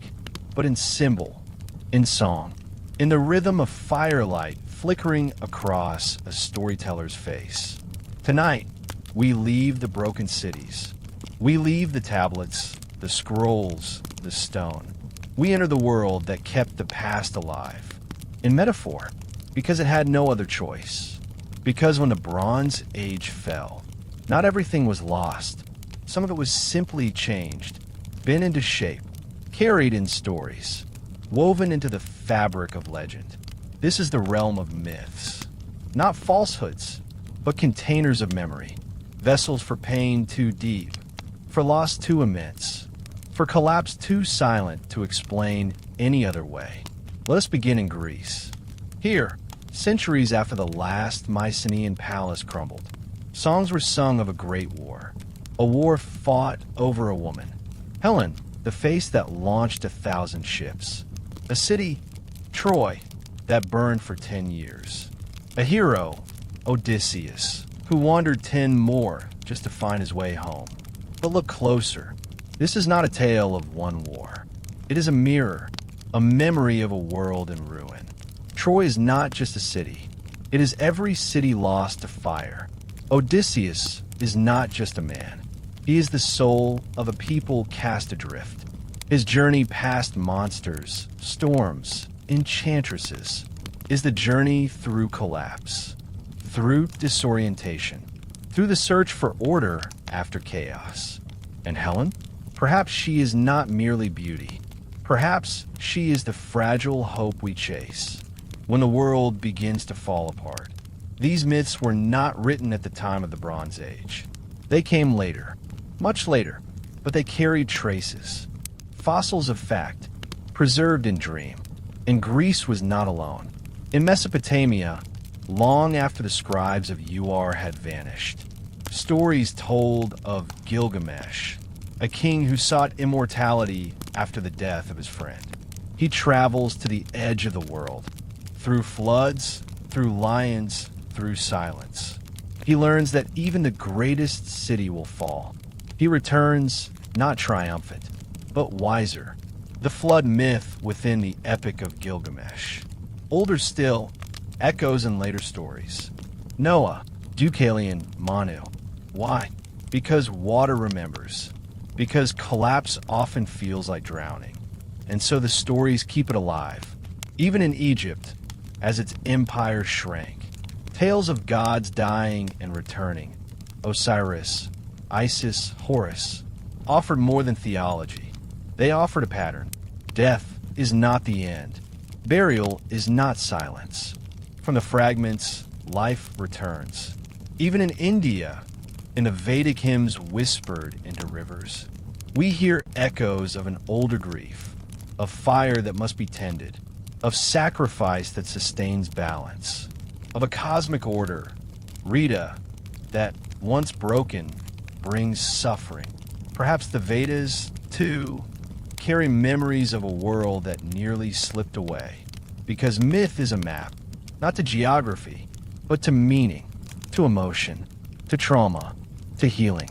but in symbol, in song, in the rhythm of firelight flickering across a storyteller's face. Tonight, we leave the broken cities. We leave the tablets, the scrolls, the stone. We enter the world that kept the past alive. In metaphor, because it had no other choice. Because when the Bronze Age fell, not everything was lost. Some of it was simply changed, bent into shape, carried in stories, woven into the fabric of legend. This is the realm of myths. Not falsehoods, but containers of memory. Vessels for pain too deep, for loss too immense, for collapse too silent to explain any other way. Let us begin in Greece. Here, centuries after the last Mycenaean palace crumbled, songs were sung of a great war. A war fought over a woman. Helen, the face that launched 1,000 ships. A city, Troy, that burned for 10 years. A hero, Odysseus, who wandered 10 more just to find his way home. But look closer. This is not a tale of one war. It is a mirror, a memory of a world in ruin. Troy is not just a city. It is every city lost to fire. Odysseus is not just a man. He is the soul of a people cast adrift. His journey past monsters, storms, enchantresses is the journey through collapse, through disorientation, through the search for order after chaos. And Helen? Perhaps she is not merely beauty. Perhaps she is the fragile hope we chase when the world begins to fall apart. These myths were not written at the time of the Bronze Age. They came later, much later, but they carried traces, fossils of fact, preserved in dream. And Greece was not alone. In Mesopotamia, long after the scribes of Uar had vanished, stories told of Gilgamesh, a king who sought immortality after the death of his friend. He travels to the edge of the world, through floods, through lions, through silence. He learns that even the greatest city will fall. He returns, not triumphant, but wiser. The flood myth within the Epic of Gilgamesh. Older still, echoes in later stories. Noah, Deucalion, Manu. Why? Because water remembers. Because collapse often feels like drowning. And so the stories keep it alive. Even in Egypt, as its empire shrank. Tales of gods dying and returning. Osiris, Isis, Horus offered more than theology. They offered a pattern. Death is not the end. Burial is not silence. From the fragments, life returns. Even in India, in the Vedic hymns whispered into rivers, we hear echoes of an older grief, of fire that must be tended, of sacrifice that sustains balance, of a cosmic order, Rita, that once broken brings suffering. Perhaps the Vedas, too, carry memories of a world that nearly slipped away. Because myth is a map, not to geography, but to meaning, to emotion, to trauma, to healing.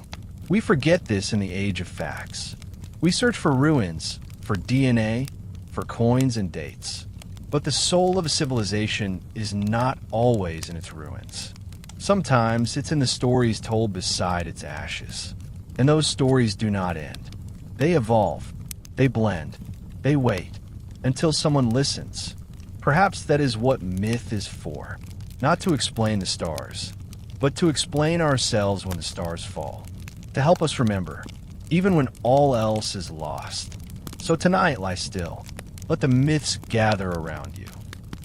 We forget this in the age of facts. We search for ruins, for DNA, for coins and dates. But the soul of a civilization is not always in its ruins. Sometimes it's in the stories told beside its ashes. And those stories do not end. They evolve, they blend, they wait, until someone listens. Perhaps that is what myth is for. Not to explain the stars, but to explain ourselves when the stars fall. To help us remember, even when all else is lost. So tonight, lie still. Let the myths gather around you.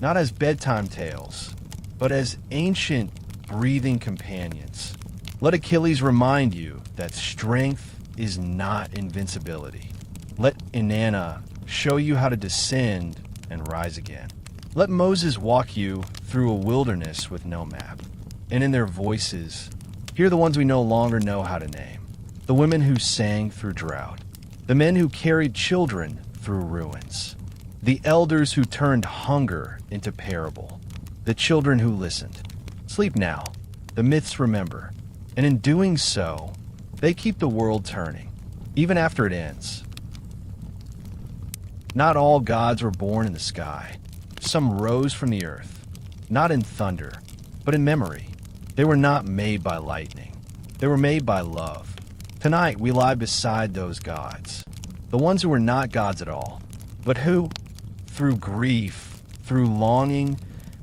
Not as bedtime tales, but as ancient, breathing companions. Let Achilles remind you that strength is not invincibility. Let Inanna show you how to descend and rise again. Let Moses walk you through a wilderness with no map. And in their voices, hear the ones we no longer know how to name. The women who sang through drought. The men who carried children through ruins. The elders who turned hunger into parable. The children who listened. Sleep now. The myths remember. And in doing so, they keep the world turning, even after it ends. Not all gods were born in the sky. Some rose from the earth, not in thunder, but in memory. They were not made by lightning. They were made by love. Tonight, we lie beside those gods, the ones who were not gods at all, but who, through grief, through longing,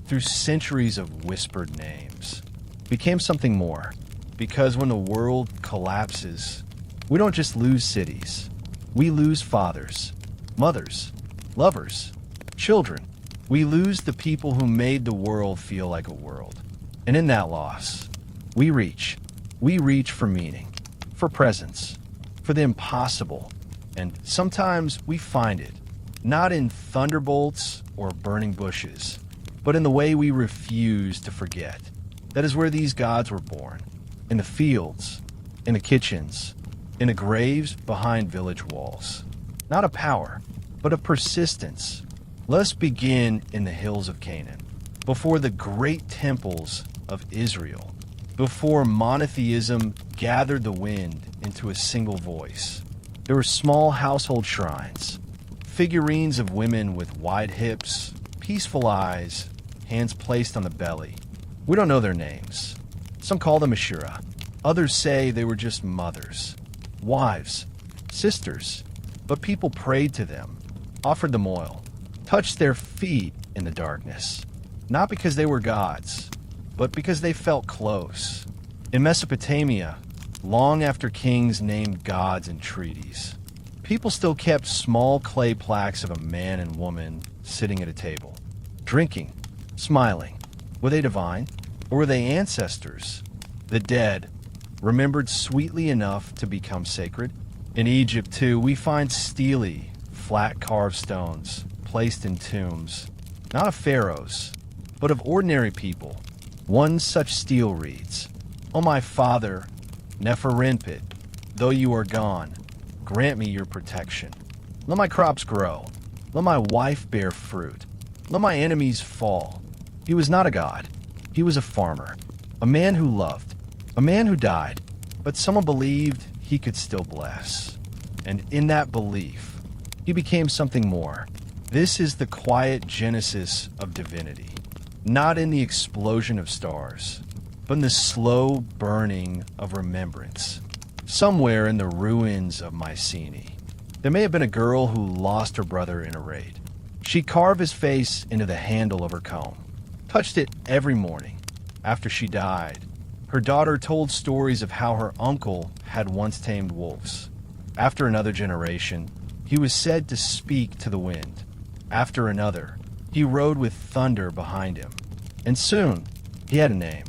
through centuries of whispered names, became something more. Because when the world collapses, we don't just lose cities. We lose fathers, mothers, lovers, children. We lose the people who made the world feel like a world. And in that loss, we reach for meaning, for presence, for the impossible. And sometimes we find it, not in thunderbolts or burning bushes, but in the way we refuse to forget. That is where these gods were born. In the fields, in the kitchens, in the graves behind village walls. Not a power, but a persistence. Let us begin in the hills of Canaan, before the great temples of Israel, before monotheism gathered the wind into a single voice. There were small household shrines, figurines of women with wide hips, peaceful eyes, hands placed on the belly. We don't know their names. Some call them Ashura. Others say they were just mothers, wives, sisters. But people prayed to them, offered them oil, touched their feet in the darkness. Not because they were gods, but because they felt close. In Mesopotamia, long after kings named gods in treaties, people still kept small clay plaques of a man and woman sitting at a table, drinking, smiling. Were they divine? Or were they ancestors? The dead, remembered sweetly enough to become sacred? In Egypt, too, we find steely, flat carved stones placed in tombs, not of pharaohs, but of ordinary people. One such stele reads, "O my father, Neferenpit, though you are gone, grant me your protection. Let my crops grow. Let my wife bear fruit. Let my enemies fall." He was not a god. He was a farmer, a man who loved, a man who died, but someone believed he could still bless. And in that belief, he became something more. This is the quiet genesis of divinity, not in the explosion of stars, but in the slow burning of remembrance. Somewhere in the ruins of Mycenae, there may have been a girl who lost her brother in a raid. She carved his face into the handle of her comb, touched it every morning. After she died, her daughter told stories of how her uncle had once tamed wolves. After another generation, he was said to speak to the wind. After another, he rode with thunder behind him. And soon, he had a name,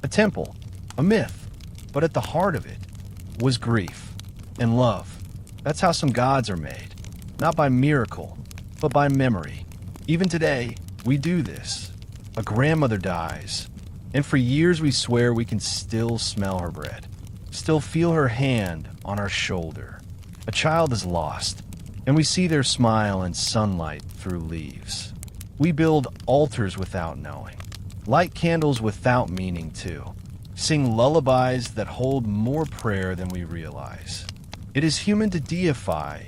a temple, a myth. But at the heart of it was grief and love. That's how some gods are made, not by miracle, but by memory. Even today, we do this. A grandmother dies, and for years we swear we can still smell her bread, still feel her hand on our shoulder. A child is lost, and we see their smile in sunlight through leaves. We build altars without knowing, light candles without meaning too, sing lullabies that hold more prayer than we realize. It is human to deify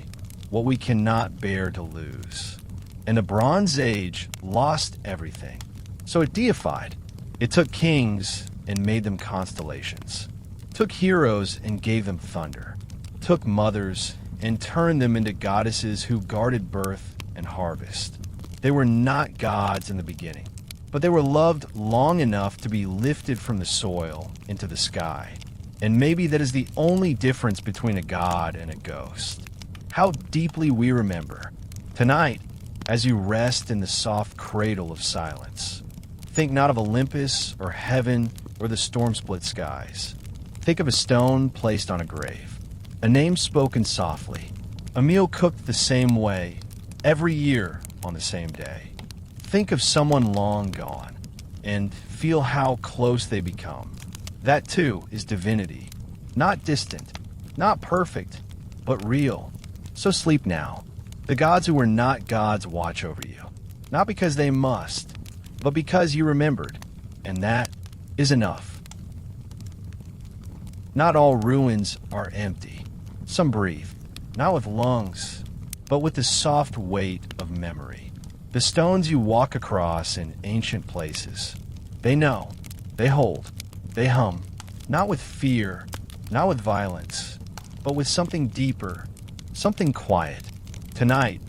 what we cannot bear to lose. And the Bronze Age lost everything, so it deified. It took kings and made them constellations, took heroes and gave them thunder, took mothers and turned them into goddesses who guarded birth and harvest. They were not gods in the beginning, but they were loved long enough to be lifted from the soil into the sky. And maybe that is the only difference between a god and a ghost. How deeply we remember. Tonight, as you rest in the soft cradle of silence, think not of Olympus or heaven or the storm-split skies. Think of a stone placed on a grave, a name spoken softly, a meal cooked the same way, every year on the same day. Think of someone long gone, and feel how close they become. That too is divinity, not distant, not perfect, but real. So sleep now. The gods who are not gods watch over you, not because they must, but because you remembered, and that is enough. Not all ruins are empty. Some breathe, not with lungs, but with the soft weight of memory. The stones you walk across in ancient places, they know, they hold, they hum, not with fear, not with violence, but with something deeper, something quiet. Tonight,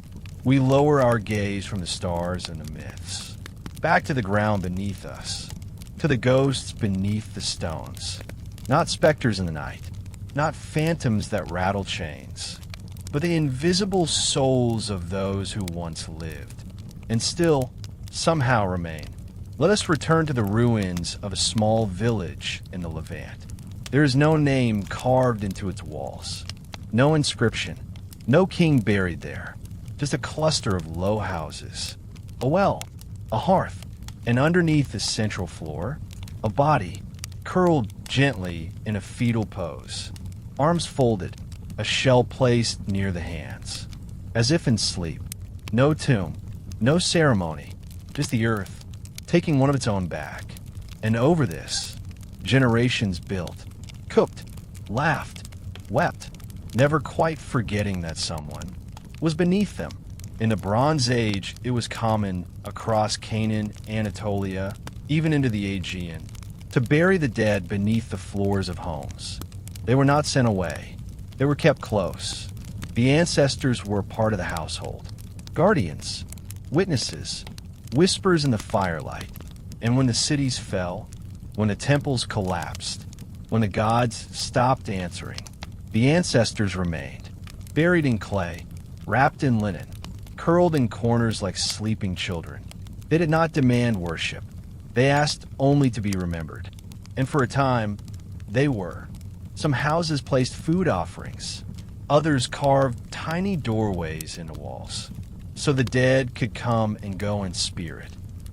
we lower our gaze from the stars and the myths, back to the ground beneath us, to the ghosts beneath the stones. Not specters in the night, not phantoms that rattle chains, but the invisible souls of those who once lived, and still somehow remain. Let us return to the ruins of a small village in the Levant. There is no name carved into its walls, no inscription, no king buried there, just a cluster of low houses, a well, a hearth, and underneath the central floor, a body curled gently in a fetal pose, arms folded, a shell placed near the hands, as if in sleep. No tomb, no ceremony, just the earth, taking one of its own back. And over this, generations built, cooked, laughed, wept, never quite forgetting that someone was beneath them. In the Bronze Age, it was common across Canaan, Anatolia, even into the Aegean, to bury the dead beneath the floors of homes. They were not sent away. They were kept close. The ancestors were part of the household, guardians, witnesses, whispers in the firelight. And when the cities fell, when the temples collapsed, when the gods stopped answering, the ancestors remained, buried in clay, wrapped in linen, curled in corners like sleeping children. They did not demand worship. They asked only to be remembered. And for a time, they were. Some houses placed food offerings. Others carved tiny doorways into walls, so the dead could come and go in spirit.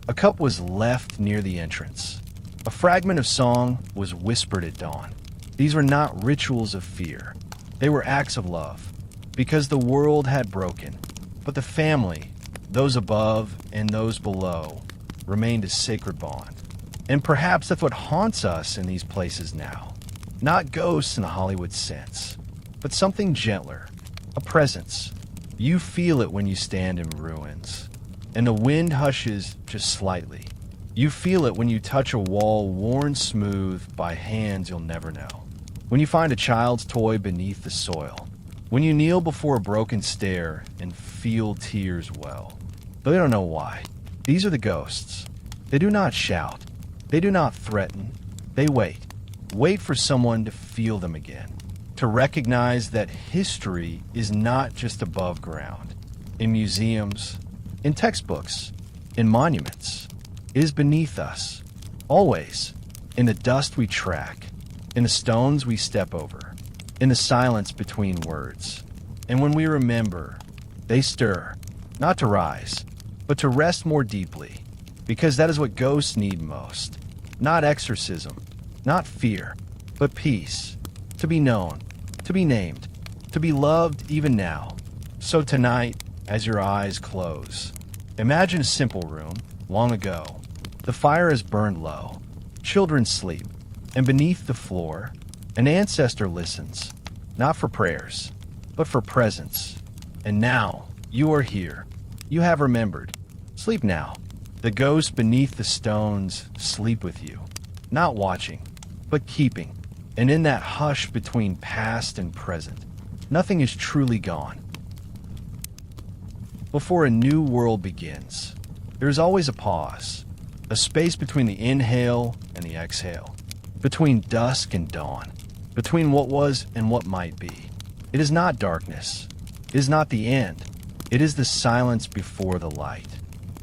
A cup was left near the entrance. A fragment of song was whispered at dawn. These were not rituals of fear. They were acts of love, because the world had broken. But the family, those above and those below, remained a sacred bond. And perhaps that's what haunts us in these places now. Not ghosts in the Hollywood sense, but something gentler, a presence. You feel it when you stand in ruins, and the wind hushes just slightly. You feel it when you touch a wall worn smooth by hands you'll never know. When you find a child's toy beneath the soil. When you kneel before a broken stair and feel tears well. They don't know why. These are the ghosts. They do not shout. They do not threaten. They wait. Wait for someone to feel them again. To recognize that history is not just above ground. In museums, in textbooks, in monuments. It is beneath us. Always. In the dust we track. In the stones we step over. In the silence between words. And when we remember, they stir, not to rise, but to rest more deeply, because that is what ghosts need most. Not exorcism, not fear, but peace, to be known, to be named, to be loved even now. So tonight, as your eyes close, imagine a simple room, long ago. The fire has burned low, children sleep, and beneath the floor, an ancestor listens, not for prayers, but for presence. And now, you are here. You have remembered. Sleep now. The ghosts beneath the stones sleep with you, not watching, but keeping. And in that hush between past and present, Nothing is truly gone. Before a new world begins, there is always a pause, a space between the inhale and the exhale, between dusk and dawn, between what was and what might be. It is not darkness. It is not the end. It is the silence before the light.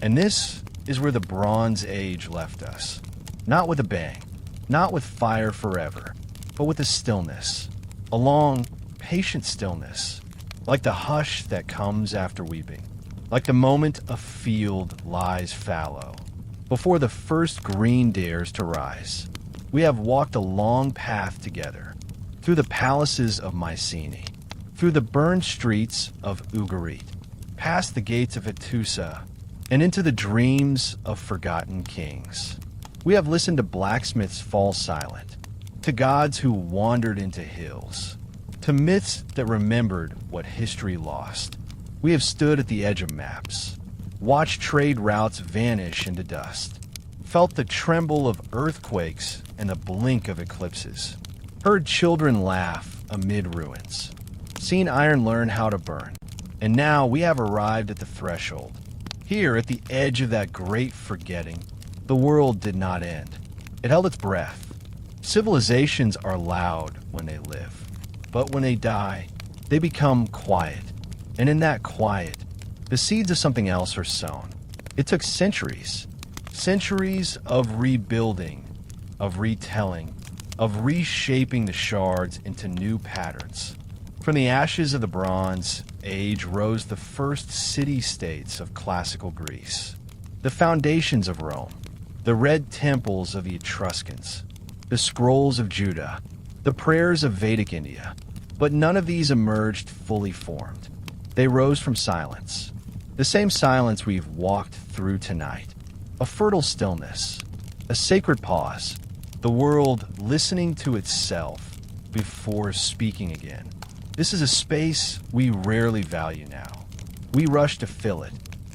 And this is where the Bronze Age left us. Not with a bang, not with fire forever, but with a stillness, a long, patient stillness, like the hush that comes after weeping, like the moment a field lies fallow, before the first green dares to rise. We have walked a long path together, through the palaces of Mycenae, through the burned streets of Ugarit, past the gates of Hattusa, and into the dreams of forgotten kings. We have listened to blacksmiths fall silent, to gods who wandered into hills, to myths that remembered what history lost. We have stood at the edge of maps, watched trade routes vanish into dust, felt the tremble of earthquakes and the blink of eclipses, heard children laugh amid ruins, seen iron learn how to burn, and now we have arrived at the threshold. Here, at the edge of that great forgetting, the world did not end. It held its breath. Civilizations are loud when they live, but when they die, they become quiet. And in that quiet, the seeds of something else are sown. It took centuries, centuries of rebuilding, of retelling, of reshaping the shards into new patterns. From the ashes of the Bronze Age rose the first city-states of classical Greece, the foundations of Rome, the red temples of the Etruscans, the scrolls of Judah, the prayers of Vedic India. But none of these emerged fully formed. They rose from silence, the same silence we've walked through tonight, a fertile stillness, a sacred pause, the world listening to itself before speaking again. This is a space we rarely value now. We rush to fill it,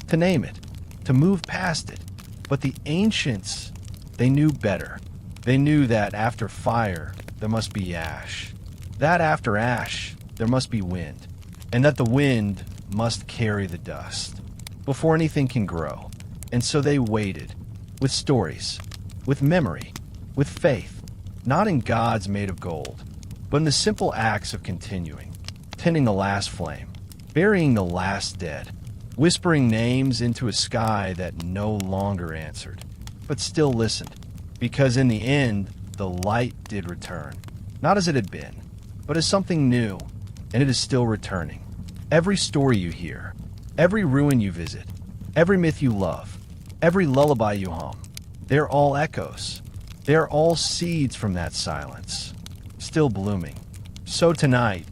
to name it, to move past it. But the ancients, they knew better. They knew that after fire, there must be ash. That after ash, there must be wind. And that the wind must carry the dust before anything can grow. And so they waited, with stories, with memory, with faith, not in gods made of gold, but in the simple acts of continuing, tending the last flame, burying the last dead, whispering names into a sky that no longer answered, but still listened, because in the end, the light did return, not as it had been, but as something new, and it is still returning. Every story you hear, every ruin you visit, every myth you love, every lullaby you hum, they're all echoes. They are all seeds from that silence, still blooming. So tonight,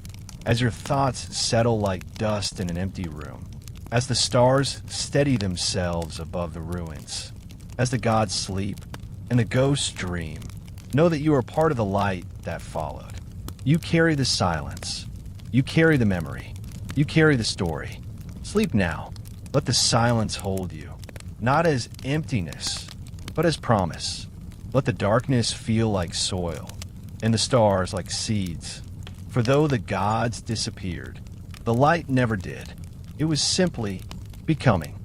as your thoughts settle like dust in an empty room, as the stars steady themselves above the ruins, as the gods sleep and the ghosts dream, know that you are part of the light that followed. You carry the silence. You carry the memory. You carry the story. Sleep now. Let the silence hold you, not as emptiness, but as promise. Let the darkness feel like soil, and the stars like seeds. For though the gods disappeared, the light never did. It was simply becoming.